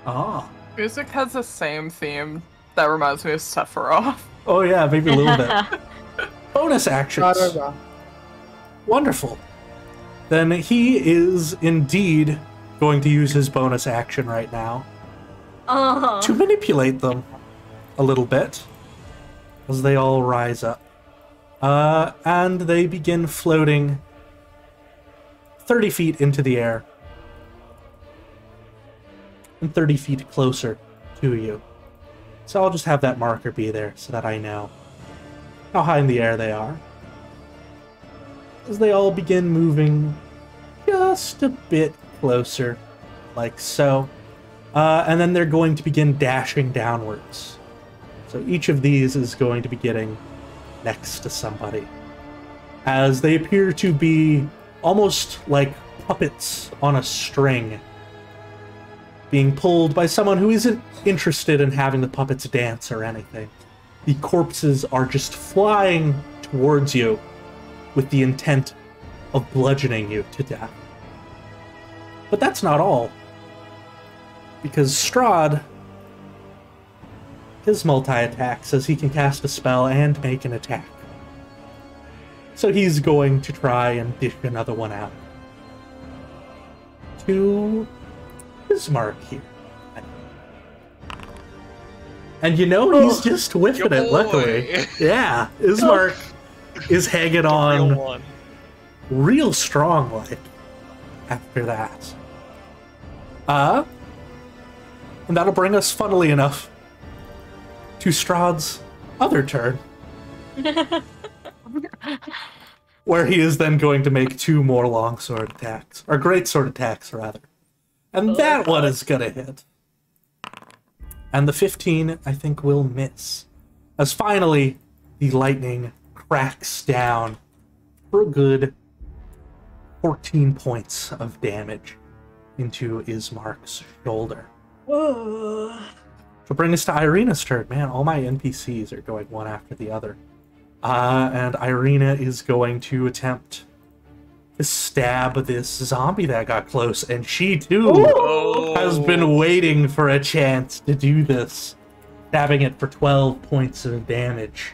Ah. Music has the same theme that reminds me of Sephiroth. Oh yeah, maybe a little bit. Bonus actions. Da-da-da. Wonderful. Then he is indeed going to use his bonus action right now to manipulate them a little bit as they all rise up. And they begin floating 30 feet into the air and 30 feet closer to you. So I'll just have that marker be there so that I know how high in the air they are. As they all begin moving just a bit closer, like so. And then they're going to begin dashing downwards. So each of these is going to be getting next to somebody, as they appear to be almost like puppets on a string, being pulled by someone who isn't interested in having the puppets dance or anything. The corpses are just flying towards you with the intent of bludgeoning you to death. But that's not all, because Strahd, his multi-attack says he can cast a spell and make an attack. So he's going to try and dish another one out to Ismark here. And you know, he's just whiffing it, luckily. Yeah, Ismark is hanging on real strong, like, after that. And that'll bring us, funnily enough, to Strahd's other turn. where he is then going to make 2 more longsword attacks, or greatsword attacks, rather. And that one is gonna hit. And the 15, I think, will miss. As finally, the lightning cracks down for a good 14 points of damage into Ismark's shoulder. Whoa. To bring us to Irina's turn. Man, all my NPCs are going one after the other. And Irina is going to attempt to stab this zombie that got close, and she too has been waiting for a chance to do this. Stabbing it for 12 points of damage.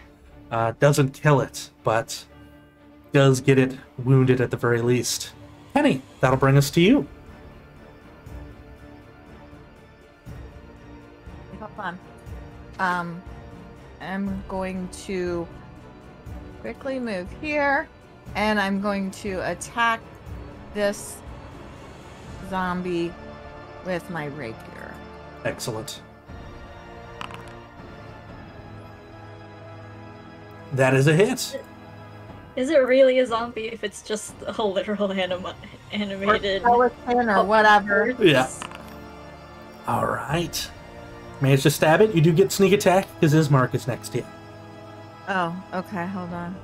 Doesn't kill it, but does get it wounded at the very least. Penny, that'll bring us to you. Hold on. I'm going to quickly move here, and I'm going to attack this zombie with my rapier. Excellent. That is a hit. Is it really a zombie if it's just a literal animated Skeleton or whatever. Yeah. All right. Manage to stab it. You do get sneak attack because Ismark is next to you. Oh, okay, hold on.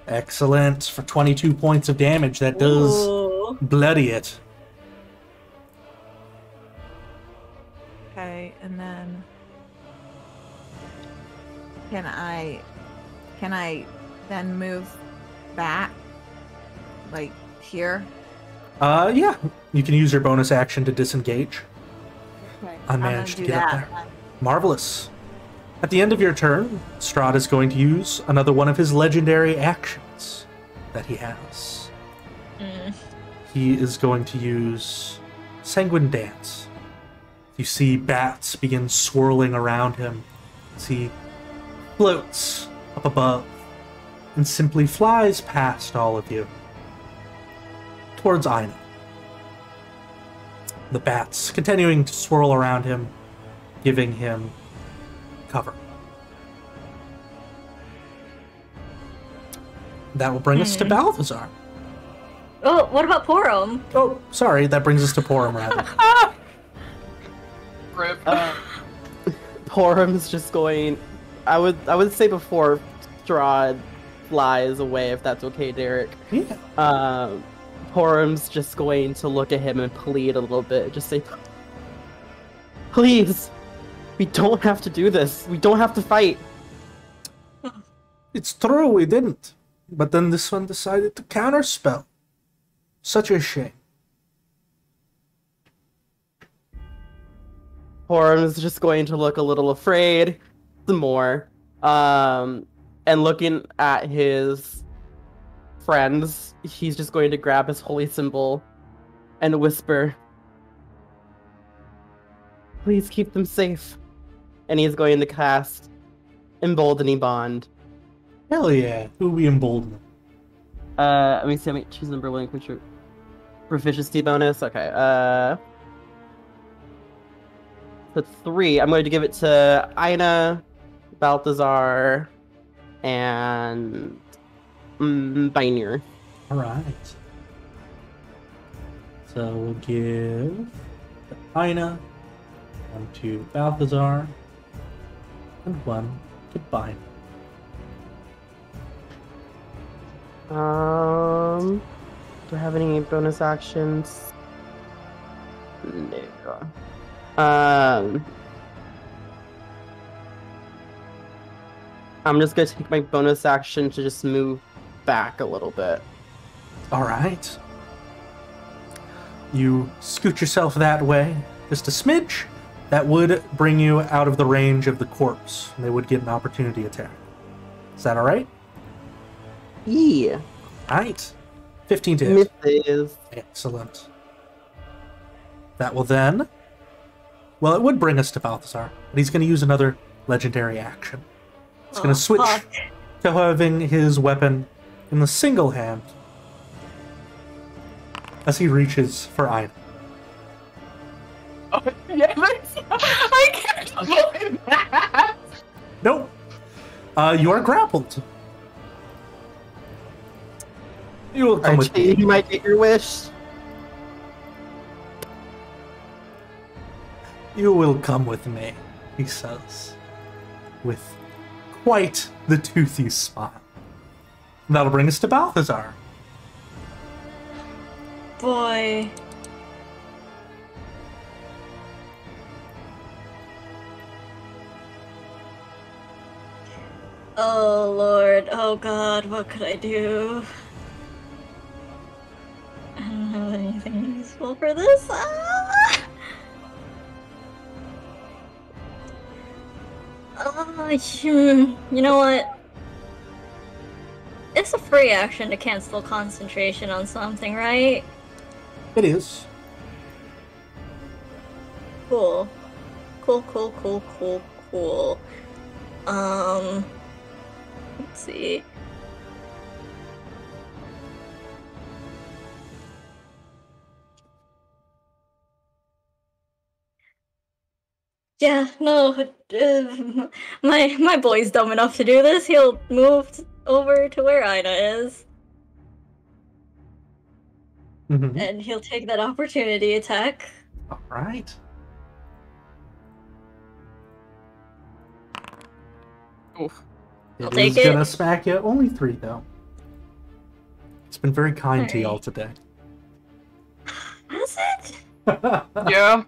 Excellent. For 22 points of damage, that does Ooh. bloody it. Okay, and then can I then move back like here? Yeah. You can use your bonus action to disengage. Okay, I I'm gonna managed to do get up that. there. Marvelous. At the end of your turn, Strahd is going to use another one of his legendary actions that he has. He is going to use Sanguine Dance. You see bats begin swirling around him as he floats up above and simply flies past all of you towards Aina. The bats continuing to swirl around him, giving him cover. That will bring us to Balthazar. Oh, what about Porum? Oh, sorry, that brings us to Porum, rather. Rip. Porum's just going. I would say before Strahd flies away, if that's okay, Derek. Yeah. Porum's just going to look at him and plead a little bit. Just say, please, we don't have to do this. We don't have to fight. It's true, we didn't. But then this one decided to counterspell. Such a shame. Porum's just going to look a little afraid, some more, and looking at his friends, he's just going to grab his holy symbol and whisper, please keep them safe. And he's going to cast Emboldening Bond. Hell yeah, who we embolden? Let me see, I choose number one, which proficiency bonus. Okay, so 3. I'm going to give it to Aina, Balthazar, and Binir. Alright. So we'll give Aina, 1 to Balthazar, and 1 to Binir. Do I have any bonus actions? No. I'm just gonna take my bonus action to just move back a little bit. Alright. You scoot yourself that way, just a smidge. That would bring you out of the range of the corpse. They would get an opportunity attack. Is that alright? Yeah. Alright. 15 to hit. Misses. Excellent. That will then... Well, it would bring us to Balthazar, but he's going to use another legendary action. He's going to switch to having his weapon in the single hand as he reaches for Aina. Oh, yeah, Nope. You are grappled. You will come with Archie, me. you might get your wish. You will come with me, he says, with quite the toothy smile. And that'll bring us to Balthazar. Boy. Oh Lord, oh God, what could I do? I don't have anything useful for this. You know what? It's a free action to cancel concentration on something, right? It is. Cool. Cool. Let's see. Yeah, no, my boy's dumb enough to do this. He'll move over to where Ina is, and he'll take that opportunity attack. All right. Oof. I'll It take is it. gonna smack you. Only 3, though. It's been very kind to y'all Alright. today. Has it? Yeah.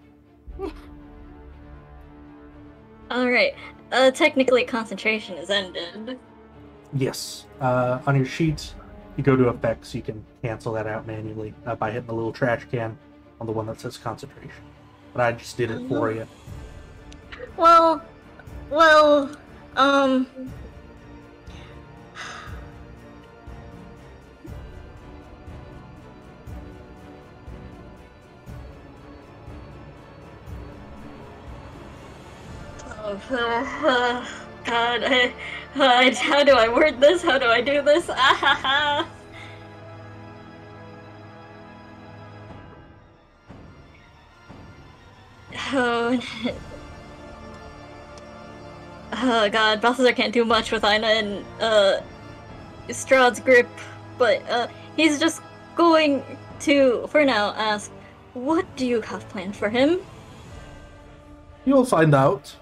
Alright. Technically concentration is ended. Yes. On your sheet, you go to effects, you can cancel that out manually by hitting the little trash can on the one that says concentration. But I just did it for you. Well, God, how do I word this? How do I do this? Oh, oh God, Balthazar can't do much with Ina and Strahd's grip, but he's just going to, for now, ask, what do you have planned for him? You'll find out.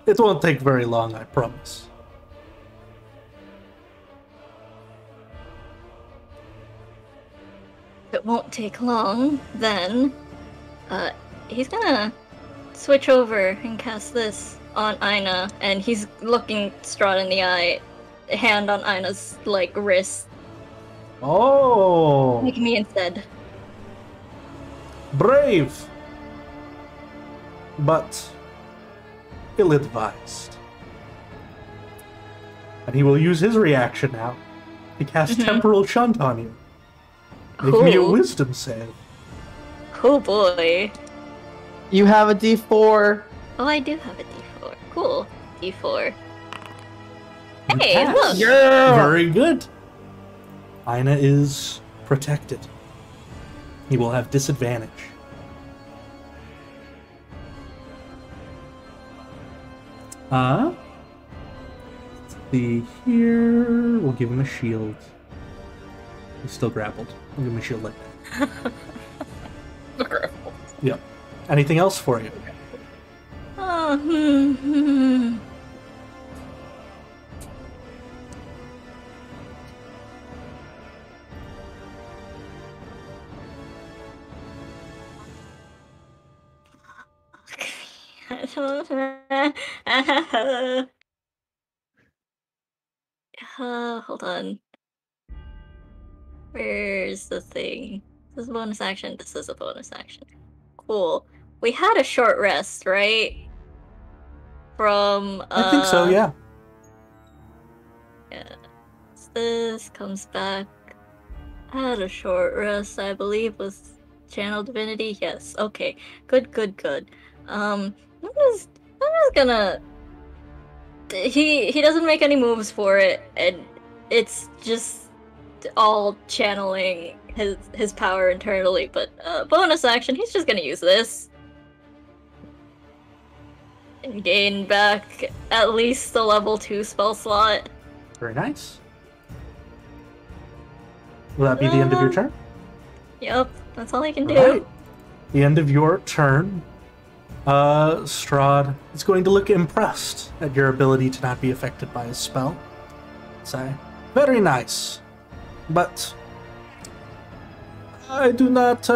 It won't take very long, I promise. If it won't take long, then he's gonna switch over and cast this on Ina, and he's looking Strahd in the eye, hand on Ina's like wrist. Oh! Make me instead. Brave! But ill-advised. And he will use his reaction now to cast Temporal Shunt on you. Make me a Cool. wisdom save. Oh boy. You have a D4. Oh, I do have a D4. Cool. D4. You Hey, pass. look! Very good. Ina is protected. He will have disadvantage. Let's see here. We'll give him a shield. He's still grappled. We'll give him a shield like that. Yep. Anything else for you? Oh, hold on. Where's the thing? This is a bonus action. This is a bonus action. Cool. We had a short rest, right? From I think so, yeah. Yeah. This comes back. Had a short rest, I believe, with Channel Divinity. Yes. Okay. Good. I'm just gonna. He doesn't make any moves for it, and it's just all channeling his power internally, but bonus action, he's just gonna use this. And gain back at least the level 2 spell slot. Very nice. Will that be the end of your turn? Yep, that's all I can do. Right. The end of your turn. Strahd is going to look impressed at your ability to not be affected by a spell. Say, very nice. But I do not,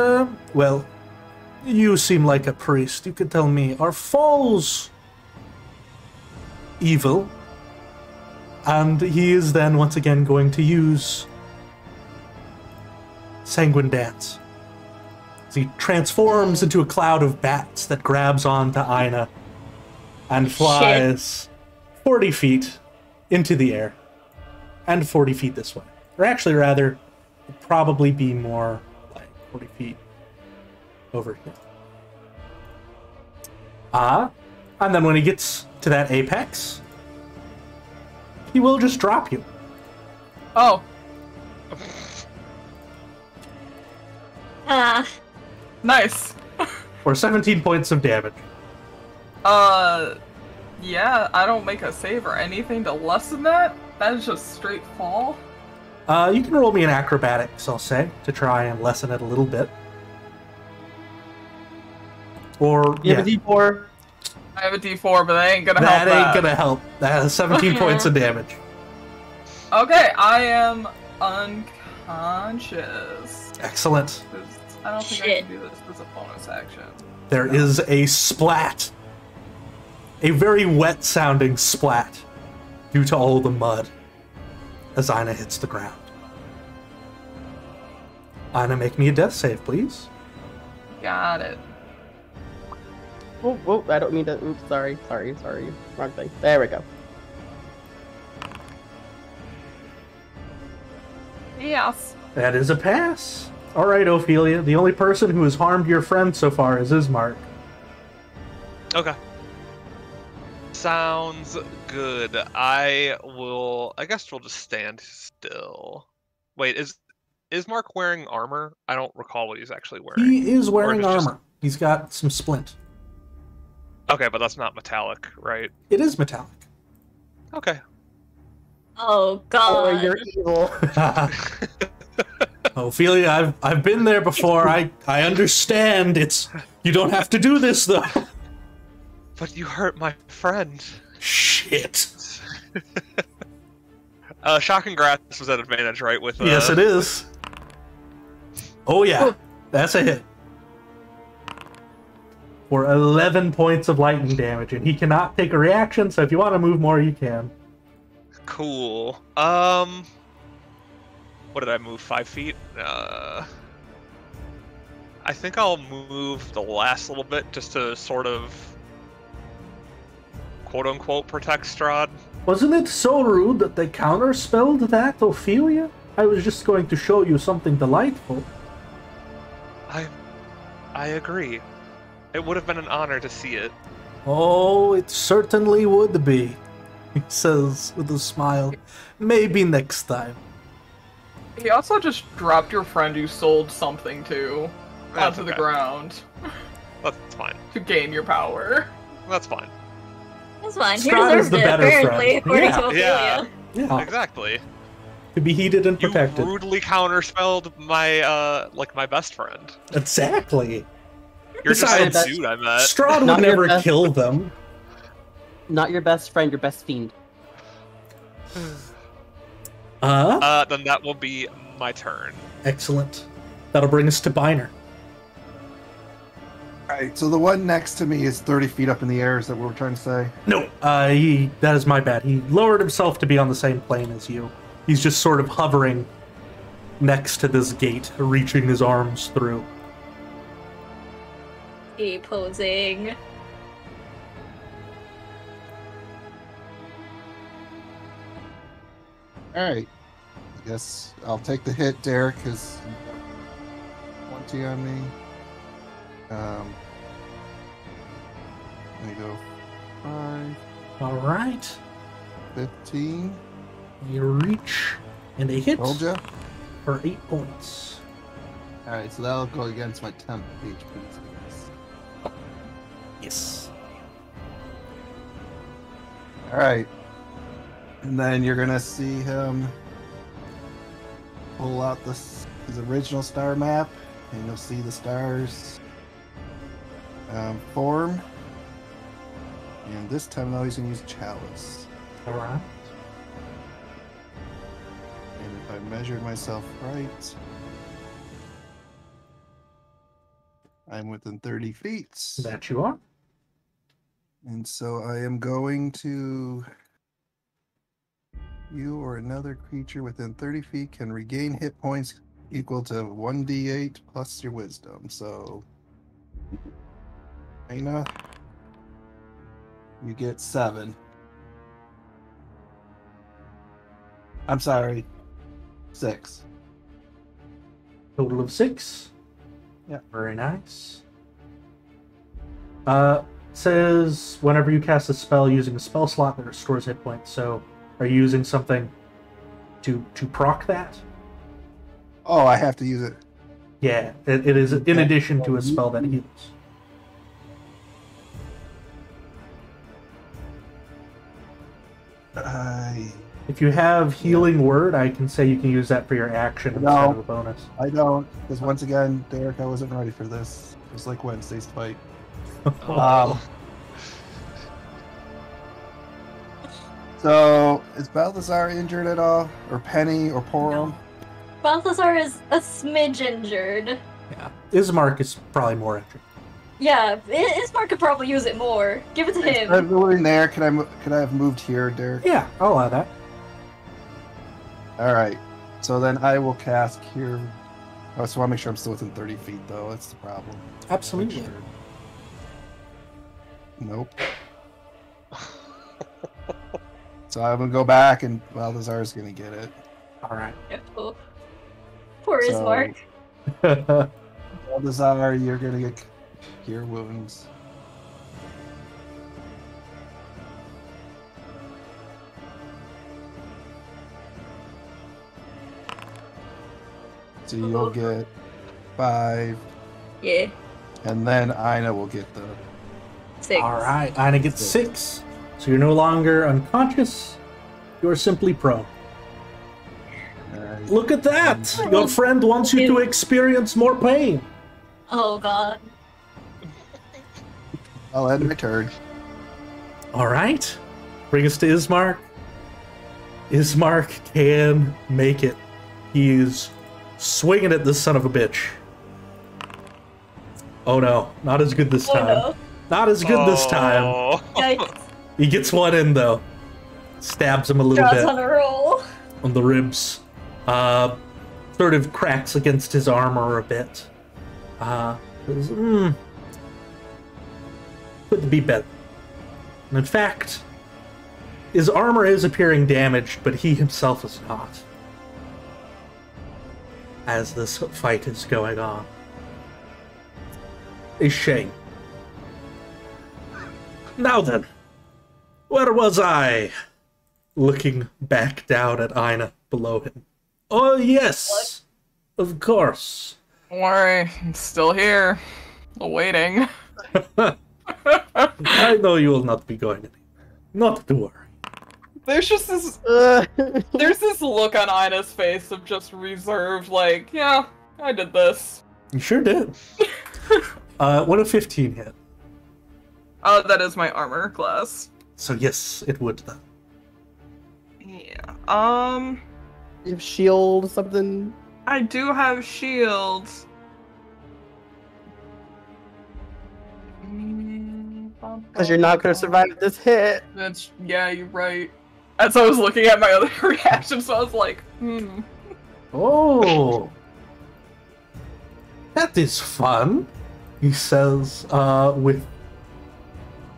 well, you seem like a priest. You could tell me, are falls evil? And he is then once again going to use Sanguine Dance. So he transforms into a cloud of bats that grabs onto Aina and flies 40 feet into the air. And 40 feet this way. Or actually, rather, it'd probably be more like 40 feet over here. And then when he gets to that apex, he will just drop you. Oh. Nice. For 17 points of damage. Yeah, I don't make a save or anything to lessen that. That is just straight fall. You can roll me an acrobatics, I'll say, to try and lessen it a little bit. Or, You have a D4. I have a D4, but that ain't gonna help. That ain't gonna help. That has 17 points of damage. Okay, I am unconscious. Excellent. I don't think I can do this as a bonus action. There is a splat. A very wet-sounding splat due to all the mud as Aina hits the ground. Aina, make me a death save, please. Got it. Oh, whoa, I don't mean to. Oops, sorry. Wrong thing. There we go. Yes. That is a pass. All right, Ophelia. The only person who has harmed your friend so far is Ismark. Okay. Sounds good. I guess we'll just stand still. Wait, is Mark wearing armor? I don't recall what he's actually wearing. He is wearing armor. Just... He's got some splint. Okay, but that's not metallic, right? It is metallic. Okay. Oh god. Oh, you're evil. Ophelia, I've been there before. I understand. You don't have to do this though. But you hurt my friend. Shit. Shock and Grass was at advantage, right? With yes, it is. Oh yeah, that's a hit. For 11 points of lightning damage, and he cannot take a reaction. So if you want to move more, you can. Cool. What did I move? 5 feet? I think I'll move the last little bit just to sort of quote-unquote protect Strahd. Wasn't it so rude that they counterspelled that, Ophelia? I was just going to show you something delightful. I agree. It would have been an honor to see it. Oh, it certainly would be, he says with a smile. Maybe next time. He also just dropped your friend you sold something to onto the ground. That's fine. To gain your power. That's fine. That's fine. He Strahd is deserved the it, better apparently, friend. according Yeah. to Ophelia. Yeah, Exactly. to be heated and protected. You rudely counterspelled my my best friend. Exactly. You're just Besides, some dude I met. Strahd would Not your never best- kill them. Not your best friend, your best fiend. Then that will be my turn. Excellent. That'll bring us to Biner. Alright, so the one next to me is 30 feet up in the air, is that what we're trying to say? No, that is my bad. He lowered himself to be on the same plane as you. He's just sort of hovering next to this gate, reaching his arms through. Posing. Alright. I guess I'll take the hit, Derek, because 20 on me. Let me go 5, Alright. 15. You reach, and a hit Told ya. for 8 points. Alright, so that'll go against my temp HP. Yes. Alright. And then you're gonna see him pull out his original star map, and you'll see the stars form. And this time, though, he's gonna use Chalice. Alright. And if I measured myself right, I'm within 30 feet. That you are. And so I am going to... You or another creature within 30 feet can regain hit points equal to 1d8 plus your wisdom. So, Aina, you get 7. I'm sorry, 6. Total of 6. Yeah. Very nice. Says whenever you cast a spell using a spell slot that restores hit points. So, are you using something to proc that? Oh, I have to use it. Yeah, it is in addition to a spell that heals. If you have Healing Word, I can say you can use that for your action instead of a bonus. I don't, because once again, Derek, I wasn't ready for this. It was like Wednesday's fight. So, is Balthazar injured at all? Or Penny or Porum? No. Balthazar is a smidge injured. Yeah. Ismark is probably more injured. Yeah, Ismark could probably use it more. Give it to him. I'm moving there. Could I have moved here, Derek? Yeah, I'll allow that. Alright. So then I will cast Cure. I just want to make sure I'm still within 30 feet, though. That's the problem. Absolutely. Make sure. Nope. So I'm going to go back, and Balthazar's going to get it. Alright. Oh. Poor So- Ismark. Balthazar, you're going to get Cure Wounds. So you'll get 5, Yeah, and then Aina will get the... 6. Alright, Aina gets 6. So you're no longer unconscious, you're simply prone. Alright. Look at that! Your friend wants you to experience more pain. Oh god. I'll end my turn. Alright. Bring us to Ismark. Ismark can make it. He's swinging at this son of a bitch. Oh no, not as good this time. Oh Not as good this time. Oh. no. Yikes. He gets one in though. Stabs him a little Draws bit on a roll. on the ribs. Sort of cracks against his armor a bit. Says, could be better. And in fact, his armor is appearing damaged, but he himself is not. As this fight is going on. A shame. Now then, where was I? Looking back down at Aina below him. Oh yes, of course. Don't worry, I'm still here, waiting. I know you will not be going anywhere. Not to worry. There's just this, there's this look on Ina's face of just reserved, like, yeah, I did this. You sure did. What a 15 hit. Oh, that is my armor class. So yes, it would then. Yeah. You have shield something. I do have shields. Because you're not going to survive this hit. Yeah, you're right. As I was looking at my other reactions, so I was like, Oh, that is fun, he says, with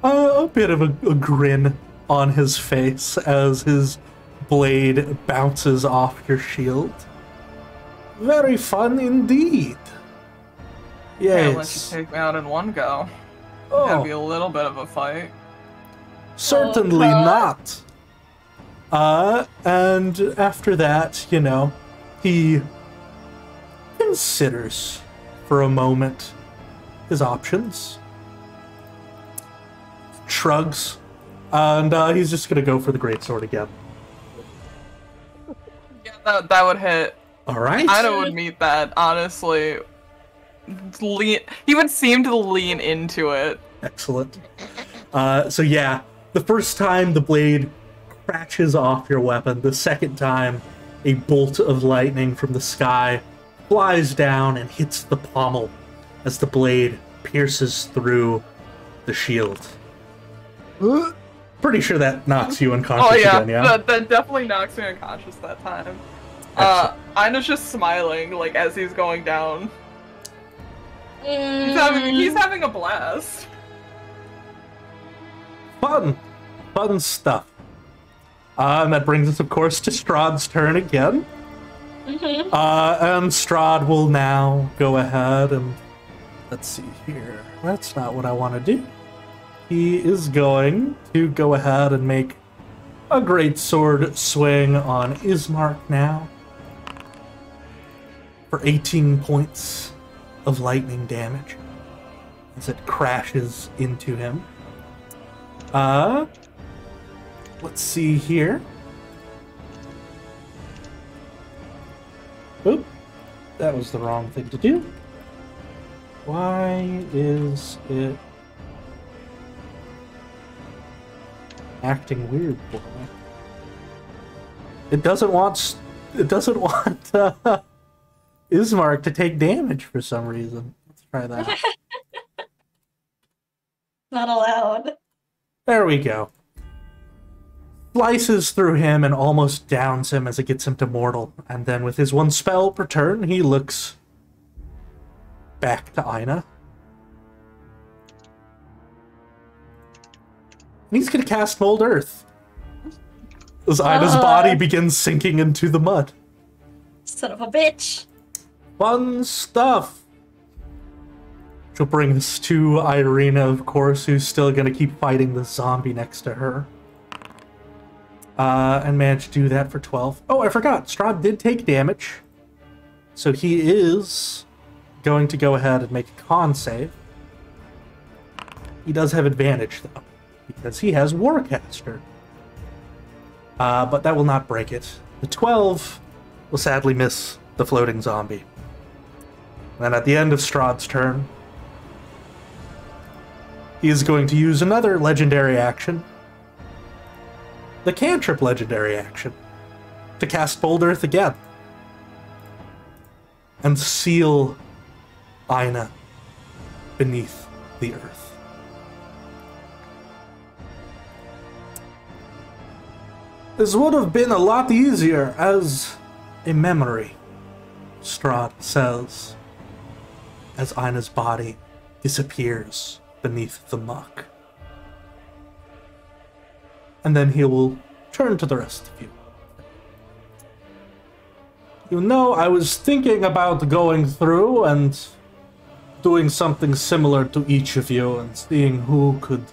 a bit of a grin on his face as his blade bounces off your shield. Very fun indeed. Can't let you Yes. take me out in one go. That'd be Oh, a little bit of a fight. certainly Oh, not. And after that, you know, he considers for a moment his options, shrugs, and he's just gonna go for the greatsword again. Yeah, that would hit. All right. Ina would meet that, honestly. He would seem to lean into it. Excellent. So yeah, the first time the blade crashes off your weapon, the second time a bolt of lightning from the sky flies down and hits the pommel as the blade pierces through the shield. Pretty sure that knocks you unconscious again, yeah? That definitely knocks me unconscious that time. Ina's just smiling, like, as he's going down. He's having a blast. Fun stuff. And that brings us, of course, to Strahd's turn again. Mm-hmm. And Strahd will now go ahead and... Let's see here. That's not what I want to do. He is going to go ahead and make a great sword swing on Ismark now. For 18 points of lightning damage. As it crashes into him. Let's see here. Oop. That was the wrong thing to do. Why is it acting weird for me? It doesn't want Ismark to take damage for some reason. Let's try that. Not allowed. There we go. Slices through him and almost downs him as it gets him to mortal. And then with his one spell per turn, he looks back to Ina. And he's going to cast Mold Earth. As Ina's body begins sinking into the mud. Son of a bitch. Fun stuff. Which will bring us to Irina, of course, who's still going to keep fighting the zombie next to her. And managed to do that for 12. Oh, I forgot. Strahd did take damage. So he is going to go ahead and make a con save. He does have advantage, though, because he has Warcaster. But that will not break it. The 12 will sadly miss the floating zombie. And then at the end of Strahd's turn, he is going to use another legendary action. The cantrip legendary action. To cast Bold Earth again. And seal Ina beneath the earth. This would have been a lot easier as a memory, Strahd says, as Ina's body disappears beneath the muck. And then he will turn to the rest of you. You know, I was thinking about going through and doing something similar to each of you and seeing who could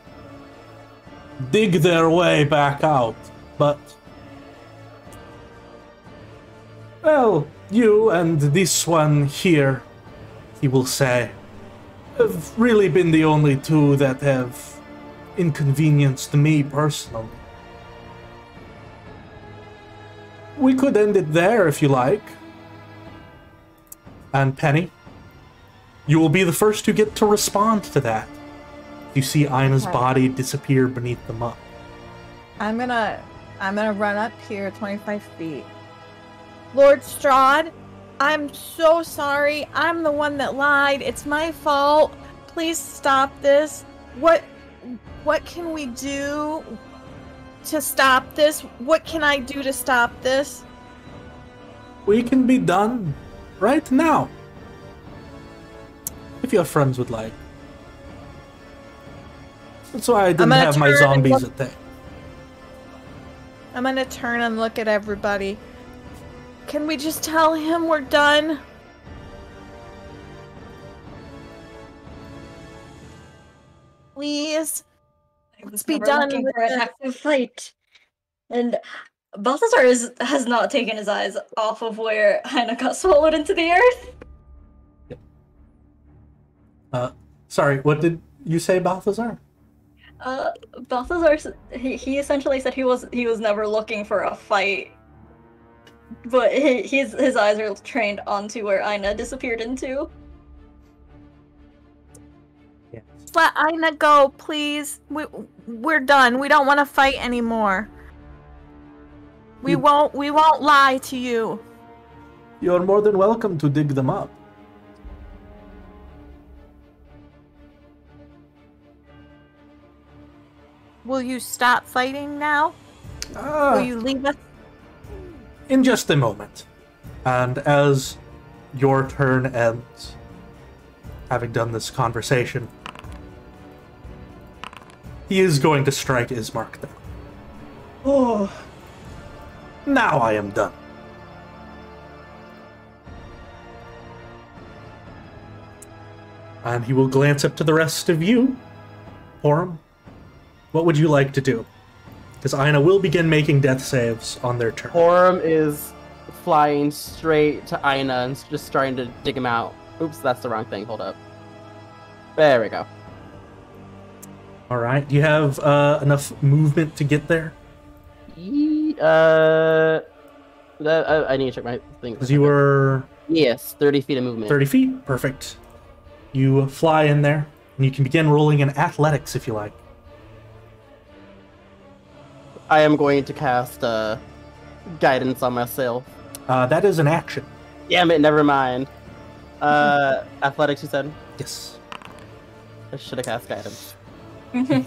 dig their way back out, but... well, you and this one here, he will say, have really been the only two that have inconvenienced me personally. We could end it there if you like. And Penny, you will be the first to get to respond to that. You see Ina's body disappear beneath the muck. I'm gonna run up here 25 feet. Lord Strahd, I'm so sorry. I'm the one that lied. It's my fault. Please stop this. What can we do to stop this? What can I do to stop this? We can be done right now. If your friends would like. That's why I didn't have my zombies at that. I'm gonna turn and look at everybody. Can we just tell him we're done? Please. Let's be done with for an active fight. And Balthazar has not taken his eyes off of where Ina got swallowed into the earth. Sorry, what did you say, Balthazar? Balthazar, he essentially said he was never looking for a fight, but his eyes are trained onto where Aina disappeared into. Yes. Let Aina go, please. We're done. We don't want to fight anymore. We won't lie to you. You're more than welcome to dig them up. Will you stop fighting now? Will you leave us? In just a moment. And as your turn ends, having done this conversation, he is going to strike Ismark down. Oh. Now I am done. And he will glance up to the rest of you. Horum, what would you like to do? Because Aina will begin making death saves on their turn. Horum is flying straight to Aina and just trying to dig him out. Oops, that's the wrong thing. Hold up. There we go. Alright, do you have enough movement to get there? I need to check my thing. Because you were... Yes, 30 feet of movement. 30 feet? Perfect. You fly in there, and you can begin rolling in athletics if you like. I am going to cast guidance on myself. That is an action. Damn it, never mind. Athletics, you said? Yes. I should have cast guidance.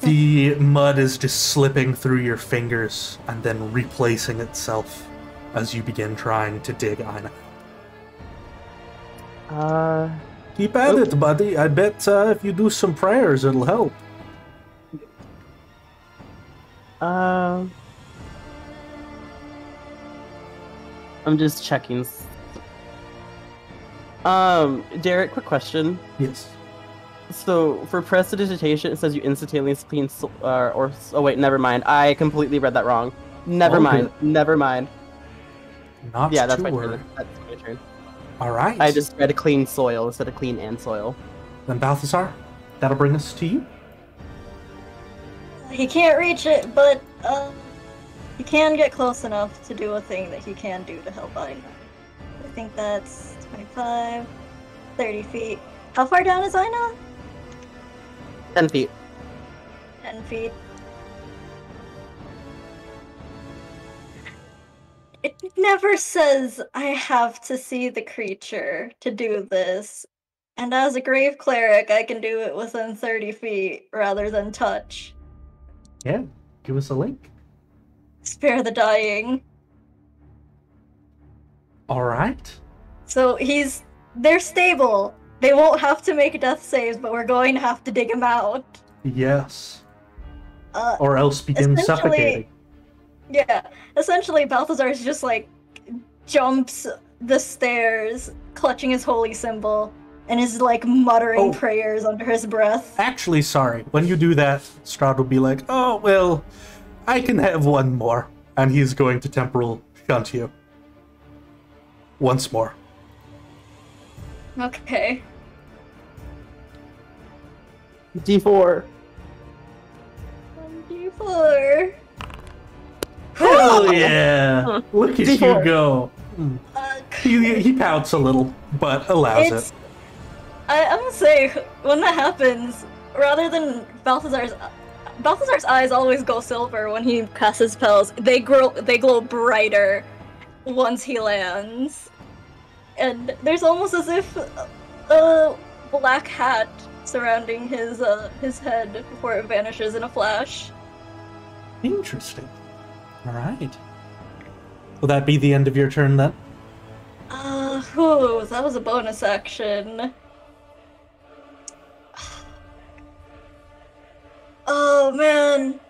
The mud is just slipping through your fingers and then replacing itself as you begin trying to dig Aina. Keep at it, buddy. I bet if you do some prayers, it'll help. I'm just checking. Derek, quick question. Yes. So, for prestidigitation, it says you instantaneously clean oh wait, never mind. I completely read that wrong. Never mind. Good. Never mind. Not Yeah, that's to my worry. turn. That's my turn. Alright. I just read clean soil instead of clean and soil. Then Balthazar, that'll bring us to you. He can't reach it, but he can get close enough to do a thing that he can do to help Aina. I think that's 25, 30 feet. How far down is Aina? 10 feet. 10 feet. It never says I have to see the creature to do this. And as a grave cleric, I can do it within 30 feet rather than touch. Yeah, give us a link. Spare the dying. Alright. So they're stable. They won't have to make death saves, but we're going to have to dig them out. Yes. Or else begin suffocating. Yeah, essentially Balthazar is just like jumps the stairs, clutching his holy symbol, and is like muttering prayers under his breath. Actually, sorry. When you do that, Strahd will be like, oh, well, I can have one more. And he's going to temporal shunt you. Once more. Okay. D4. 1d4. Hell yeah! Look at you D4. go. He pouts a little, but allows it. I'm gonna say, when that happens, rather than Balthazar's eyes always go silver when he casts his spells. They glow brighter once he lands. And there's almost as if a black hat surrounding his head before it vanishes in a flash. Interesting. Alright. Will that be the end of your turn then? That was a bonus action. Oh man.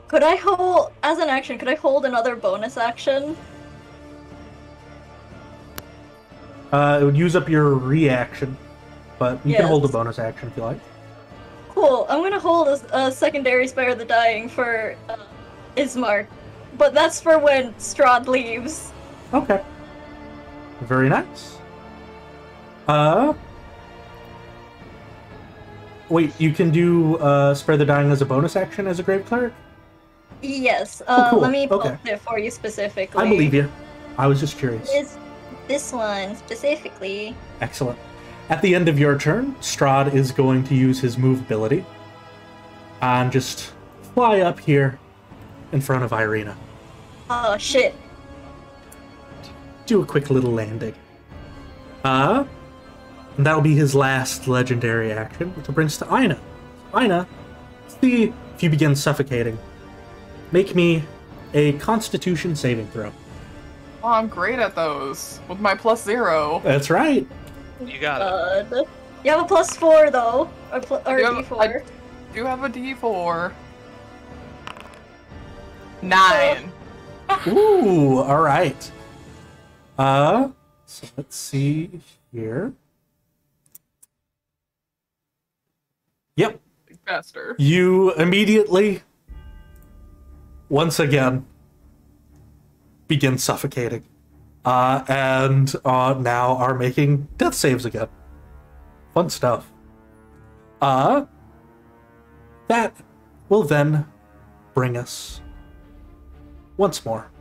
Could I hold, as an action, could I hold another bonus action? It would use up your reaction, but you can hold a Yes. bonus action if you like. Cool, I'm gonna hold a secondary Spare the Dying for Ismark, but that's for when Strahd leaves. Okay. Very nice. Wait, you can do Spare the Dying as a bonus action as a Grave Cleric? Yes. Cool. Let me Okay. post it for you specifically. I believe you. I was just curious. It's this one specifically. Excellent. At the end of your turn, Strahd is going to use his move ability and just fly up here in front of Irina. Oh shit. Do a quick little landing. And that'll be his last legendary action, which brings to Aina. Aina, see if you begin suffocating. Make me a Constitution saving throw. Oh, I'm great at those with my +0. That's right. You got it. You have a +4 though, or Yeah, D4. I do have a D4. 9. Ooh, all right. So let's see here. Yep. Faster. You immediately, once again, begin suffocating. And now are making death saves again. Fun stuff. That will then bring us once more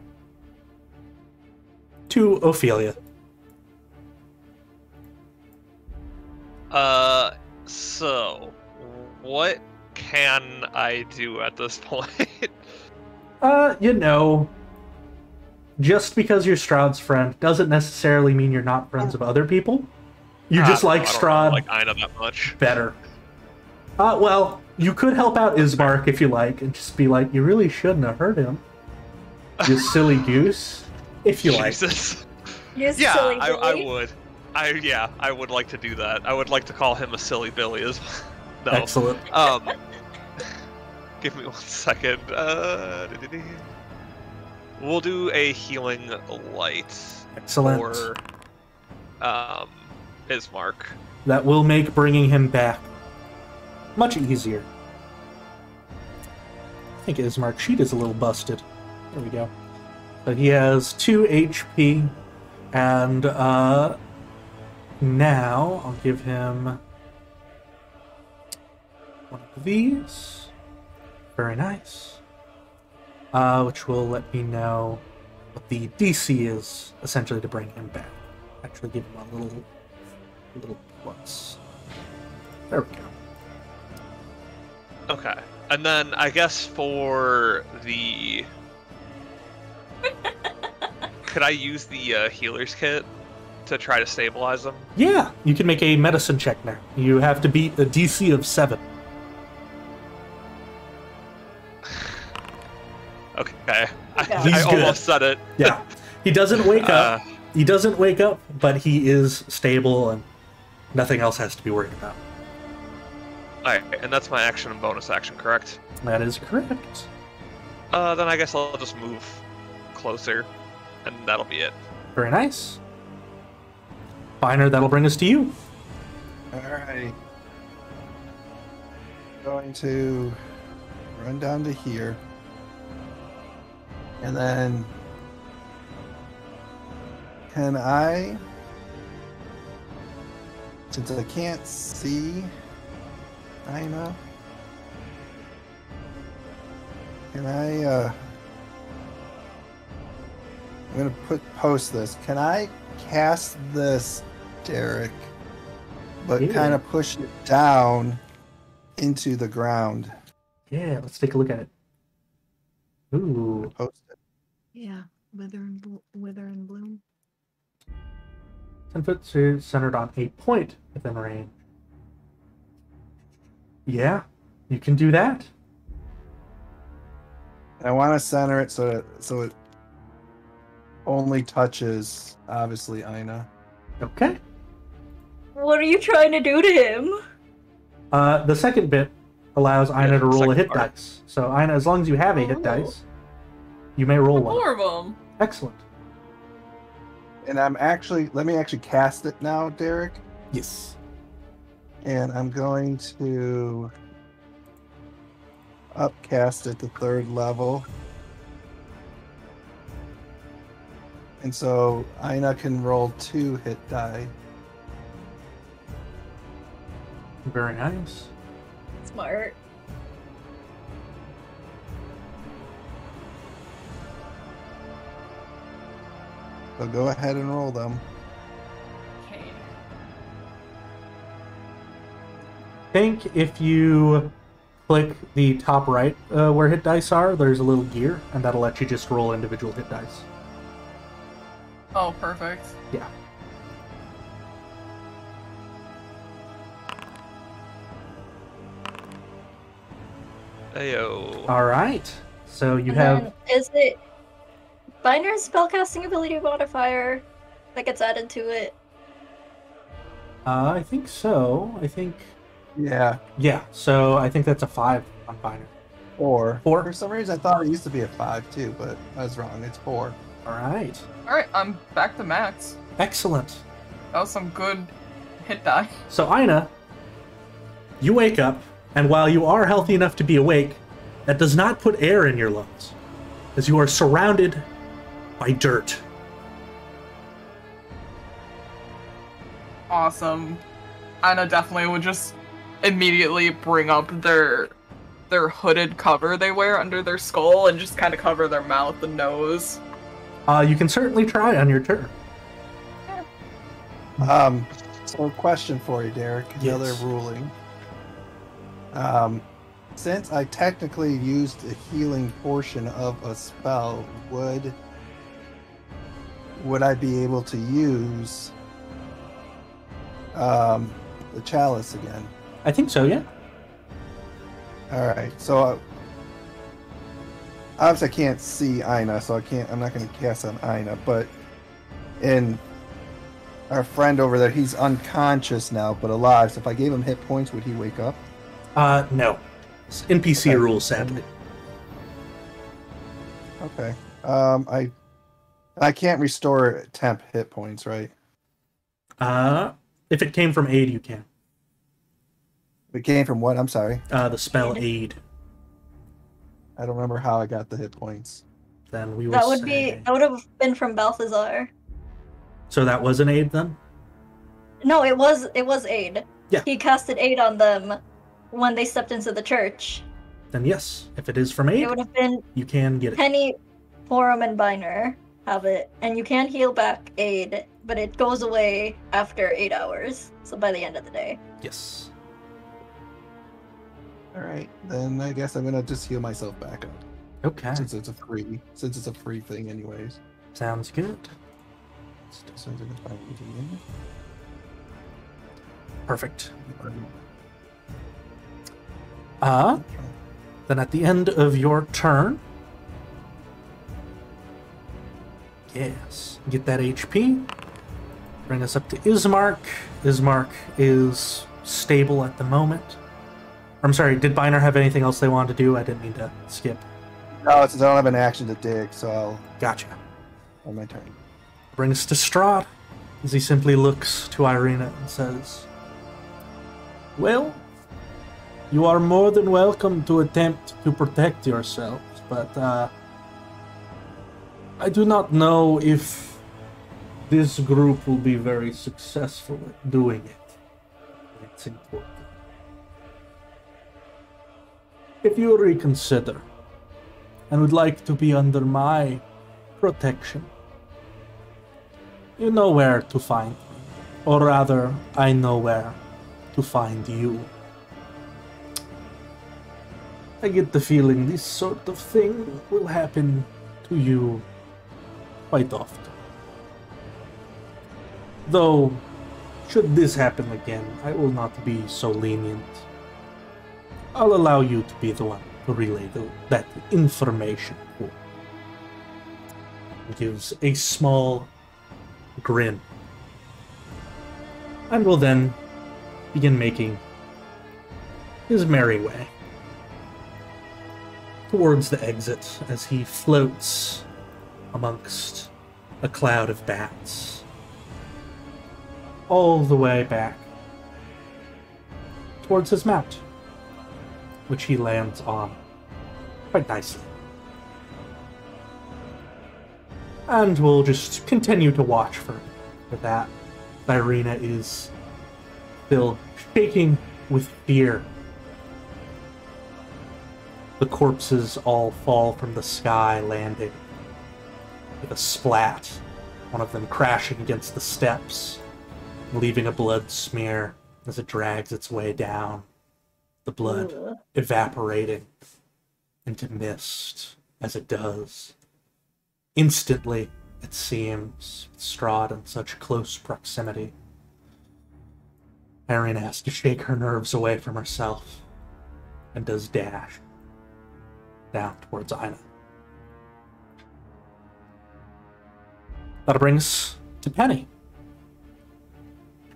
to Ophelia. So, what can I do at this point? You know, just because you're Strahd's friend doesn't necessarily mean you're not friends of other people. You just like I don't Strahd like Aina that much. better. Well, you could help out Ismark if you like, and just be like, you really shouldn't have hurt him. You silly goose. If you like. Jesus. You Yeah, silly I Billy. would. I would like to do that. I would like to call him a silly Billy as well. No. Excellent. Give me 1 second. We'll do a healing light Excellent. for Ismark. That will make bringing him back much easier. I think Ismark's sheet is a little busted. There we go. So he has 2 HP, and now I'll give him one of these. Very nice. Which will let me know what the DC is, essentially, to bring him back. Actually give him a little plus. There we go. Okay. And then I guess for the... Could I use the healer's kit to try to stabilize them? Yeah, you can make a medicine check now. You have to beat a DC of 7. Okay. He's I good. almost said it. Yeah. He doesn't wake up. He doesn't wake up, but he is stable and nothing else has to be worried about. Alright, and that's my action and bonus action, correct? That is correct. Then I guess I'll just move closer, and that'll be it. Very nice. Biner, that'll bring us to you. Alright. Going to run down to here. And then can I, since I can't see Aina, can I I'm gonna post this. Can I cast this, Derek, but Yeah. kind of push it down into the ground? Yeah, let's take a look at it. Ooh. Post it. Yeah, wither and bloom. 10 foot centered on a point within range. Yeah, you can do that. And I want to center it so it only touches, obviously, Aina. Okay. What are you trying to do to him? The second bit allows Aina to roll a second hit part. dice. So Aina, as long as you have a hit Oh. dice, you may roll one. 4 of them. Excellent. And let me actually cast it now, Derek. Yes. And I'm going to upcast it to 3rd level. And so Aina can roll 2 hit die. Very nice. Smart. So go ahead and roll them. Okay. I think if you click the top right where hit dice are, there's a little gear, and that'll let you just roll individual hit dice. Oh, perfect. Yeah. Ayo. All right. So you And have. then, is it Binder's spellcasting ability modifier that gets added to it? I think so. I think. Yeah. Yeah. So I think that's a 5 on Binder. 4. 4. For some reason, I thought it used to be a 5 too, but I was wrong. It's 4. All right. Alright, I'm back to max. Excellent. That was some good hit die. So Aina, you wake up, and while you are healthy enough to be awake, that does not put air in your lungs, as you are surrounded by dirt. Awesome. Anna definitely would just immediately bring up their hooded cover they wear under their skull and just kind of cover their mouth and nose. You can certainly try on your turn. So question for you, Derek. Yes. Another ruling. Since I technically used a healing portion of a spell, would I be able to use the chalice again? I think so, yeah. All right. So obviously I can't see Aina, so I'm not going to cast on Aina. But in our friend over there, he's unconscious now, but alive. So if I gave him hit points, would he wake up? No. It's NPC Okay. rules, sadly. Okay. I can't restore temp hit points, right? If it came from aid, you can. It came from what? I'm sorry. The spell aid. I don't remember how I got the hit points. Then we will That would say... that would have been from Balthazar. So that was an aid then? No, it was aid. Yeah. He casted aid on them when they stepped into the church. Then yes. If it is from aid, It would have been you can get it. Penny, Forum, and Biner have it, and you can heal back aid, but it goes away after 8 hours. So by the end of the day. Yes. All right, then I guess I'm gonna just heal myself back up Okay. since it's a free thing, anyways. Sounds good. So I'm gonna find it again. Perfect. Then at the end of your turn, yes, get that HP. Bring us up to Ismark. Ismark is stable at the moment. I'm sorry, did Biner have anything else they wanted to do? I didn't mean to skip. No, since I don't have an action to dig, so I'll Gotcha. on my turn. Bring us to Strahd, as he simply looks to Irina and says, "Well, you are more than welcome to attempt to protect yourselves, but I do not know if this group will be very successful at doing it. It's important. If you reconsider and would like to be under my protection, you know where to find me. Or rather, I know where to find you. I get the feeling this sort of thing will happen to you quite often. Though, should this happen again, I will not be so lenient. I'll allow you to be the one to relay that information. He gives a small grin, and will then begin making his merry way towards the exit as he floats amongst a cloud of bats all the way back towards his mount, which he lands on quite nicely. And we'll just continue to watch for that. Irina is still shaking with fear. The corpses all fall from the sky, landing with a splat, one of them crashing against the steps, leaving a blood smear as it drags its way down, the blood evaporating into mist as it does. Instantly, it seems, with Strahd in such close proximity, Irina has to shake her nerves away from herself and does dash down towards Ina. That'll bring us to Penny.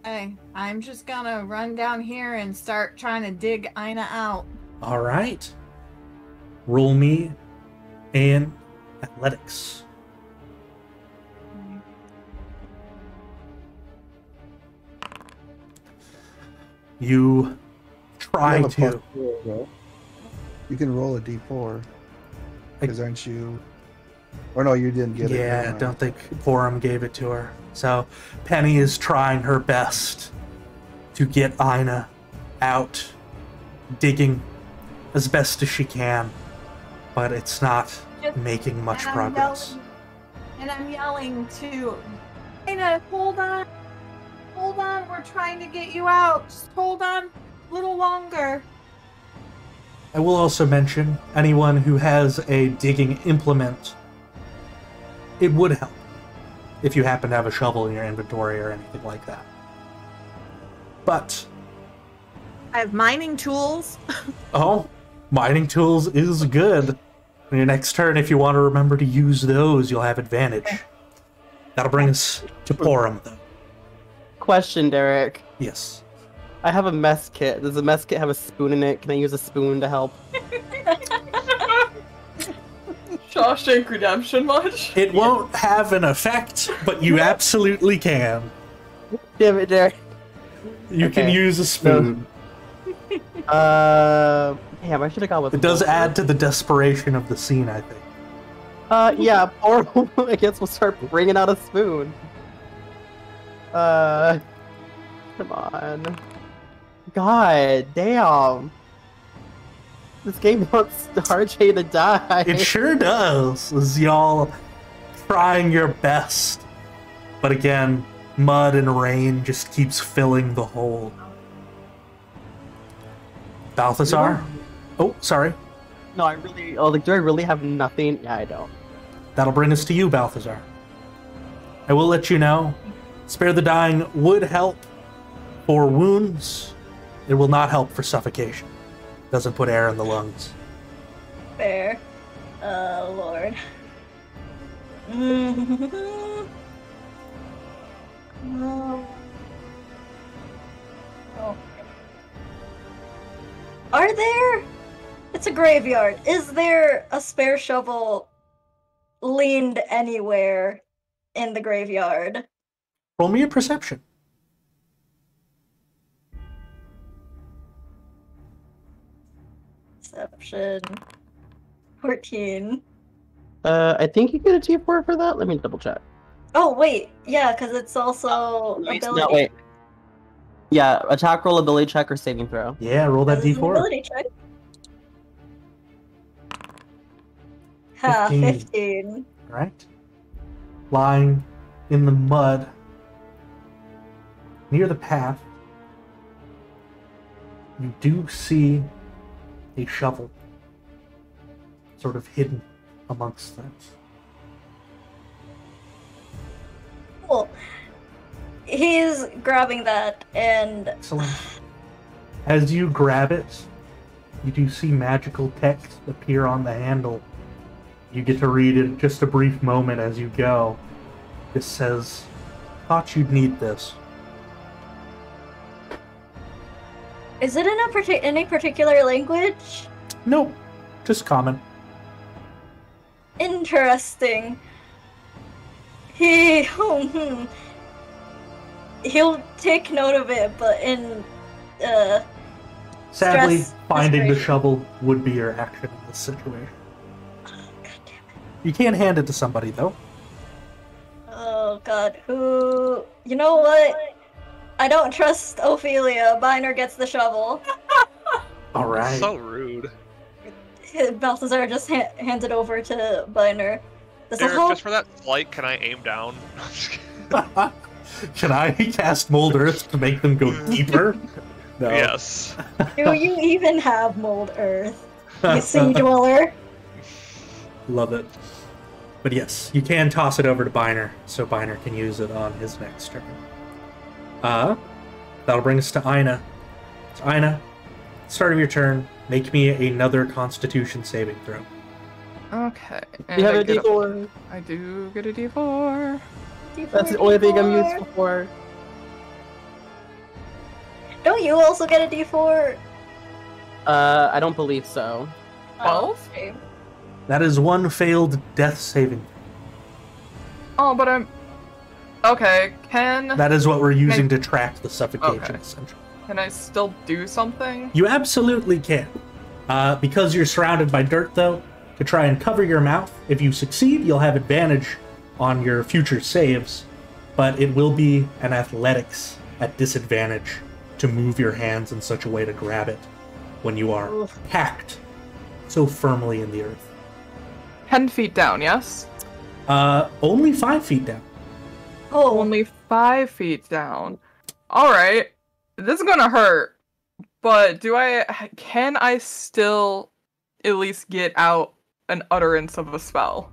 Hey, I'm just gonna run down here and start trying to dig Ina out. All right. Roll me in athletics. You try You have a to. plus 4, though. You can roll a d4. Because aren't you... Or no, you didn't get it. Yeah, Never I mind. don't think Forum gave it to her. So Penny is trying her best to get Ina out, digging as best as she can, but it's not Just- making much and progress. I'm yelling to Ina, hold on. Hold on, we're trying to get you out. Just hold on a little longer. I will also mention anyone who has a digging implement, it would help if you happen to have a shovel in your inventory or anything like that. But, I have mining tools. oh, mining tools is good. On your next turn, if you want to remember to use those, you'll have advantage. That'll bring us to Porum, though. Question, Derek. Yes. I have a mess kit. Does the mess kit have a spoon in it? Can I use a spoon to help? Shawshank Redemption much? It won't have an effect, but you absolutely can. Damn it, Derek. You can Okay. use a spoon. Damn, I should have gone with. It does four. add to the desperation of the scene, I think. Yeah, or I guess we'll start bringing out a spoon. Come on. God damn. This game wants RJ to die. It sure does, as y'all trying your best. But again, mud and rain just keeps filling the hole. Balthazar? Oh, sorry. No, I really. Oh, like, do I really have nothing? Yeah, I don't. That'll bring us to you, Balthazar. I will let you know, Spare the Dying would help for wounds. It will not help for suffocation. Doesn't put air in the lungs. Fair. Lord. Oh. Are there? It's a graveyard. Is there a spare shovel leaned anywhere in the graveyard? Roll me a perception. Perception. 14. I think you get a T4 for that. Let me double check. Oh, wait. Yeah, because it's also Wait, ability. no, wait. Yeah, attack roll, ability check, or saving throw. Yeah, roll that This is an d4. Ability check. Ha, 15. 15. Right? Lying in the mud near the path, you do see a shovel sort of hidden amongst them. Cool. He's grabbing that and Excellent. As you grab it, you do see magical text appear on the handle. You get to read it just a brief moment as you go. It says, "Thought you'd need this." is it in any particular language? Nope, just common. Interesting. He'll take note of it, but in Sadly, stress, finding the frustration. shovel would be your action in this situation. God damn it. You can't hand it to somebody, though. God, who... You know what? I don't trust Ophelia. Biner gets the shovel. All right. So rude. Balthazar just hands it over to Biner. This'll Derek, help. just for that flight, can I aim down? Can I cast Mold Earth to make them go deeper? No. Yes. Do you even have Mold Earth? You sea dweller? Love it. But yes, you can toss it over to Biner, so Biner can use it on his next turn. That'll bring us to Aina. So Aina, start of your turn, make me another Constitution saving throw. Okay. You have I a get D4. I do get a D4. That's the only thing I'm useful for. Don't you also get a D4? I don't believe so. 12? Okay. That is one failed death saving. Oh, but I'm... Okay, That is what we're using to track the suffocation, Okay. essentially. Can I still do something? You absolutely can. Because you're surrounded by dirt, though, to try and cover your mouth, if you succeed, you'll have advantage on your future saves, but it will be an athletics at disadvantage to move your hands in such a way to grab it when you are packed so firmly in the earth. 10 feet down, yes? Only 5 feet down. Oh, Only 5 feet down. Alright. This is gonna hurt. But can I still at least get out an utterance of a spell?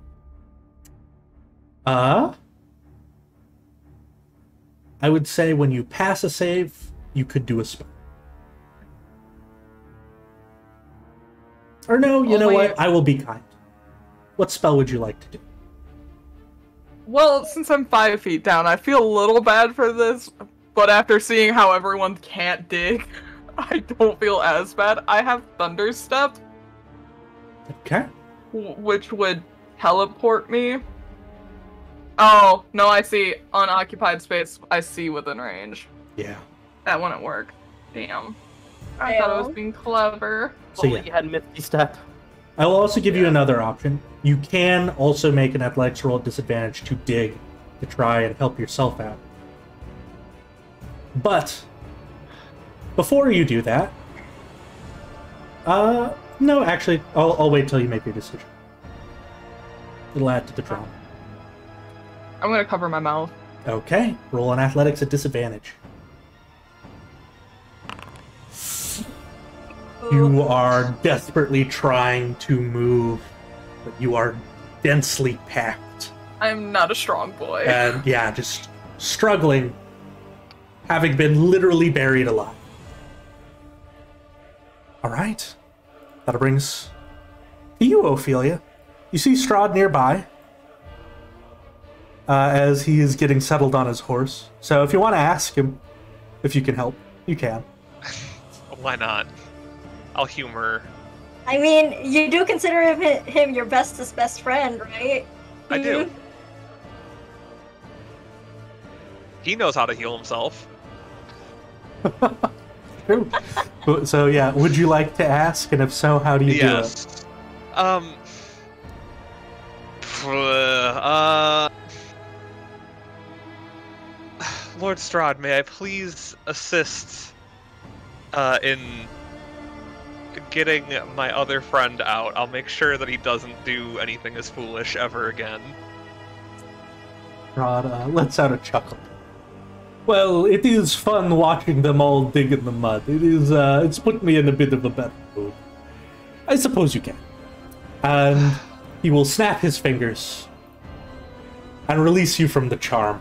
I would say when you pass a save, you could do a spell. Or no, you know Only- what? I will be kind. What spell would you like to do? Well, since I'm 5 feet down, I feel a little bad for this, but after seeing how everyone can't dig, I don't feel as bad. I have Thunderstep, Okay. which would teleport me. Oh, no, I see unoccupied space. I see within range. Yeah. That wouldn't work. Damn. I thought I was Fail. being clever. So Only yeah. you had Misty Step. I will also give you Yeah. another option. You can also make an athletics roll at disadvantage to dig to try and help yourself out. But before you do that, no, actually, I'll wait till you make your decision. It'll add to the drama. I'm gonna cover my mouth. Okay, roll an athletics at disadvantage. You are desperately trying to move, but you are densely packed. I'm not a strong boy. And yeah, just struggling, having been literally buried alive. Alright. That brings to you, Ophelia. You see Strahd nearby, as he is getting settled on his horse. So if you want to ask him if you can help, you can. Why not? I'll humor. I mean, you do consider him your bestest best friend, right? I do. He knows how to heal himself. True. So yeah, would you like to ask? And if so, how do you do it? Yes. Lord Strahd, may I please assist in getting my other friend out? I'll make sure that he doesn't do anything as foolish ever again. Strahd lets out a chuckle. Well, it is fun watching them all dig in the mud. It's put me in a bit of a better mood. I suppose you can. And he will snap his fingers and release you from the charm.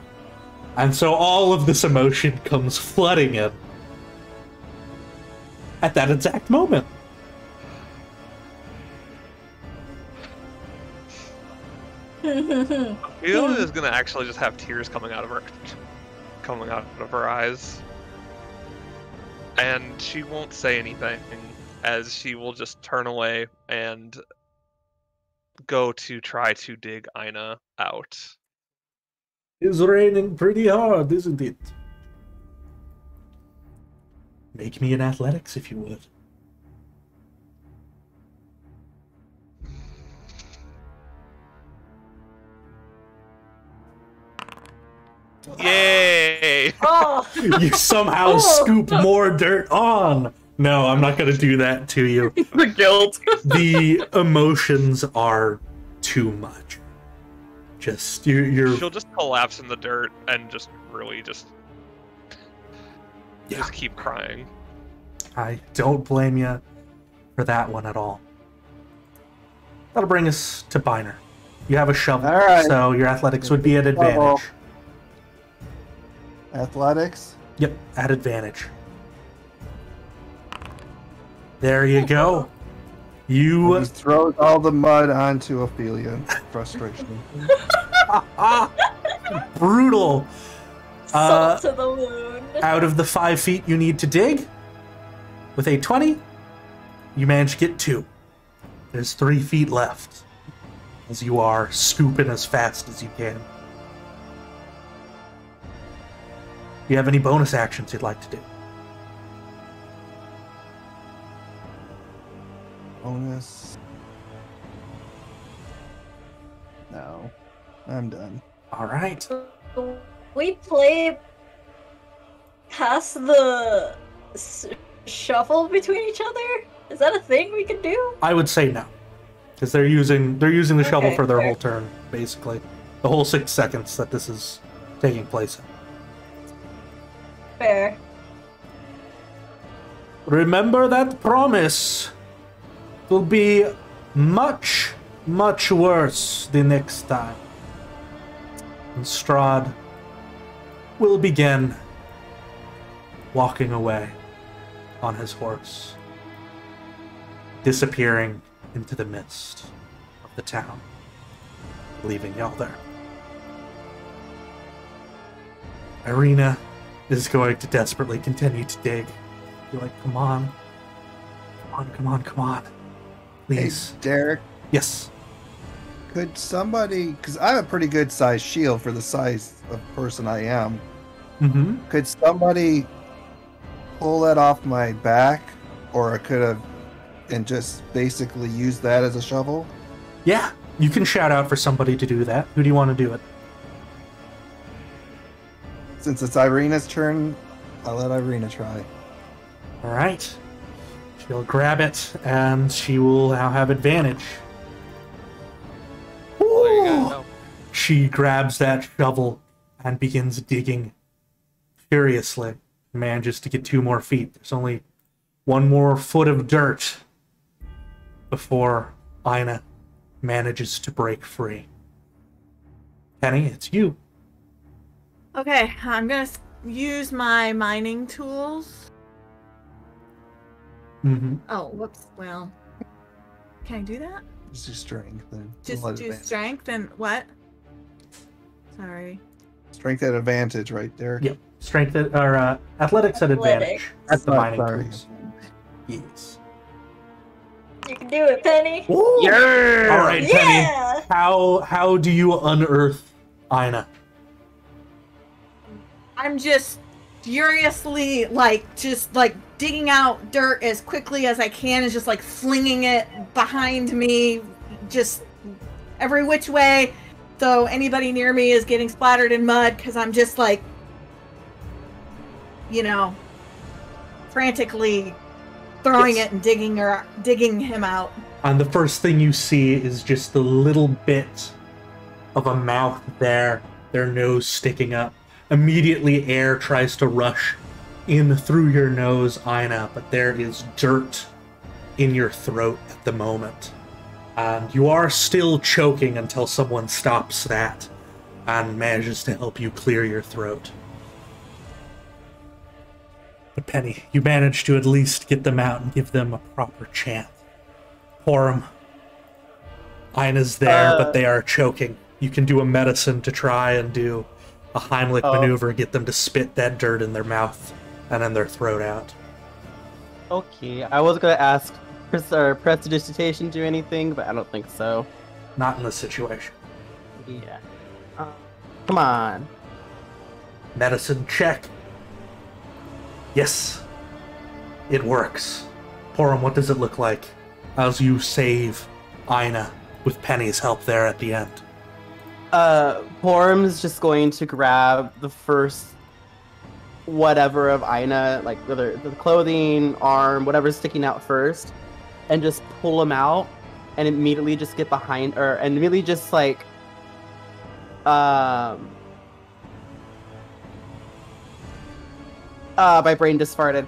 And so all of this emotion comes flooding in at that exact moment. Viola is gonna actually just have tears coming out of her eyes. And she won't say anything, as she will just turn away and go to try to dig Aina out. It's raining pretty hard, isn't it? Make me an athletics if you would. Yay! Oh, You somehow scoop more dirt on. No, I'm not going to do that to you. The guilt. The emotions are too much. Just you're She'll just collapse in the dirt and just really just keep crying. I don't blame you for that one at all. That'll bring us to Biner. You have a shovel, All right. so your athletics would be at advantage. Athletics. Yep, at advantage. There you go. You He throws all the mud onto Ophelia in frustration. brutal. salt to the wound. Out of the 5 feet you need to dig, with a 20, you manage to get 2. There's 3 feet left, as you are scooping as fast as you can. Do you have any bonus actions you'd like to do? Bonus. No. I'm done. All right. We play pass the shuffle between each other? Is that a thing we can do? I would say no, because they're using the shovel Okay, for their fair. whole turn, basically, the whole 6 seconds that this is taking place in. Fair. Remember that promise. Will be much, much worse the next time. And Strahd will begin walking away on his horse, disappearing into the mist of the town, leaving y'all there. Irina is going to desperately continue to dig. Be like, come on. Come on. Please. Hey, Derek, Yes. could somebody, because I have a pretty good sized shield for the size of person I am, Mm-hmm. could somebody pull that off my back, or I could have, and just basically use that as a shovel? Yeah, you can shout out for somebody to do that. Who do you want to do it? Since it's Irina's turn, I'll let Irina try. All right. She'll grab it, and she will now have advantage. Well, you gotta Ooh. know. She grabs that shovel and begins digging furiously. Manages to get 2 more feet. There's only 1 more foot of dirt before Ina manages to break free. Penny, it's you. Okay, I'm gonna use my mining tools. Mm-hmm. Oh, whoops. Well, can I do that? Just do strength and Just let do advantage. strength and what? Sorry. Strength at advantage right there. Yep. Strength at, or athletics at advantage. That's the mining Sorry. tools. Yes. You can do it, Penny. Yeah. All right, Penny. Yeah. How do you unearth Ina? I'm just furiously just digging out dirt as quickly as I can and just flinging it behind me, just every which way, so anybody near me is getting splattered in mud, because I'm just frantically throwing it and digging him out. And the first thing you see is just the little bit of a mouth there, their nose sticking up. Immediately air tries to rush in through your nose, Ina, but there is dirt in your throat at the moment. And you are still choking until someone stops that and manages to help you clear your throat. But Penny, you manage to at least get them out and give them a proper chant. Porum. Ina's there, but they are choking. You can do a medicine to try and do a Heimlich maneuver, get them to spit that dirt in their mouth and in their throat out. Okay, I was gonna ask prestidigitation do anything, but I don't think so. Not in this situation. Yeah. Come on. Medicine check. Yes. It works. Porum, what does it look like as you save Ina with Penny's help there at the end? Form's just going to grab the first whatever of Aina, like whether the clothing, arm, whatever's sticking out first, and just pull him out, and immediately just get behind her, and immediately just like, my brain just farted.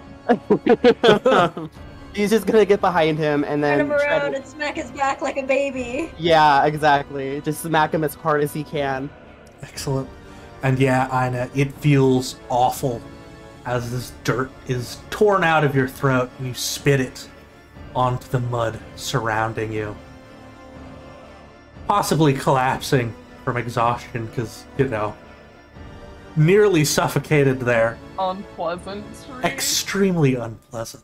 He's just gonna get behind him and then Turn him around and smack his back like a baby. Yeah, exactly. Just smack him as hard as he can. Excellent. And yeah, Aina, it feels awful as this dirt is torn out of your throat and you spit it onto the mud surrounding you. Possibly collapsing from exhaustion because, nearly suffocated there. Unpleasant. Extremely unpleasant.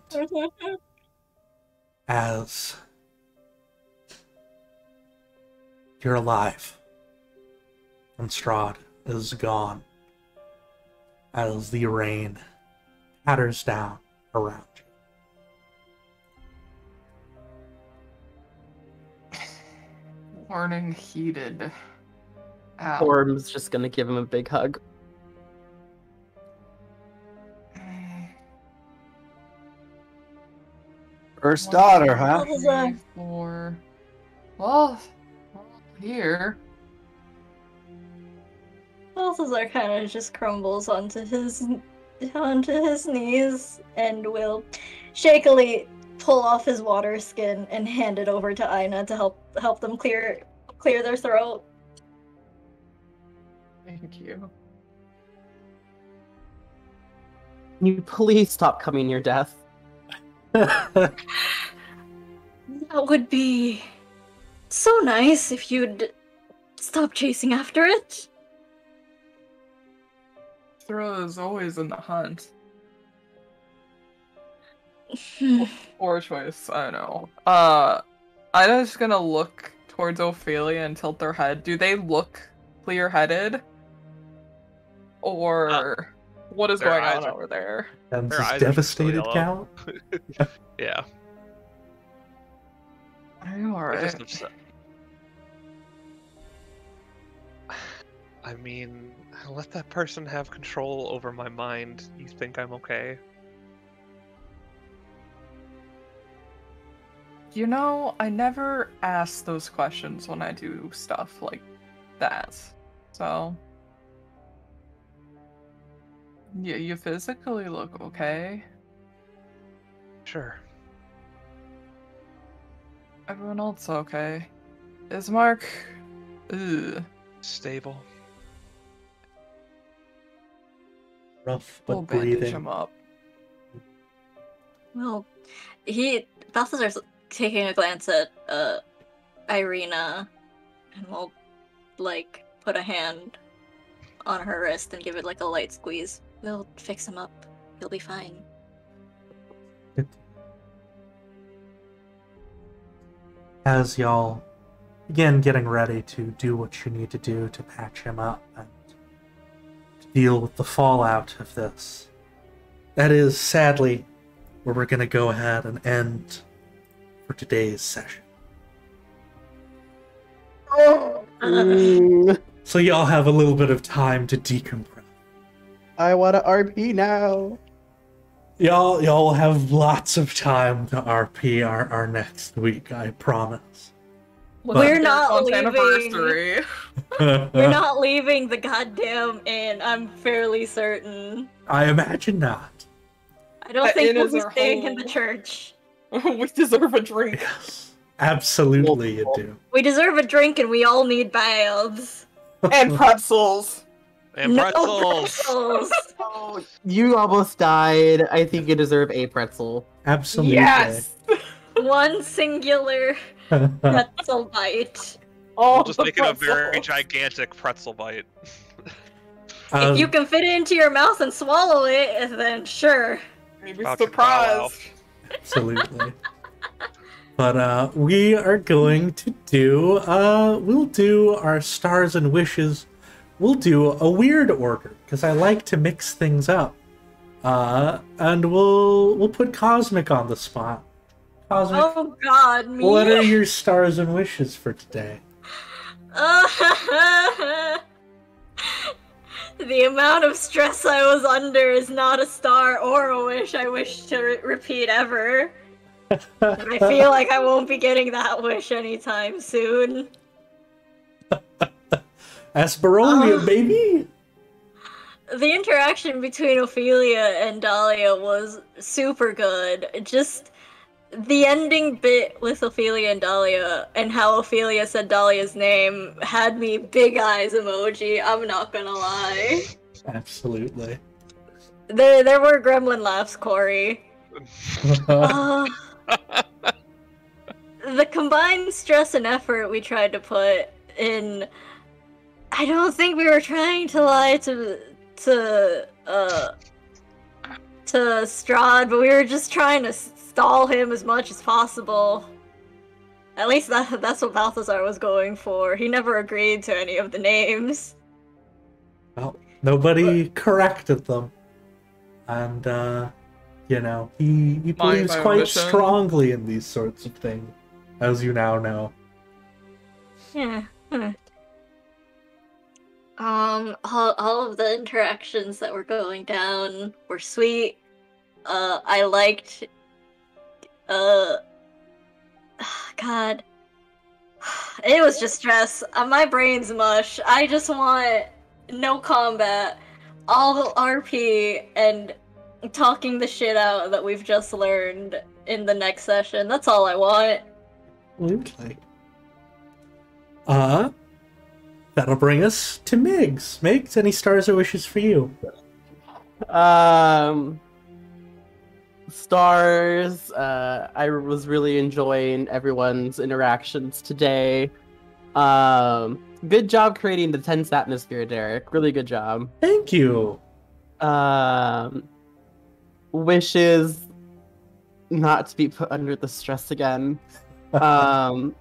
As you're alive and Strahd is gone as the rain patters down around you. Morning heated. Ow. Form's just gonna give him a big hug. First daughter, huh? Balthazar. 3, 4. Well, here. Balthazar kind of just crumbles onto his knees and will shakily pull off his water skin and hand it over to Aina to help them clear their throat. Thank you. Can you please stop coming near death? That would be so nice if you'd stop chasing after it. Throw is always in the hunt. Hmm. Poor choice, I know. I'm just gonna look towards Ophelia and tilt their head. Do they look clear-headed? Or what is going on over there? And Their this eyes are devastated still count? Yeah. Are you They're alright? just upset. I mean, let that person have control over my mind. You think I'm okay? You know, I never ask those questions when I do stuff like that. So... yeah, you physically look okay. Sure. Everyone else okay. Is Mark... ugh. Stable. Rough We'll but bandage breathing. him up. Well, Balthazar's taking a glance at Irina and will put a hand on her wrist and give it a light squeeze. We'll fix him up. He'll be fine. As y'all begin getting ready to do what you need to do to patch him up and to deal with the fallout of this, that is sadly where we're going to go ahead and end for today's session. So y'all have a little bit of time to decompress. I want to RP now. Y'all will have lots of time to RP our next week, I promise. We're not leaving. Anniversary. We're not leaving the goddamn inn, I'm fairly certain. I imagine not. I don't That think inn we'll is be our staying in home. the church. We deserve a drink. Yes, absolutely you do. We deserve a drink and we all need baths. And pretzels. And No pretzels! pretzels. Oh, you almost died. I think you deserve a pretzel. Absolutely. Yes! One singular pretzel bite. Oh, We'll just the make it a very pretzels. gigantic pretzel bite. If you can fit it into your mouth and swallow it, then sure. Maybe About to surprise. Absolutely. But we are going to do, we'll do our stars and wishes. We'll do a weird order, because I like to mix things up. And we'll put Cosmic on the spot. Cosmic, Oh god, me. what are your stars and wishes for today? The amount of stress I was under is not a star or a wish I wish to repeat ever. I feel like I won't be getting that wish anytime soon. Asperonia, baby! The interaction between Ophelia and Dahlia was super good. Just the ending bit with Ophelia and Dahlia, and how Ophelia said Dahlia's name, had me big eyes emoji, I'm not gonna lie. Absolutely. There were gremlin laughs, Corey. The combined stress and effort we tried to put in, I don't think we were trying to lie to Strahd, but we were just trying to stall him as much as possible. At least that's what Balthazar was going for. He never agreed to any of the names. Well, nobody corrected them. And, you know, he believes quite omission. strongly in these sorts of things, as you now know. Yeah. All of the interactions that were going down were sweet. I liked, God. It was just stress. My brain's mush. I just want no combat, all the RP, and talking the shit out that we've just learned in the next session. That's all I want. Absolutely. That'll bring us to Migs. Migs, any stars or wishes for you? Stars. I was really enjoying everyone's interactions today. Good job creating the tense atmosphere, Derek. Really good job. Thank you. Wishes not to be put under the stress again. But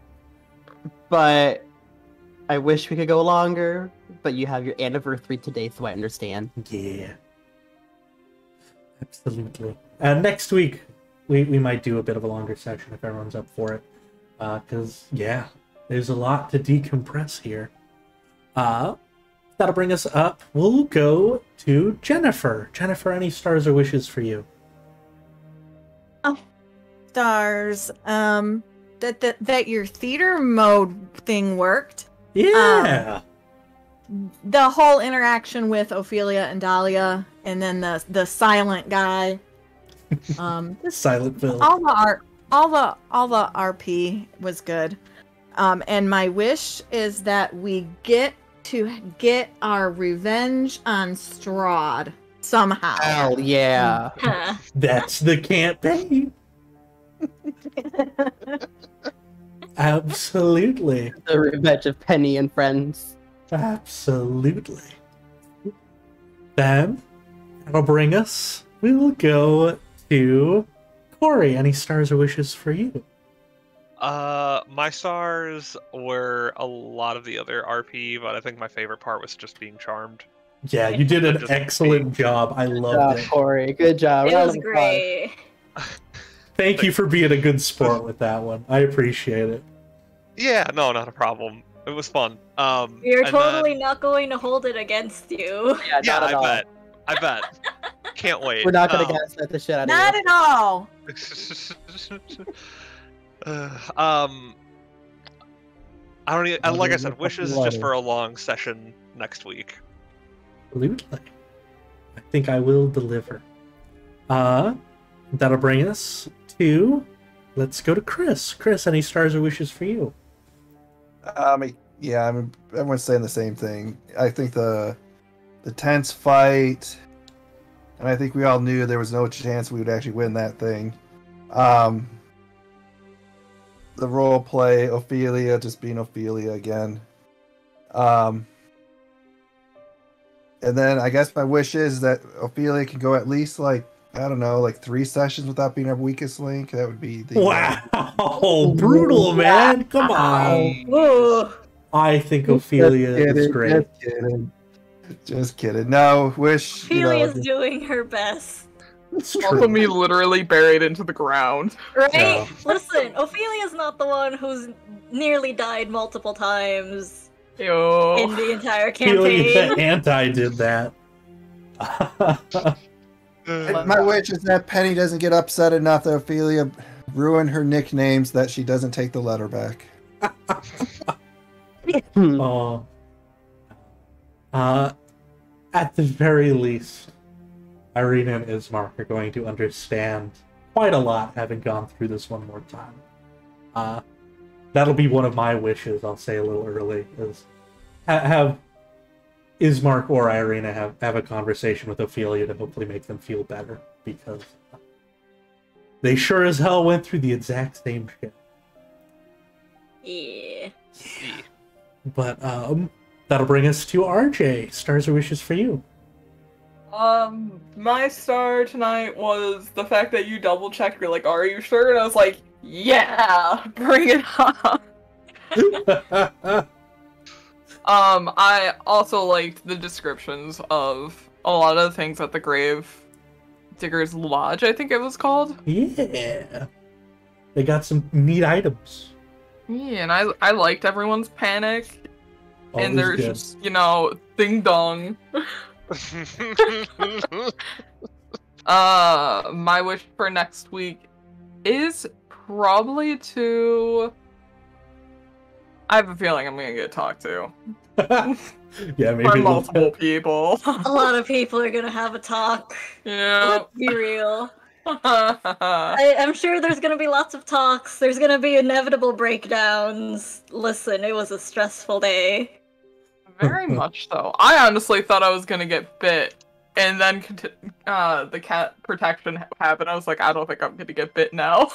I wish we could go longer, but you have your anniversary today, so I understand. Yeah. Absolutely. Next week, we might do a bit of a longer session if everyone's up for it. Because, yeah, there's a lot to decompress here. That'll bring us up. We'll go to Jennifer. Jennifer, any stars or wishes for you? Oh, stars. That your theater mode thing worked. Yeah. The whole interaction with Ophelia and Dahlia, and then the silent guy. Silent Bill. All the RP was good. And my wish is that we get our revenge on Strahd somehow. Hell yeah. That's the campaign. Absolutely. The revenge of Penny and friends. Absolutely. Then, that'll bring us. We will go to Corey. Any stars or wishes for you? My stars were a lot of the other RP, but I think my favorite part was just being charmed. Yeah, you did an Just excellent job. I loved it. Corey. Good job. It Round was of applause. great. Thank you for being a good sport with that one. I appreciate it. Yeah, no, not a problem. It was fun. You're and totally then- not going to hold it against you. Yeah, Yeah, not at all. I bet. Can't wait. We're not gonna gaslight the shit out of Not you. at all. I don't even, like I said, wishes is just Bloody. for a long session next week. Absolutely. I think I will deliver. That'll bring us to. Let's go to Chris. Chris, any stars or wishes for you? Yeah, everyone's saying the same thing. I think the tense fight, and I think we all knew there was no chance we would actually win that thing. The role play, Ophelia just being Ophelia again. And then I guess my wish is that Ophelia can go at least like 3 sessions without being our weakest link. That would be the Wow, brutal, man. Come on. Ooh. I think Ophelia is great. Just kidding. No, wish. Ophelia's doing her best. It's Also, true. me literally buried into the ground. Right? Yeah. Listen, Ophelia's not the one who's nearly died multiple times. Yo. in the entire Ophelia campaign. anti did that. My wish is that Penny doesn't get upset enough that Ophelia ruin her nicknames that she doesn't take the letter back. Oh. At the very least, Irina and Ismark are going to understand quite a lot, having gone through this one more time. That'll be one of my wishes, I'll say a little early, is have Ismark or Irina have a conversation with Ophelia to hopefully make them feel better, because they sure as hell went through the exact same shit. Yeah. But, that'll bring us to RJ. Stars or wishes for you. My star tonight was the fact that you double checked. You're like, are you sure? And I was like, yeah, bring it on. I also liked the descriptions of a lot of the things at the Grave Digger's Lodge, I think it was called. Yeah. They got some neat items. Yeah, and I liked everyone's panic. Always And there's good. just, ding dong. My wish for next week is probably to... I have a feeling I'm gonna get talked to. Yeah, maybe By multiple people. A lot of people are gonna have a talk. Yeah. Let's be real. I'm sure there's gonna be lots of talks. There's gonna be inevitable breakdowns. Listen, it was a stressful day. Very much so. I honestly thought I was gonna get bit, and then the cat protection happened. I was like, I don't think I'm gonna get bit now.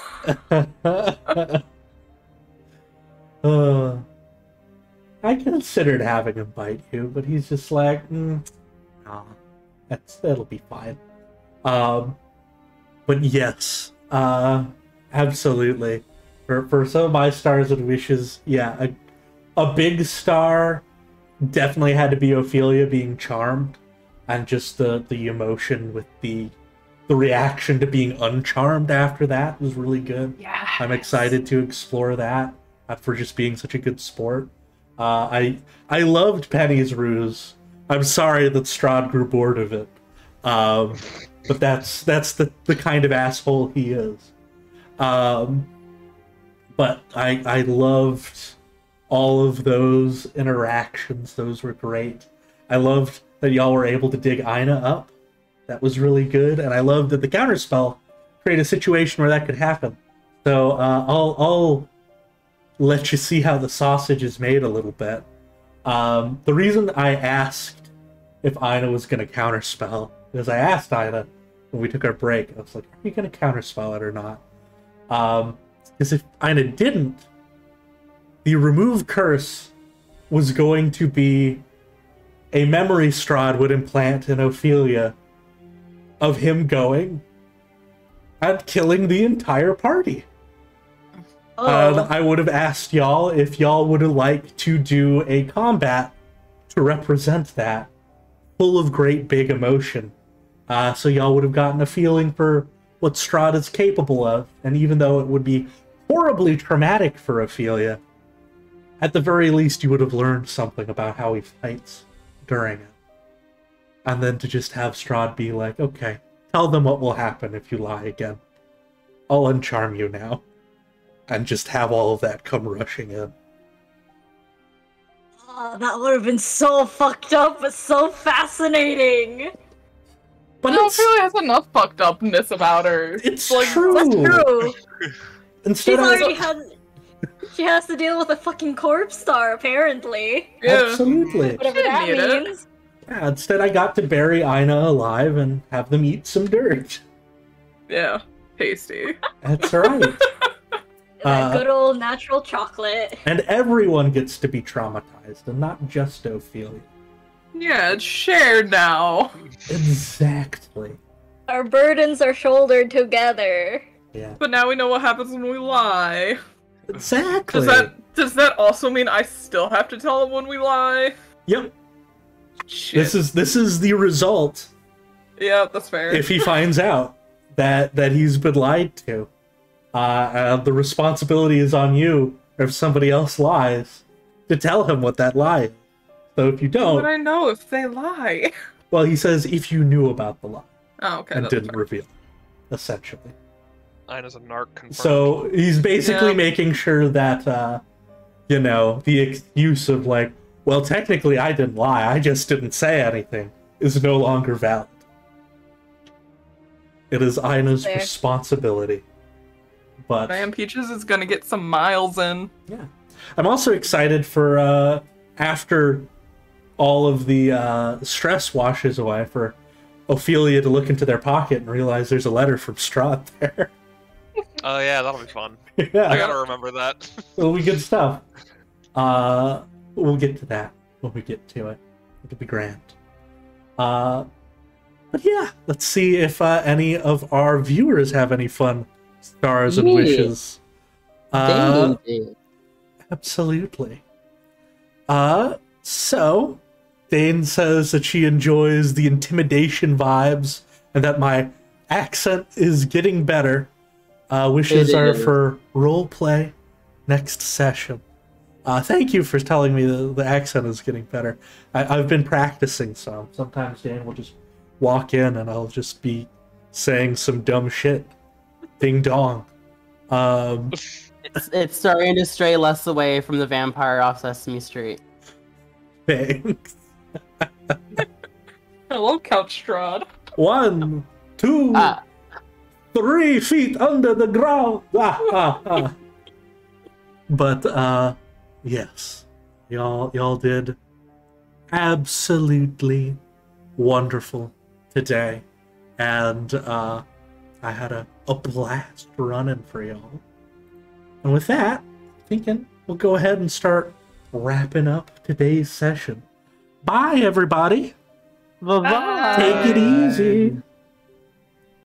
I considered having him bite you, but he's just like, nah, that'll be fine. But yes, absolutely. For some of my stars and wishes, yeah, a big star definitely had to be Ophelia being charmed, and just the emotion with the reaction to being uncharmed after that was really good. Yeah. I'm excited to explore that for just being such a good sport. I loved Penny's ruse. I'm sorry that Strahd grew bored of it. But that's the kind of asshole he is. But I loved all of those interactions. Those were great. I loved that y'all were able to dig Ina up. That was really good. And I loved that the counterspell created a situation where that could happen. So I'll let you see how the sausage is made a little bit. The reason I asked if Ina was going to counterspell is I asked Ina when we took our break. I was like, are you going to counterspell it or not? Because if Ina didn't, the remove curse was going to be a memory Strahd would implant in Ophelia of him going and killing the entire party. Oh. I would have asked y'all if y'all would have liked to do a combat to represent that, full of great big emotion. So y'all would have gotten a feeling for what Strahd is capable of, and even though it would be horribly traumatic for Ophelia, at the very least you would have learned something about how he fights during it. And then to just have Strahd be like, okay, tell them what will happen if you lie again. I'll uncharm you now. And just have all of that come rushing in. Oh, that would have been so fucked up, but so fascinating. But No, it's, Ophelia has enough fucked upness about her. it's like, true. That's true. Instead She's of, already had. She has to deal with a fucking corpse star, apparently. Yeah. absolutely. Whatever She that didn't need it. means. Yeah, instead I got to bury Ina alive and have them eat some dirt. Yeah. Tasty. That's right. That good old natural chocolate. And everyone gets to be traumatized, and not just Ophelia. Yeah, it's shared now. Exactly. Our burdens are shouldered together. Yeah. But now we know what happens when we lie. Exactly. Does that also mean I still have to tell them when we lie? Yep. Shit. This is the result Yeah, that's fair. if he finds out that he's been lied to. The responsibility is on you if somebody else lies to tell him what that lie is. So if you How would don't, I know if they lie? well, he says if you knew about the lie Oh, okay. and that's didn't fair. reveal it, essentially. Ina's a narc confirmed. So he's basically Yeah. making sure that, you know, the excuse of like, well, technically I didn't lie, I just didn't say anything, is no longer valid. It is Ina's Fair. responsibility. But Man, Peaches is gonna get some miles in. yeah, I'm also excited for after all of the stress washes away, for Ophelia to look into their pocket and realize there's a letter from Strahd there. Oh yeah, that'll be fun. Yeah, I gotta remember that. it'll be good stuff. We'll get to that when we get to it. It'll be grand. But yeah, let's see if any of our viewers have any fun stars and Me. wishes. Dang, dude. Absolutely. So Dane says that she enjoys the intimidation vibes and that my accent is getting better. Wishes It are is. for roleplay next session. Thank you for telling me the accent is getting better. I've been practicing some. Sometimes Dane will just walk in and I'll just be saying some dumb shit. Ding dong. It's starting to stray less away from the vampire off Sesame Street. Thanks. Hello, Couch Strahd. 1, 2, Ah. 3 feet under the ground. But yes, y'all did absolutely wonderful today, and I had a blast running for y'all. And with that, thinking we'll go ahead and start wrapping up today's session. Bye, everybody. Bye-bye. Take it easy.